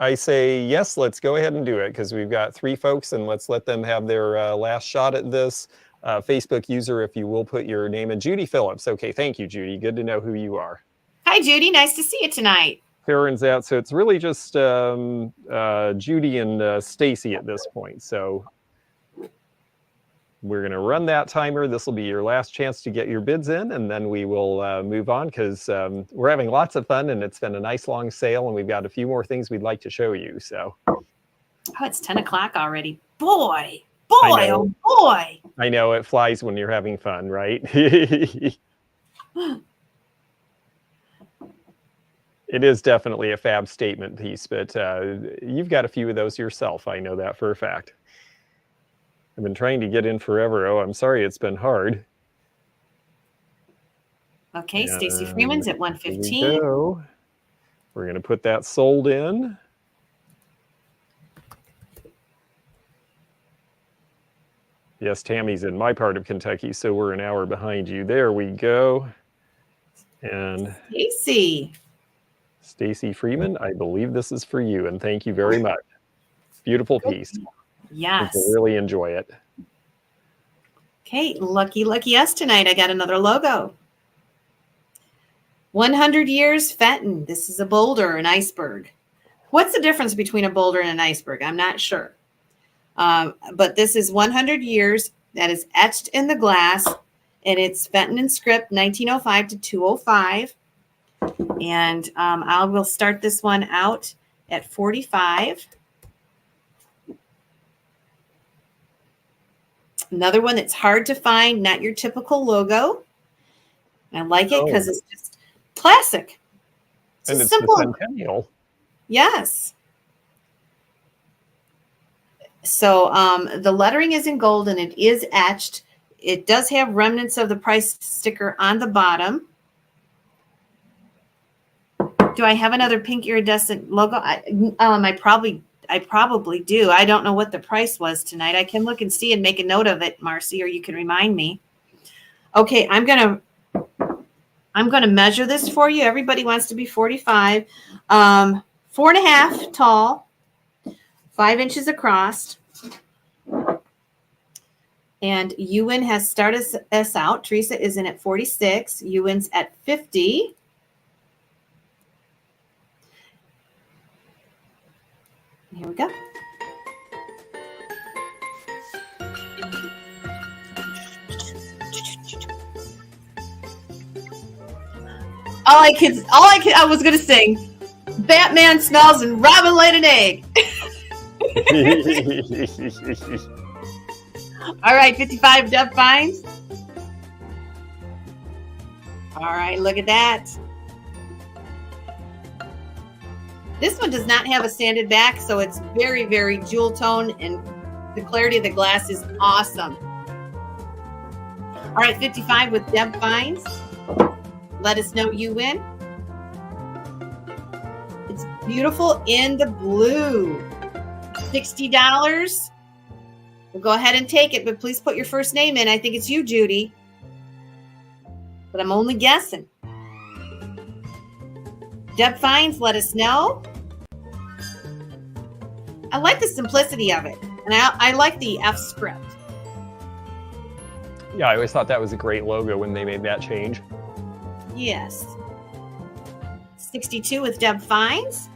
Speaker 2: I say yes, let's go ahead and do it because we've got 3 folks and let's let them have their last shot at this. Facebook user, if you will put your name in. Judy Phillips. Okay, thank you, Judy. Good to know who you are.
Speaker 1: Hi, Judy. Nice to see you tonight.
Speaker 2: Karen's out, so it's really just Judy and Stacy at this point. So we're going to run that timer. This will be your last chance to get your bids in, and then we will move on because we're having lots of fun, and it's been a nice long sale, and we've got a few more things we'd like to show you. So,
Speaker 1: oh, it's 10 o'clock already. Boy, oh boy.
Speaker 2: I know it flies when you're having fun, right? It is definitely a fab statement piece, but you've got a few of those yourself. I know that for a fact. I've been trying to get in forever. Oh, I'm sorry, it's been hard.
Speaker 1: Okay, Stacy Freeman's at 115.
Speaker 2: We're going to put that sold in. Yes, Tammy's in my part of Kentucky, so we're an hour behind you. There we go. And Stacy Freeman, I believe this is for you, and thank you very much. Beautiful piece.
Speaker 1: Yes.
Speaker 2: We'll really enjoy it.
Speaker 1: Okay, lucky us tonight. I got another logo. 100 years Fenton. This is a boulder, an iceberg. What's the difference between a boulder and an iceberg? I'm not sure. But this is 100 years that is etched in the glass, and it's Fenton and script 1905 to 205. And I will start this one out at 45. Another one that's hard to find, not your typical logo. I like it because it's just classic.
Speaker 2: It's simple. The centennial.
Speaker 1: Yes. So the lettering is in gold and it is etched. It does have remnants of the price sticker on the bottom. Do I have another pink iridescent logo? I probably do. I don't know what the price was tonight. I can look and see and make a note of it, Marcy, or you can remind me. Okay, I'm gonna measure this for you. Everybody wants to be 45. 4.5 tall, 5 inches across. And Ewan has started us out. Teresa is in at 46. Ewan's at 50. Here we go. I was going to sing. Batman smells and Robin laid an egg. All right, 55 Deb Fines. All right, look at that. This one does not have a sanded back, so it's very, very jewel tone, and the clarity of the glass is awesome. All right, 55 with Deb Fines. Let us know you win. It's beautiful in the blue. $60. We'll go ahead and take it, but please put your first name in. I think it's you, Judy. But I'm only guessing. Deb Fines, let us know. I like the simplicity of it, and I like the F script.
Speaker 2: Yeah, I always thought that was a great logo when they made that change.
Speaker 1: Yes. 62 with Deb Fines.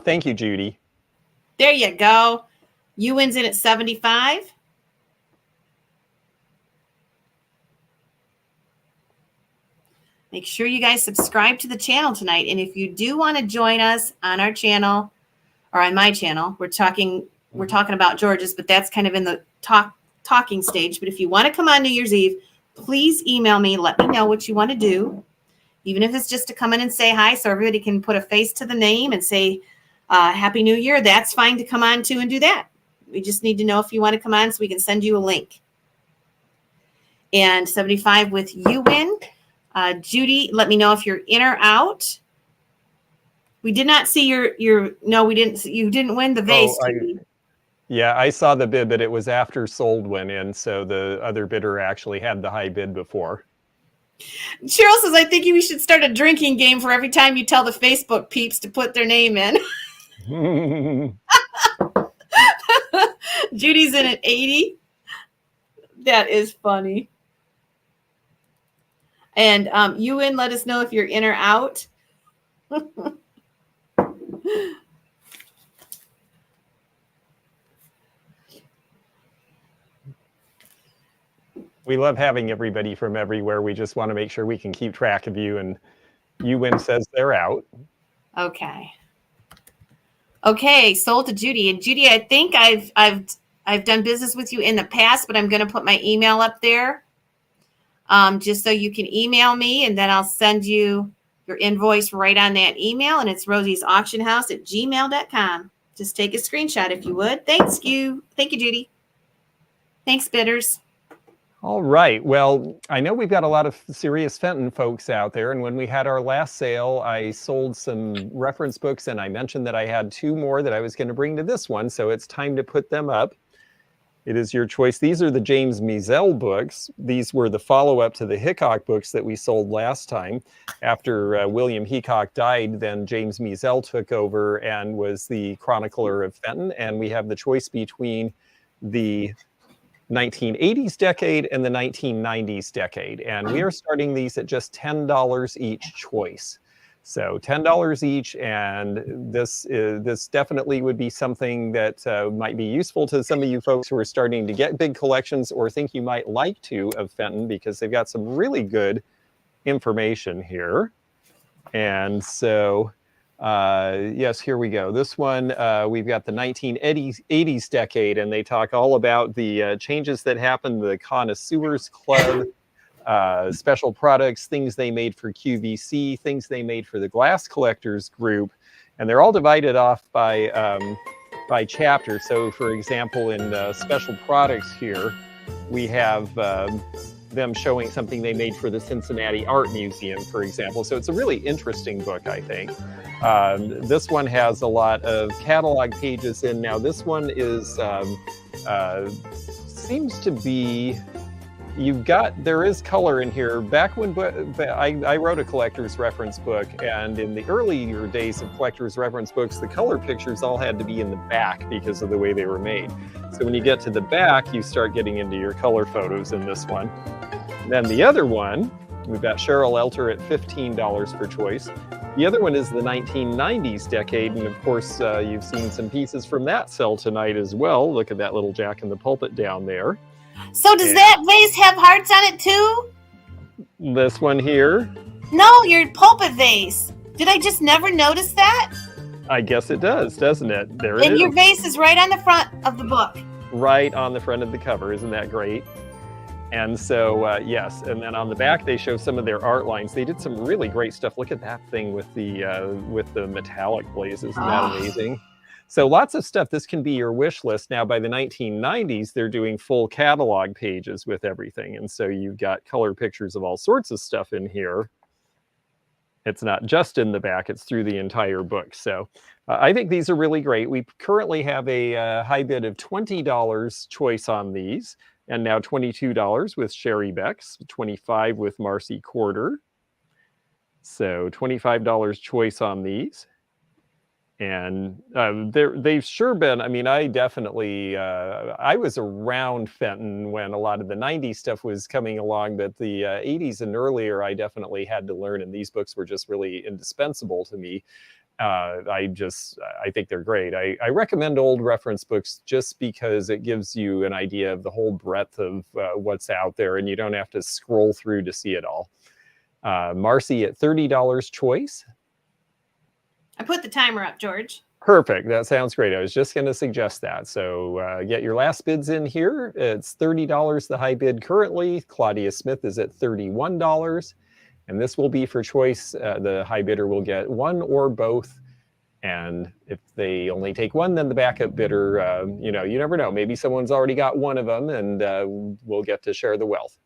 Speaker 2: Thank you, Judy.
Speaker 1: There you go. Ewan's in at 75. Make sure you guys subscribe to the channel tonight. And if you do want to join us on our channel or on my channel, we're talking about George's, but that's kind of in the talking stage. But if you want to come on New Year's Eve, please email me. Let me know what you want to do. even if it's just to come in and say hi so everybody can put a face to the name and say Happy New Year, that's fine to come on to and do that. We just need to know if you want to come on so we can send you a link. And 75 with you win. Judy, let me know if you're in or out. We did not see no, we didn't. You didn't win the vase.
Speaker 2: Yeah, I saw the bid, but it was after sold went in. So the other bidder actually had the high bid before.
Speaker 1: Cheryl says, I think we should start a drinking game for every time you tell the Facebook peeps to put their name in. Judy's in at 80. That is funny. And you win, let us know if you're in or out.
Speaker 2: We love having everybody from everywhere. We just want to make sure we can keep track of you. And UN says they're out.
Speaker 1: Okay. Okay, sold to Judy. And Judy, I think I've done business with you in the past, but I'm going to put my email up there just so you can email me, and then I'll send you your invoice right on that email. And it's rosiesauctionhouse@gmail.com. Just take a screenshot if you would. Thank you, Judy. Thanks, bidders.
Speaker 2: All right. Well, I know we've got a lot of serious Fenton folks out there. And when we had our last sale, I sold some reference books, and I mentioned that I had 2 more that I was going to bring to this one. So it's time to put them up. It is your choice. These are the James Measle books. These were the follow-up to the Hickok books that we sold last time. After William Hickok died, then James Measle took over and was the chronicler of Fenton. And we have the choice between the 1980s decade and the 1990s decade. And we are starting these at just $10 each choice. So $10 each, and this definitely would be something that might be useful to some of you folks who are starting to get big collections or think you might like to of Fenton, because they've got some really good information here. And so yes, here we go. This one, we've got the 1980s decade, and they talk all about the changes that happened, the Connoisseurs Club, special products, things they made for QVC, things they made for the Glass Collectors Group, and they're all divided off by chapter. So, for example, in special products here, we have them showing something they made for the Cincinnati Art Museum, for example. So it's a really interesting book, I think. This one has a lot of catalog pages in. Now, this one is seems to be, there is color in here. Back when I wrote a collector's reference book, and in the earlier days of collector's reference books, the color pictures all had to be in the back because of the way they were made. So when you get to the back, you start getting into your color photos in this one. And then the other one, we've got Cheryl Elter at $15 per choice. The other one is the 1990s decade, and of course, you've seen some pieces from that sell tonight as well. Look at that little Jack in the Pulpit down there.
Speaker 1: So does that vase have hearts on it too?
Speaker 2: This one here?
Speaker 1: No, your pulpit vase. Did I just never notice that?
Speaker 2: I guess it does, doesn't it? There it is.
Speaker 1: And your vase is right on the front of the book.
Speaker 2: Right on the front of the cover. Isn't that great? And so, yes, and then on the back, they show some of their art lines. They did some really great stuff. Look at that thing with the metallic blazes. Isn't that amazing? So lots of stuff. This can be your wish list. Now, by the 1990s, they're doing full catalog pages with everything. And so you've got color pictures of all sorts of stuff in here. It's not just in the back, it's through the entire book. So I think these are really great. We currently have a high bid of $20 choice on these, and now $22 with Sherry Beck's, $25 with Marcy Corder. So $25 choice on these. And they've sure been, I mean, I definitely, I was around Fenton when a lot of the 90s stuff was coming along, but the 80s and earlier, I definitely had to learn, and these books were just really indispensable to me. I think they're great. I recommend old reference books just because it gives you an idea of the whole breadth of what's out there, and you don't have to scroll through to see it all. Marcy at $30 choice.
Speaker 1: I put the timer up, George.
Speaker 2: Perfect. That sounds great. I was just going to suggest that. So get your last bids in here. It's $30, the high bid currently. Claudia Smith is at $31. And this will be for choice. The high bidder will get one or both. And if they only take one, then the backup bidder, you never know. Maybe someone's already got one of them, and we'll get to share the wealth.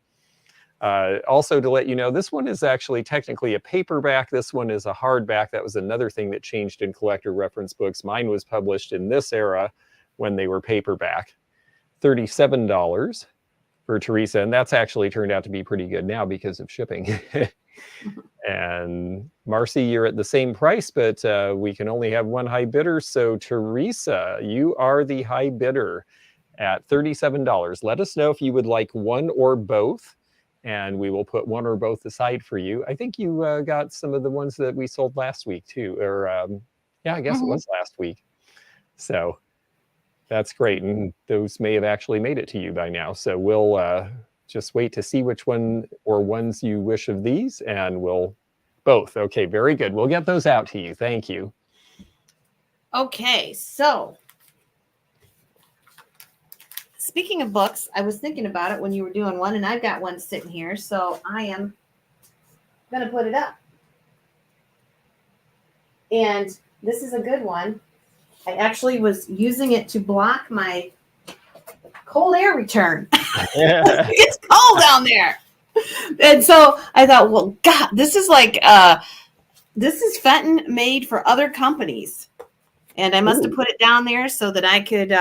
Speaker 2: Also, to let you know, this one is actually technically a paperback. This one is a hardback. That was another thing that changed in collector reference books. Mine was published in this era when they were paperback. $37 for Teresa, and that's actually turned out to be pretty good now because of shipping. And Marcy, you're at the same price, but we can only have one high bidder. So Teresa, you are the high bidder at $37. Let us know if you would like one or both, and we will put one or both aside for you. I think you got some of the ones that we sold last week too, or yeah, I guess it was last week. So that's great, and those may have actually made it to you by now. So we'll just wait to see which one or ones you wish of these, and we'll both. Okay, very good. We'll get those out to you. Thank you.
Speaker 1: Okay, so speaking of books, I was thinking about it when you were doing one, and I've got one sitting here, so I am going to put it up. And this is a good one. I actually was using it to block my cold air return. It's cold down there. And so I thought, well, God, this is like, this is Fenton made for other companies. And I must have put it down there so that I could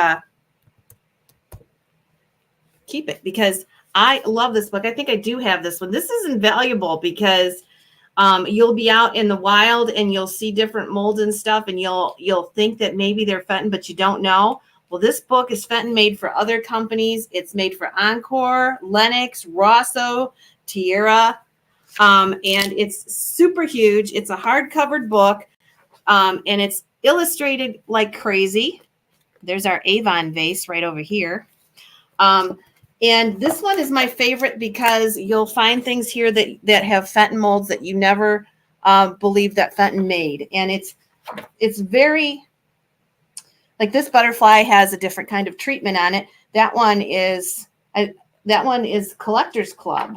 Speaker 1: keep it, because I love this book. I think I do have this one. This is invaluable because you'll be out in the wild and you'll see different molds and stuff, and you'll think that maybe they're Fenton, but you don't know. Well, this book is Fenton made for other companies. It's made for Encore, Lenox, Rosso, Tierra, and it's super huge. It's a hardcover book, and it's illustrated like crazy. There's our Avon vase right over here. And this one is my favorite because you'll find things here that have Fenton molds that you never believed that Fenton made. And it's very, like, this butterfly has a different kind of treatment on it. That one is Collectors Club.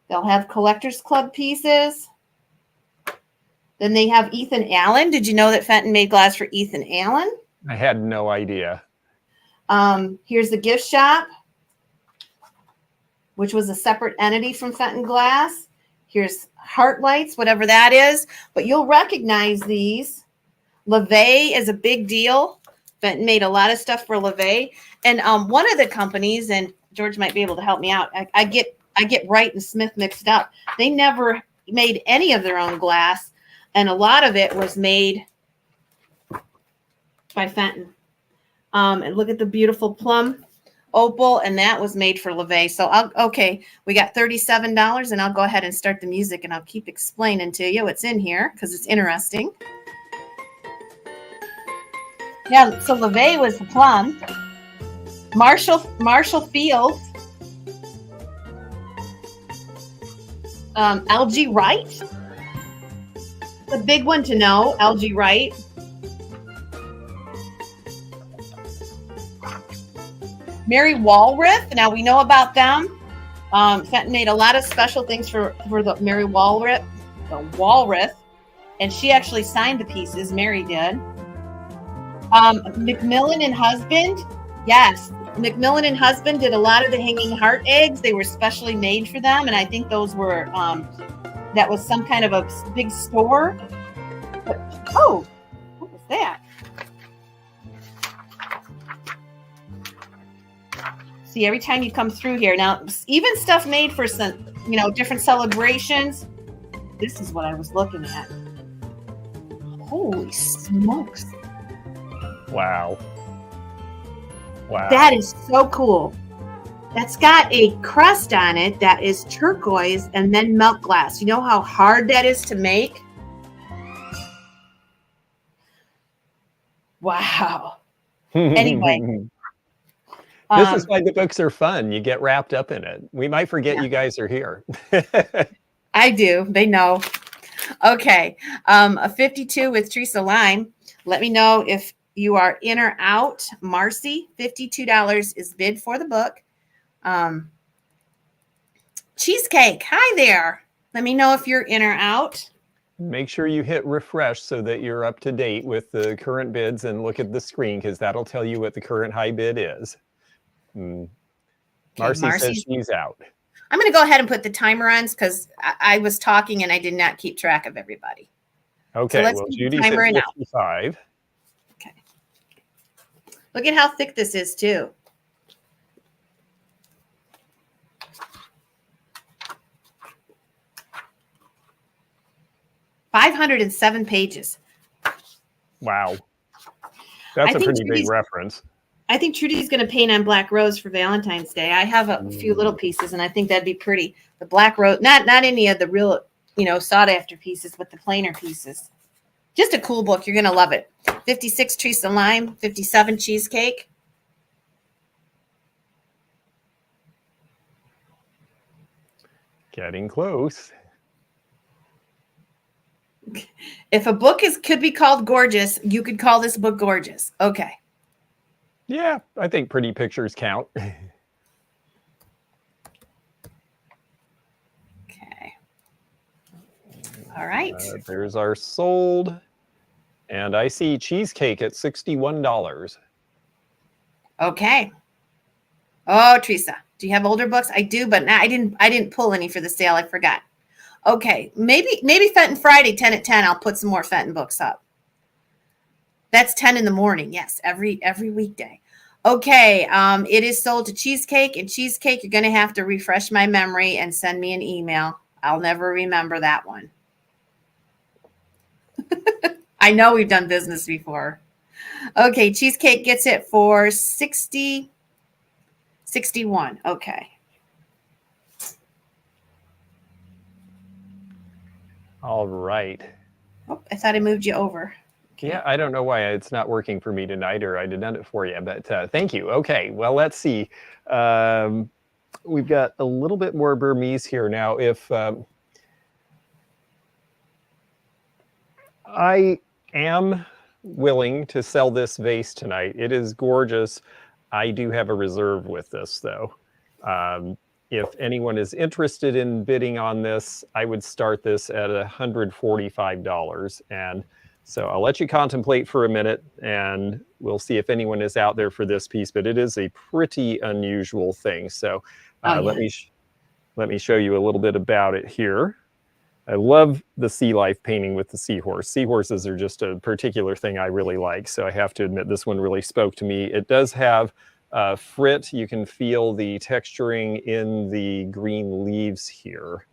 Speaker 1: They'll have Collectors Club pieces. Then they have Ethan Allen. Did you know that Fenton made glass for Ethan Allen?
Speaker 2: I had no idea.
Speaker 1: Here's the gift shop, which was a separate entity from Fenton Glass. Here's Heart Lights, whatever that is. But you'll recognize these. LeVay is a big deal. Fenton made a lot of stuff for LeVay. And one of the companies, and George might be able to help me out, I get Wright and Smith mixed up. They never made any of their own glass, and a lot of it was made by Fenton. And look at the beautiful plum opal, and that was made for LeVay. So okay, we got $37, and I'll go ahead and start the music, and I'll keep explaining to you what's in here because it's interesting. Yeah, so LeVay was the plum. Marshall Fields. LG Wright. The big one to know, LG Wright. Mary Walrath. Now we know about them. Fenton made a lot of special things for the Mary Walrath, and she actually signed the pieces. Mary did. Macmillan and Husband. Yes, Macmillan and Husband did a lot of the hanging heart eggs. They were specially made for them, and I think those were that was some kind of a big store. But, oh, what was that? See, every time you come through here, now even stuff made for some, different celebrations. This is what I was looking at. Holy smokes!
Speaker 2: Wow.
Speaker 1: That is so cool. That's got a crust on it that is turquoise and then melt glass. You know how hard that is to make? Wow. Anyway.
Speaker 2: This is why the books are fun. You get wrapped up in it. We might forget you guys are here.
Speaker 1: I do. They know. Okay. A 52 with Teresa Line. Let me know if you are in or out. Marcy, $52 is bid for the book. Cheesecake. Hi there. Let me know if you're in or out.
Speaker 2: Make sure you hit refresh so that you're up to date with the current bids and look at the screen because that'll tell you what the current high bid is.
Speaker 1: Okay,
Speaker 2: Marcy says she's out.
Speaker 1: I'm going to go ahead and put the timer on because I was talking and I did not keep track of everybody.
Speaker 2: Okay,
Speaker 1: So
Speaker 2: well, Judy's at 55.
Speaker 1: Okay. Look at how thick this is, too. $507 pages.
Speaker 2: Wow. That's a pretty big reference.
Speaker 1: I think Trudy's going to paint on black rose for Valentine's Day. I have a few little pieces, and I think that'd be pretty. The black rose, not any of the real, sought after pieces, but the plainer pieces. Just a cool book. You're going to love it. 56 Teresa Lime, 57 Cheesecake.
Speaker 2: Getting close.
Speaker 1: If a book could be called gorgeous, you could call this book gorgeous. Okay.
Speaker 2: Yeah, I think pretty pictures count.
Speaker 1: Okay. All right.
Speaker 2: There's our sold. And I see cheesecake at $61.
Speaker 1: Okay. Oh, Teresa, do you have older books? I do, but I didn't pull any for the sale. I forgot. Okay, maybe Fenton Friday, 10 at 10. I'll put some more Fenton books up. That's 10 in the morning. Yes, every weekday. Okay, it is sold to Cheesecake, and Cheesecake, you're going to have to refresh my memory and send me an email. I'll never remember that one. I know we've done business before. Okay, Cheesecake gets it for 61. Okay.
Speaker 2: All right.
Speaker 1: Oh, I thought I moved you over.
Speaker 2: Okay. Yeah, I don't know why it's not working for me tonight, or I did it for you, but thank you. Okay, well, let's see. We've got a little bit more Burmese here now. If I am willing to sell this vase tonight, it is gorgeous. I do have a reserve with this, though. If anyone is interested in bidding on this, I would start this at $145. And so I'll let you contemplate for a minute, and we'll see if anyone is out there for this piece. But it is a pretty unusual thing. So let me show you a little bit about it here. I love the sea life painting with the seahorse. Seahorses are just a particular thing I really like. So I have to admit this one really spoke to me. It does have frit. You can feel the texturing in the green leaves here.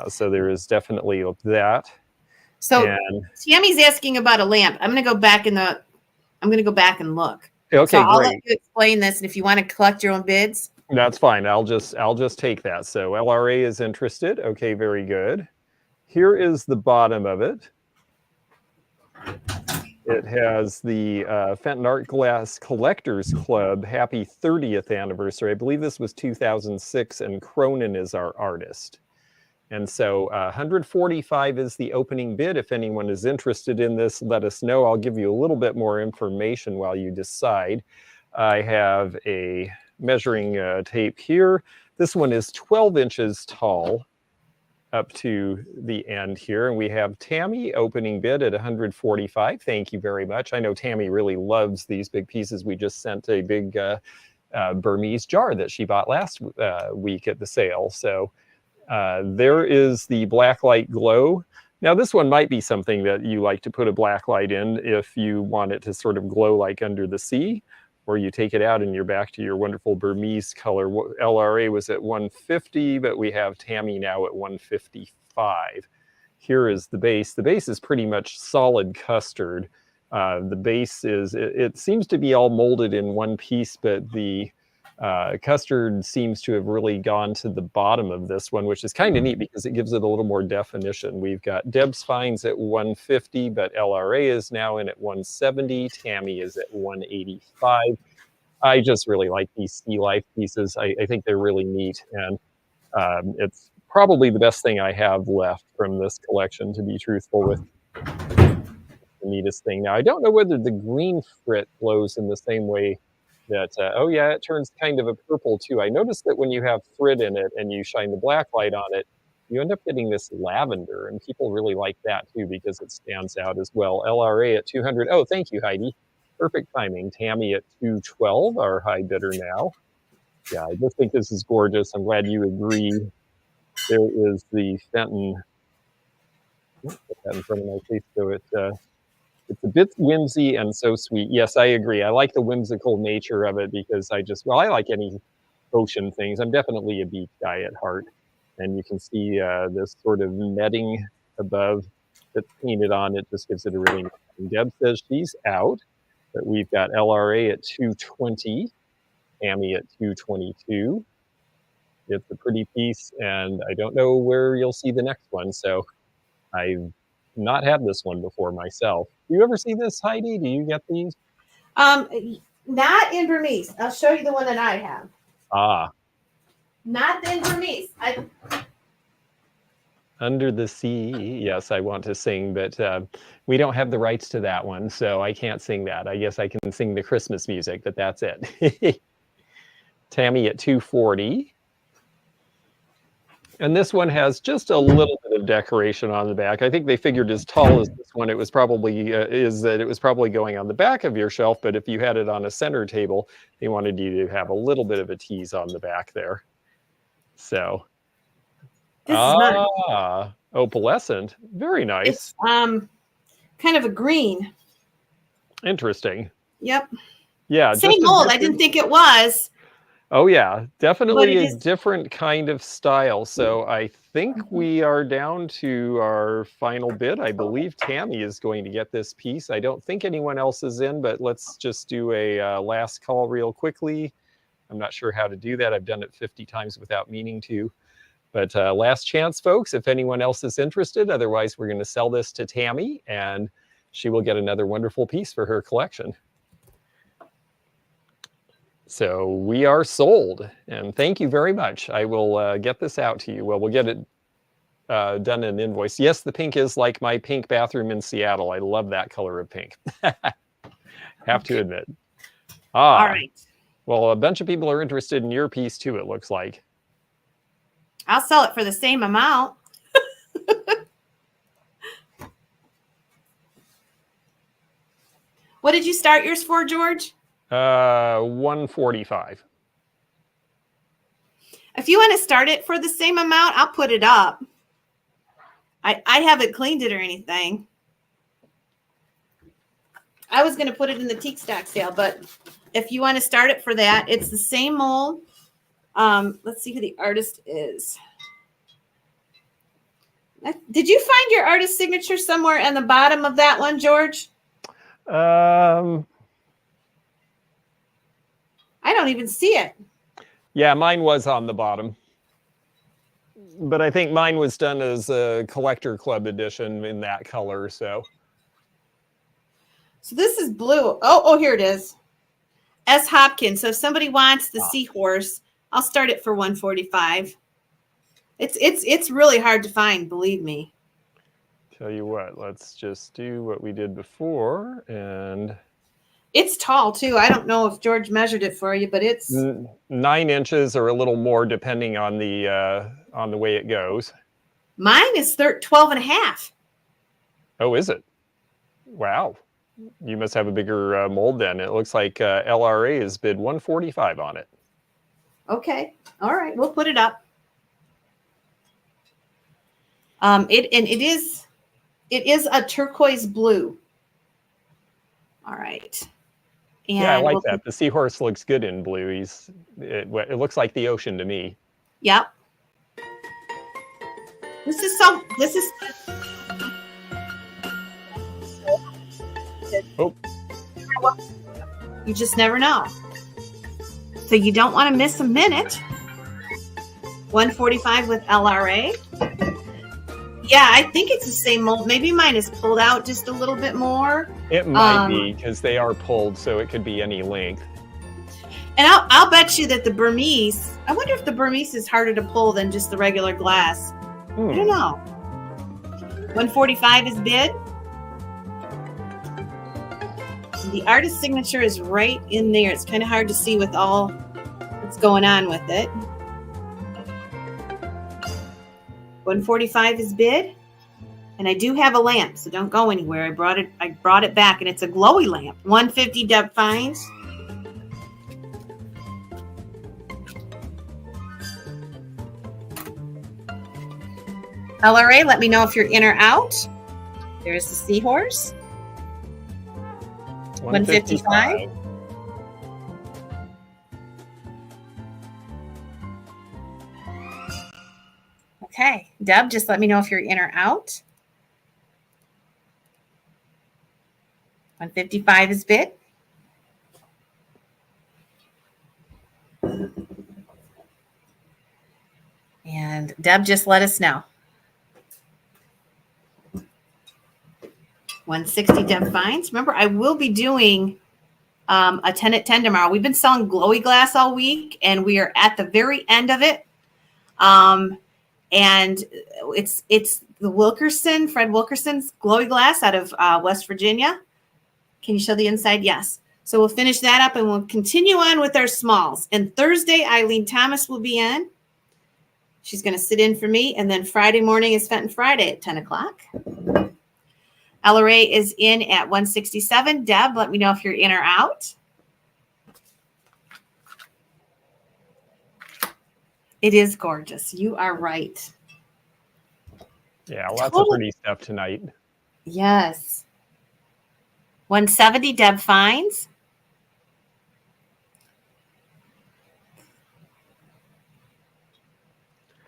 Speaker 2: So there is definitely that.
Speaker 1: So Tammy's asking about a lamp. I'm going to go back and look.
Speaker 2: Okay,
Speaker 1: so I'll
Speaker 2: great.
Speaker 1: let you explain this, and if you want to collect your own bids,
Speaker 2: that's fine. I'll just take that. So LRA is interested. Okay, very good. Here is the bottom of it. It has the Fenton Art Glass Collectors Club Happy 30th Anniversary. I believe this was 2006, and Cronin is our artist. And so $145 is the opening bid. If anyone is interested in this, let us know. I'll give you a little bit more information while you decide. I have a measuring tape here. This one is 12 inches tall up to the end here. And we have Tammy opening bid at $145. Thank you very much. I know Tammy really loves these big pieces. We just sent a big Burmese jar that she bought last week at the sale. So there is the Blacklight Glow. Now this one might be something that you like to put a black light in if you want it to sort of glow like under the sea, or you take it out and you're back to your wonderful Burmese color. LRA was at 150, but we have Tammy now at 155. Here is the base. The base is pretty much solid custard. The base is, it seems to be all molded in one piece, but the custard seems to have really gone to the bottom of this one, which is kind of neat because it gives it a little more definition. We've got Deb's Fines at 150, but LRA is now in at 170. Tammy is at 185. I just really like these sea life pieces. I think they're really neat, and it's probably the best thing I have left from this collection, to be truthful with the neatest thing. Now, I don't know whether the green frit glows in the same way that, oh yeah, it turns kind of a purple too. I noticed that when you have frit in it and you shine the black light on it, you end up getting this lavender, and people really like that too because it stands out as well. LRA at 200. Oh, thank you, Heidi. Perfect timing. Tammy at 212, our high bidder now. Yeah, I just think this is gorgeous. I'm glad you agree. There is the Fenton. Put that in front of my face so it's a bit whimsy and so sweet. Yes, I agree. I like the whimsical nature of it because I like any ocean things. I'm definitely a beach guy at heart. And you can see this sort of netting above that's painted on. It just gives it a really nice thing. Deb says she's out, but we've got LRA at 220, Tammy at 222. It's a pretty piece, and I don't know where you'll see the next one, so I've not had this one before myself. Do you ever see this, Heidi? Do you get these?
Speaker 1: Not in Burmese. I'll show you the one that I have.
Speaker 2: Ah.
Speaker 1: Not in Burmese.
Speaker 2: Under the Sea. Yes, I want to sing, but we don't have the rights to that one, so I can't sing that. I guess I can sing the Christmas music, but that's it. Tammy at 240. And this one has just a little bit of decoration on the back. I think they figured as tall as this one, it was probably going on the back of your shelf. But if you had it on a center table, they wanted you to have a little bit of a tease on the back there. So,
Speaker 1: this is not
Speaker 2: opalescent, very nice.
Speaker 1: It's kind of a green.
Speaker 2: Interesting.
Speaker 1: Yep.
Speaker 2: Yeah.
Speaker 1: Same mold. I didn't think it was.
Speaker 2: Oh yeah, definitely a different kind of style. So I think we are down to our final bid. I believe Tammy is going to get this piece. I don't think anyone else is in, but let's just do a last call real quickly. I'm not sure how to do that. I've done it 50 times without meaning to. But last chance, folks, if anyone else is interested. Otherwise, we're going to sell this to Tammy, and she will get another wonderful piece for her collection. So we are sold, and thank you very much. I will get this out to you. Well, we'll get it done in invoice. Yes, the pink is like my pink bathroom in Seattle. I love that color of pink. Have to admit.
Speaker 1: All right.
Speaker 2: Well, a bunch of people are interested in your piece too, it looks like.
Speaker 1: I'll sell it for the same amount. What did you start yours for, George?
Speaker 2: 145.
Speaker 1: If you want to start it for the same amount, I'll put it up. I haven't cleaned it or anything. I was going to put it in the teak stock sale, but if you want to start it for that, it's the same mold. Let's see who the artist is. Did you find your artist signature somewhere on the bottom of that one, George? I don't even see it.
Speaker 2: Yeah, mine was on the bottom. But I think mine was done as a collector club edition in that color, so. So
Speaker 1: this is blue. Oh, here it is. S. Hopkins. So if somebody wants the seahorse, I'll start it for 145. It's really hard to find, believe me.
Speaker 2: Tell you what, let's just do what we did before, and
Speaker 1: it's tall too. I don't know if George measured it for you, but it's
Speaker 2: 9 inches or a little more depending on the way it goes.
Speaker 1: Mine is 12 and a half.
Speaker 2: Oh, is it? Wow. You must have a bigger mold then. It looks like LRA has bid 145 on it.
Speaker 1: Okay. All right. We'll put it up. It is a turquoise blue. All right. And
Speaker 2: yeah, I like that. The seahorse looks good in blue. It looks like the ocean to me.
Speaker 1: Yep. This is
Speaker 2: oh.
Speaker 1: You just never know. So you don't want to miss a minute. 145 with LRA. Yeah, I think it's the same mold. Maybe mine is pulled out just a little bit more.
Speaker 2: It might be because they are pulled, so it could be any length.
Speaker 1: And I'll bet you that the Burmese, I wonder if the Burmese is harder to pull than just the regular glass. I don't know. 145 is bid. The artist signature is right in there. It's kind of hard to see with all that's going on with it. 145 is bid. And I do have a lamp, so don't go anywhere. I brought it back, and it's a glowy lamp. 150 Deb finds. LRA, let me know if you're in or out. There's the seahorse. 155. Okay, Deb, just let me know if you're in or out. 155 is bid. And Deb, just let us know. 160 Deb finds. Remember, I will be doing a 10 at 10 tomorrow. We've been selling glowy glass all week, and we are at the very end of it. And it's the Wilkerson, Fred Wilkerson's glowy glass out of West Virginia. Can you show the inside? Yes. So we'll finish that up, and we'll continue on with our smalls. And Thursday, Eileen Thomas will be in. She's going to sit in for me. And then Friday morning is Fenton Friday at 10 o'clock. LRA is in at 167. Deb, let me know if you're in or out. It is gorgeous. You are right.
Speaker 2: Yeah, lots of pretty stuff tonight.
Speaker 1: Yes. 170 Deb finds.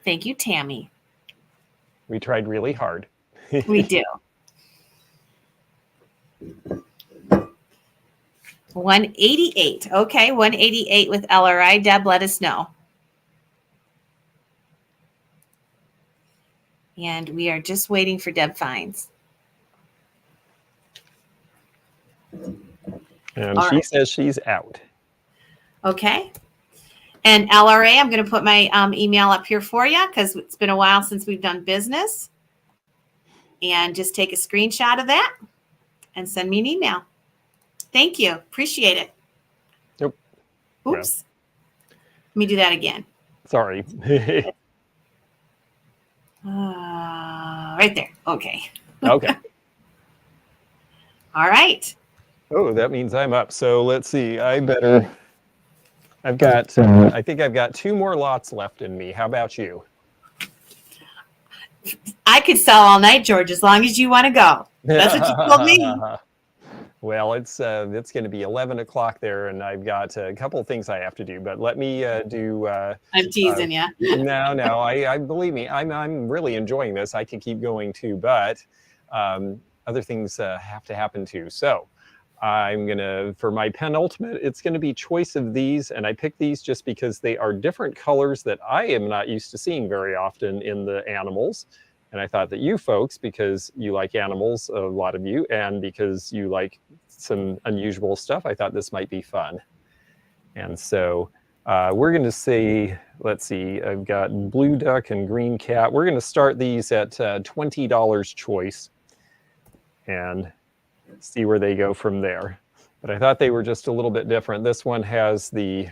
Speaker 1: Thank you, Tammy.
Speaker 2: We tried really hard.
Speaker 1: We do. 188. Okay, 188 with LRI. Deb, let us know. And we are just waiting for Deb finds.
Speaker 2: And she says she's out.
Speaker 1: Okay. And LRA, I'm going to put my email up here for you because it's been a while since we've done business. And just take a screenshot of that and send me an email. Thank you. Appreciate it.
Speaker 2: Nope.
Speaker 1: Oops. Let me do that again.
Speaker 2: Sorry.
Speaker 1: Right there. Okay.
Speaker 2: Okay.
Speaker 1: All right.
Speaker 2: Oh, that means I'm up. So let's see. I've got, I think I've got 2 more lots left in me. How about you?
Speaker 1: I could sell all night, George, as long as you want to go. That's what you told me.
Speaker 2: Well, it's going to be 11 o'clock there, and I've got a couple of things I have to do. But let me do.
Speaker 1: I'm teasing you.
Speaker 2: No. I believe me. I'm really enjoying this. I can keep going too, but other things have to happen too. So I'm gonna, for my penultimate, it's going to be choice of these, and I picked these just because they are different colors that I am not used to seeing very often in the animals. And I thought that you folks, because you like animals, a lot of you, and because you like some unusual stuff, I thought this might be fun. And so we're going to say, let's see, I've got blue duck and green cat. We're going to start these at $20 choice and see where they go from there. But I thought they were just a little bit different. This one has the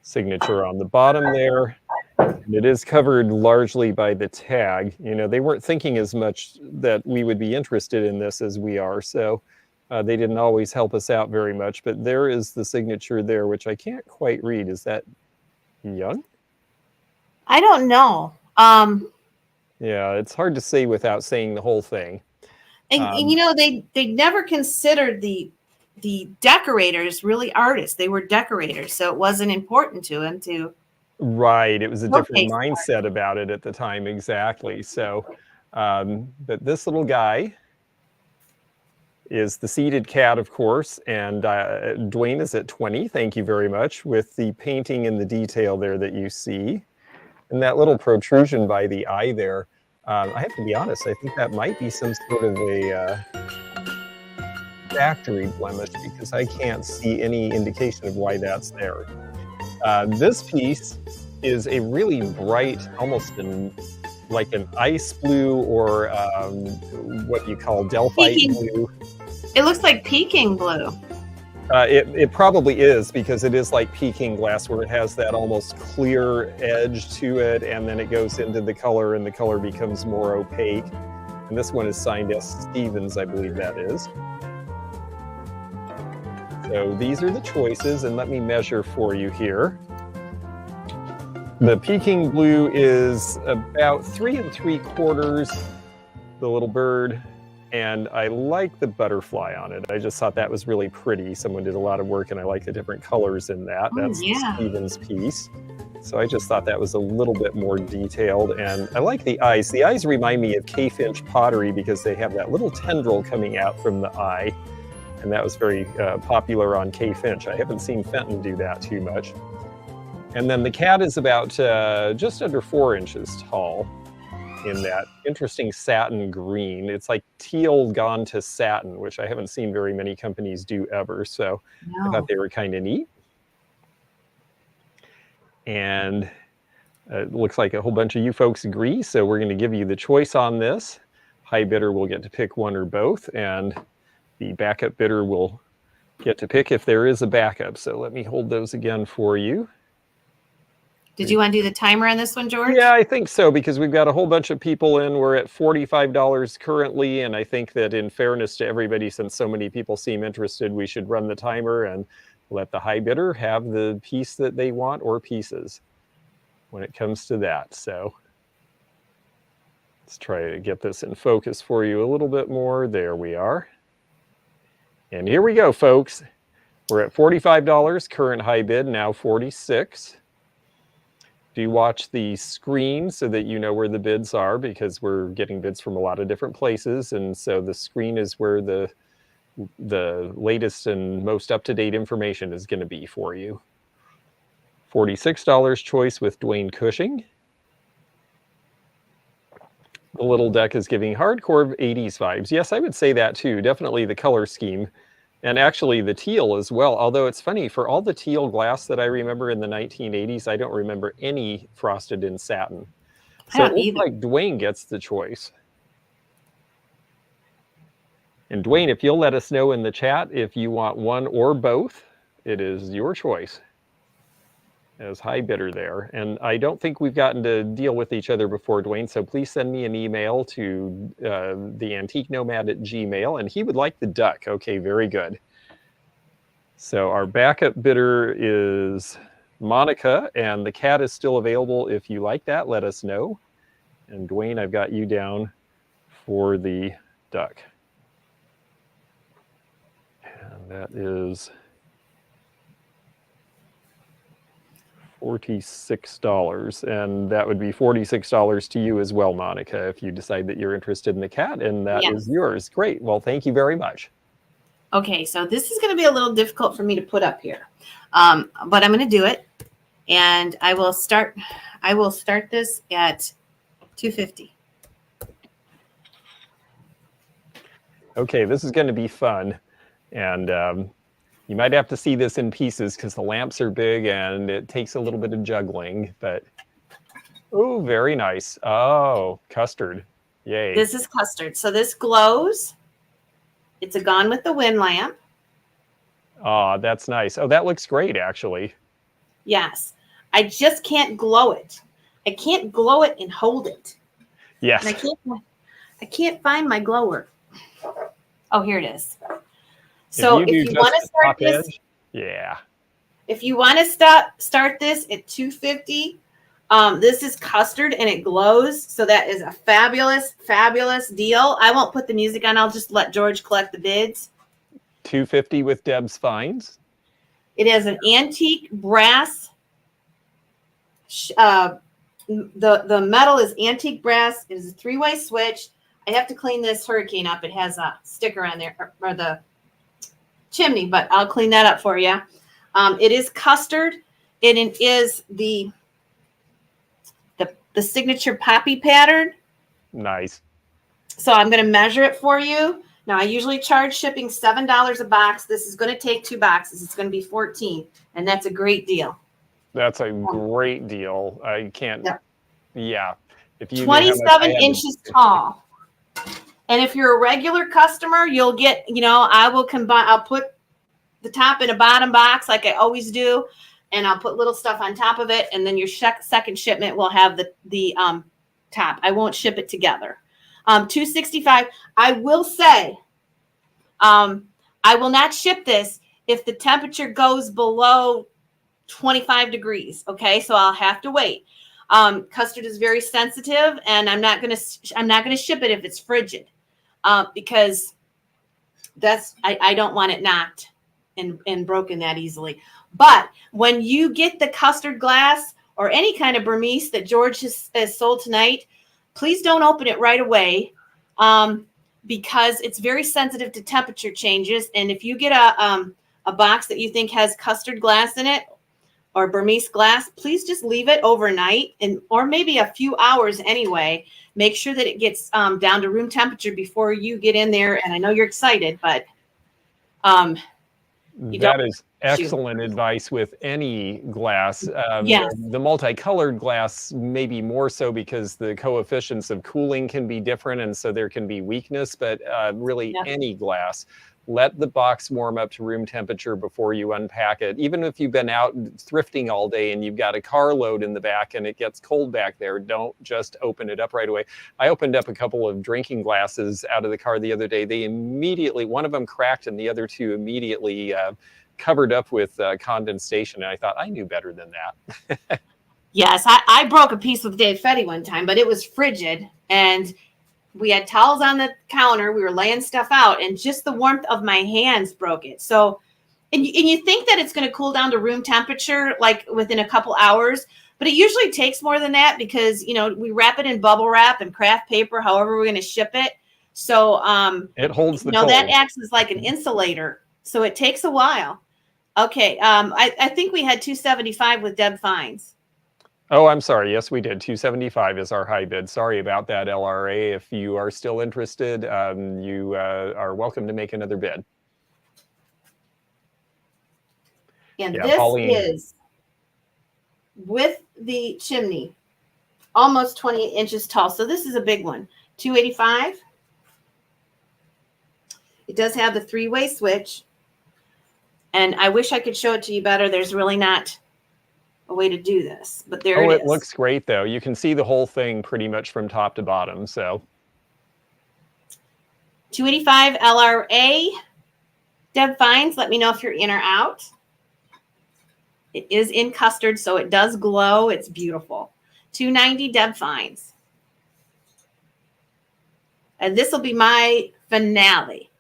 Speaker 2: signature on the bottom there. And it is covered largely by the tag. You know, they weren't thinking as much that we would be interested in this as we are. So they didn't always help us out very much. But there is the signature there, which I can't quite read. Is that Young?
Speaker 1: I don't know.
Speaker 2: Yeah, it's hard to say without saying the whole thing.
Speaker 1: And you know, they never considered the decorators really artists. They were decorators. So it wasn't important to them to...
Speaker 2: Right. It was a different mindset about it at the time. Exactly. So, but this little guy is the seated cat, of course. And Dwayne is at 20. Thank you very much, with the painting and the detail there that you see. And that little protrusion by the eye there. I have to be honest, I think that might be some sort of a factory blemish, because I can't see any indication of why that's there. This piece is a really bright, almost like an ice blue, or what you call Delphite blue.
Speaker 1: It looks like Peking blue.
Speaker 2: It probably is, because it is like peking glass, where it has that almost clear edge to it, and then it goes into the color, and the color becomes more opaque. And this one is signed S. Stevens, I believe that is. So these are the choices, and let me measure for you here. The Peking blue is about 3 3/4, the little bird. And I like the butterfly on it. I just thought that was really pretty. Someone did a lot of work, and I like the different colors in that. That's Stevens' piece. So I just thought that was a little bit more detailed. And I like the eyes. The eyes remind me of K. Finch pottery, because they have that little tendril coming out from the eye. And that was very popular on K. Finch. I haven't seen Fenton do that too much. And then the cat is about just under 4 inches tall, in that interesting satin green. It's like teal gone to satin, which I haven't seen very many companies do ever. So I thought they were kind of neat. And it looks like a whole bunch of you folks agree. So we're going to give you the choice on this. High bidder will get to pick one or both, and the backup bidder will get to pick if there is a backup. So let me hold those again for you.
Speaker 1: Did you want to do the timer on this one, George?
Speaker 2: Yeah, I think so, because we've got a whole bunch of people in. We're at $45 currently, and I think that in fairness to everybody, since so many people seem interested, we should run the timer and let the high bidder have the piece that they want, or pieces, when it comes to that. So let's try to get this in focus for you a little bit more. There we are. And here we go, folks. We're at $45, current high bid, now $46. Do you watch the screen so that you know where the bids are, because we're getting bids from a lot of different places, and so the screen is where the latest and most up-to-date information is going to be for you. $46 choice with Dwayne Cushing. The little deck is giving hardcore 80s vibes. Yes, I would say that too. Definitely the color scheme. And actually the teal as well. Although it's funny, for all the teal glass that I remember in the 1980s, I don't remember any frosted in satin. So it looks like Dwayne gets the choice. And Dwayne, if you'll let us know in the chat if you want one or both, it is your choice as high bidder there. And I don't think we've gotten to deal with each other before, Dwayne, so please send me an email to theantiquenomad@gmail, and he would like the duck. Okay, very good. So our backup bidder is Monica, and the cat is still available. If you like that, let us know. And Dwayne, I've got you down for the duck. And that is $46, and that would be $46 to you as well, Monica, if you decide that you're interested in the cat, and that is yours. Great. Well, thank you very much.
Speaker 1: Okay, so this is going to be a little difficult for me to put up here, but I'm going to do it, and I will start this at $250.
Speaker 2: Okay, this is going to be fun, and you might have to see this in pieces because the lamps are big and it takes a little bit of juggling, but oh, very nice. Oh, Custard. Yay.
Speaker 1: This is Custard. So this glows. It's a Gone with the Wind lamp.
Speaker 2: Oh, that's nice. Oh, that looks great, actually.
Speaker 1: Yes. I just can't glow it. I can't glow it and hold it.
Speaker 2: Yes.
Speaker 1: And I can't find my glower. Oh, here it is. So if you want to start this, if you want to start this at $250, this is Custard and it glows. So that is a fabulous, fabulous deal. I won't put the music on. I'll just let George collect the bids.
Speaker 2: $250 with Deb's Finds.
Speaker 1: It is an antique brass. The metal is antique brass. It is a 3-way switch. I have to clean this Hurricane up. It has a sticker on there, or the chimney, but I'll clean that up for you. It is Custard. It is the signature poppy pattern.
Speaker 2: Nice.
Speaker 1: So I'm going to measure it for you. Now I usually charge shipping $7 a box. This is going to take 2 boxes. It's going to be $14, and that's a great deal.
Speaker 2: That's a great deal. I can't. Yeah. If you
Speaker 1: 27 inches tall. And if you're a regular customer, you'll get, I will combine, I'll put the top in a bottom box like I always do, and I'll put little stuff on top of it, and then your second shipment will have the top. I won't ship it together. $265. I will say, I will not ship this if the temperature goes below 25 degrees. Okay, so I'll have to wait. Custard is very sensitive, and I'm not gonna ship it if it's frigid, because I don't want it knocked and broken that easily. But when you get the custard glass or any kind of Burmese that George has sold tonight, please don't open it right away, because it's very sensitive to temperature changes. And if you get a box that you think has custard glass in it or Burmese glass, please just leave it overnight, or maybe a few hours anyway. Make sure that it gets down to room temperature before you get in there. And I know you're excited, but
Speaker 2: that is excellent advice with any glass.
Speaker 1: Yes.
Speaker 2: The multicolored glass maybe more so, because the coefficients of cooling can be different, and so there can be weakness. But really, any glass, let the box warm up to room temperature before you unpack it. Even if you've been out thrifting all day and you've got a carload in the back and it gets cold back there, don't just open it up right away. I opened up a couple of drinking glasses out of the car the other day. They immediately, one of them cracked and the other two immediately covered up with condensation. And I thought, I knew better than that.
Speaker 1: Yes, I broke a piece with Dave Fetty one time, but it was frigid, and we had towels on the counter. We were laying stuff out, and just the warmth of my hands broke it. So, and you think that it's going to cool down to room temperature like within a couple hours, but it usually takes more than that, because, you know, we wrap it in bubble wrap and craft paper, however we're going to ship it. So,
Speaker 2: it holds the
Speaker 1: cold. That acts as like an
Speaker 2: Mm-hmm.
Speaker 1: insulator. So it takes a while. Okay. I think we had 275 with Deb Fines.
Speaker 2: Oh, I'm sorry. Yes, we did. 275 is our high bid. Sorry about that, LRA. If you are still interested, you are welcome to make another bid.
Speaker 1: And
Speaker 2: Yeah,
Speaker 1: this
Speaker 2: Pauline.
Speaker 1: is with the chimney, almost 28 inches tall. So this is a big one. 285. It does have the 3-way switch. And I wish I could show it to you better. There's really not a way to do this, but there it is.
Speaker 2: It looks great though. You can see the whole thing pretty much from top to bottom. So
Speaker 1: 285 LRA. Deb Fines, let me know if you're in or out. It is in custard, so it does glow. It's beautiful. 290 Deb Fines. And this will be my finale.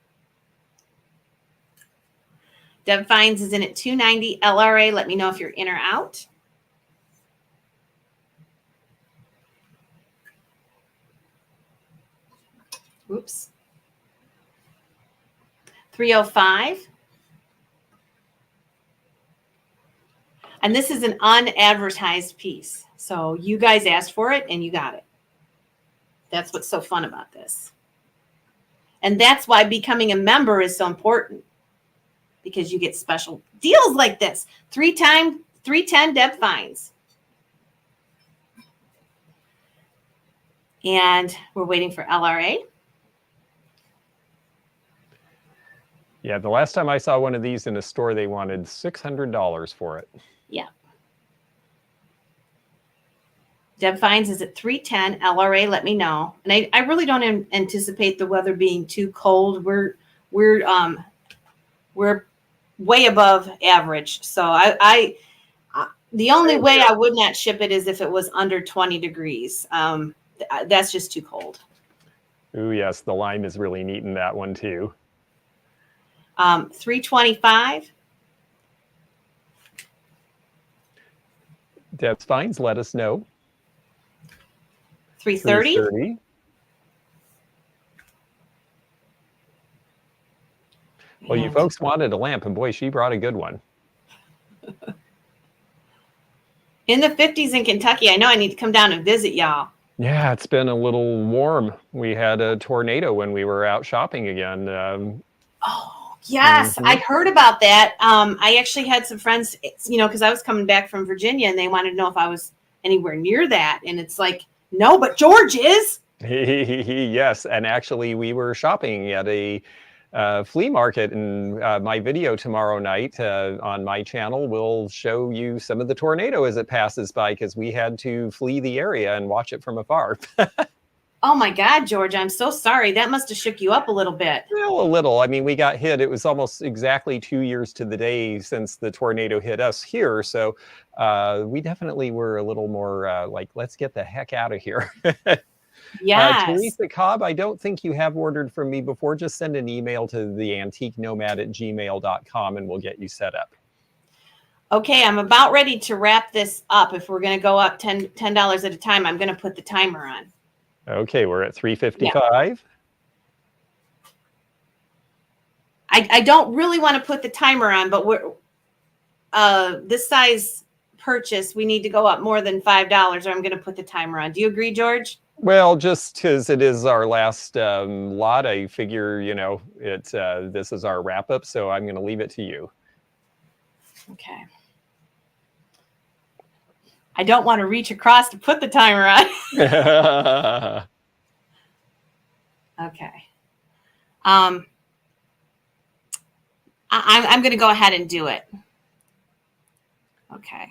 Speaker 1: Deb Fines is in at 290 LRA. Let me know if you're in or out. Oops. 305. And this is an unadvertised piece. So you guys asked for it and you got it. That's what's so fun about this. And that's why becoming a member is so important, because you get special deals like this. 310 Deb Fines. And we're waiting for LRA.
Speaker 2: yeah, the last time I saw one of these in a store, they wanted $600 for it.
Speaker 1: Yeah. Deb Fines is at 310 LRA. Let me know. And I really don't anticipate the weather being too cold. We're way above average. So the only way I would not ship it is if it was under 20 degrees. That's just too cold.
Speaker 2: Ooh, yes, the lime is really neat in that one too.
Speaker 1: 325.
Speaker 2: Deb's Fines, let us know.
Speaker 1: 330.
Speaker 2: 330. Well, you folks wanted a lamp, and boy, she brought a good one.
Speaker 1: In the 50s in Kentucky. I know I need to come down and visit y'all.
Speaker 2: Yeah, it's been a little warm. We had a tornado when we were out shopping again.
Speaker 1: Oh, yes. I heard about that. I actually had some friends, because I was coming back from Virginia, and they wanted to know if I was anywhere near that. And it's like, no, but George is.
Speaker 2: Yes, and actually we were shopping at a flea market, and my video tomorrow night on my channel will show you some of the tornado as it passes by, because we had to flee the area and watch it from afar.
Speaker 1: Oh my God, George, I'm so sorry. That must have shook you up a little bit.
Speaker 2: Well, a little. I mean, we got hit. It was almost exactly 2 years to the day since the tornado hit us here. So we definitely were a little more like, let's get the heck out of here.
Speaker 1: Yes.
Speaker 2: Teresa Cobb, I don't think you have ordered from me before. Just send an email to theantiquenomad@gmail.com and we'll get you set up.
Speaker 1: Okay, I'm about ready to wrap this up. If we're going to go up $10 at a time, I'm going to put the timer on.
Speaker 2: Okay, we're at 355.
Speaker 1: I don't really want to put the timer on, but we're this size purchase, we need to go up more than $5, or I'm going to put the timer on. Do you agree, George?
Speaker 2: Well, just because it is our last lot, I figure, you know, this is our wrap up, so I'm going to leave it to you.
Speaker 1: Okay. I don't want to reach across to put the timer on. Okay. I'm going to go ahead and do it. Okay.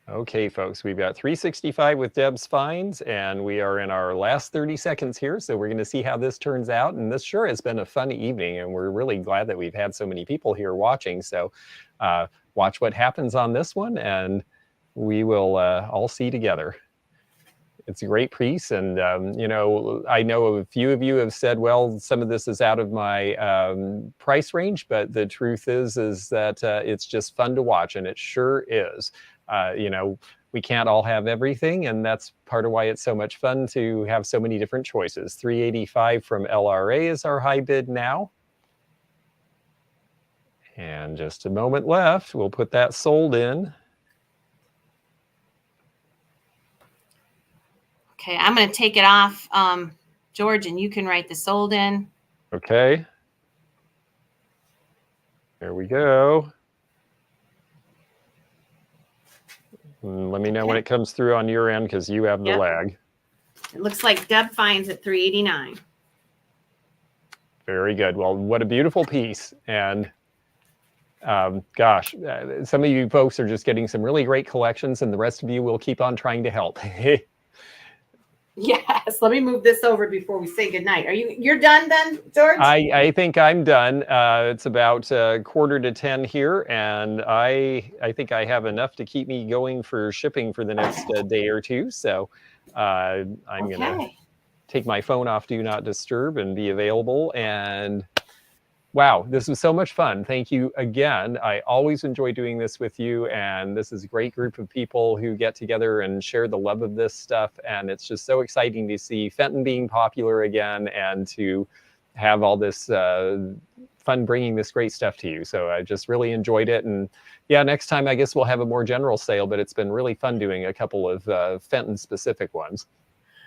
Speaker 2: Okay, folks, we've got 365 with Deb's finds, and we are in our last 30 seconds here, so we're going to see how this turns out. And this sure has been a fun evening, and we're really glad that we've had so many people here watching. So watch what happens on this one, and we will all see together. It's a great piece, and you know, I know a few of you have said, well, some of this is out of my price range, but the truth is that it's just fun to watch, and it sure is. You know, we can't all have everything, and that's part of why it's so much fun to have so many different choices. 385 from LRA is our high bid now. And just a moment left. We'll put that sold in.
Speaker 1: Okay, I'm going to take it off, George, and you can write the sold in.
Speaker 2: Okay. There we go. And let me know when it comes through on your end, because you have the lag.
Speaker 1: It looks like Deb finds at 389.
Speaker 2: Very good. Well, what a beautiful piece. And gosh, some of you folks are just getting some really great collections, and the rest of you will keep on trying to help.
Speaker 1: Yes, let me move this over before we say goodnight. You're done then, George?
Speaker 2: I think I'm done. It's about 9:45 here, and I think I have enough to keep me going for shipping for the next day or two. So I'm going to take my phone off Do Not Disturb and be available. And wow, this was so much fun. Thank you again. I always enjoy doing this with you, and this is a great group of people who get together and share the love of this stuff, and it's just so exciting to see Fenton being popular again and to have all this fun bringing this great stuff to you. So I just really enjoyed it, and yeah, next time I guess we'll have a more general sale, but it's been really fun doing a couple of Fenton specific ones.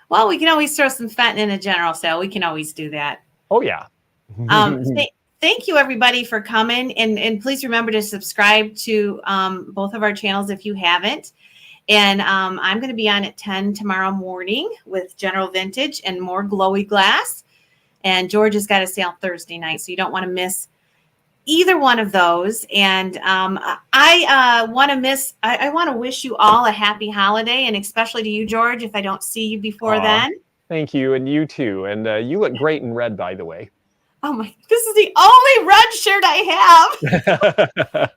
Speaker 2: Well, we can always throw some Fenton in a general sale. We can always do that. Oh yeah. Thank you, everybody, for coming. And please remember to subscribe to both of our channels if you haven't. And I'm going to be on at 10 tomorrow morning with General Vintage and more glowy glass. And George has got a sale Thursday night, so you don't want to miss either one of those. And I want to wish you all a happy holiday, and especially to you, George, if I don't see you before then. Thank you, and you too. And you look great in red, by the way. Oh my, this is the only red shirt I have.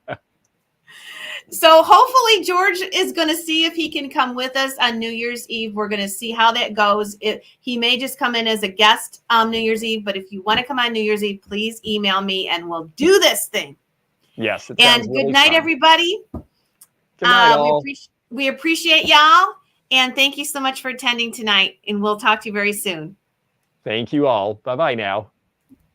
Speaker 2: So hopefully George is going to see if he can come with us on New Year's Eve. We're going to see how that goes. He may just come in as a guest New Year's Eve, but if you want to come on New Year's Eve, please email me and we'll do this thing. Yes. And good night, everybody. Good night, all. We appreciate y'all. And thank you so much for attending tonight. And we'll talk to you very soon. Thank you all. Bye-bye now.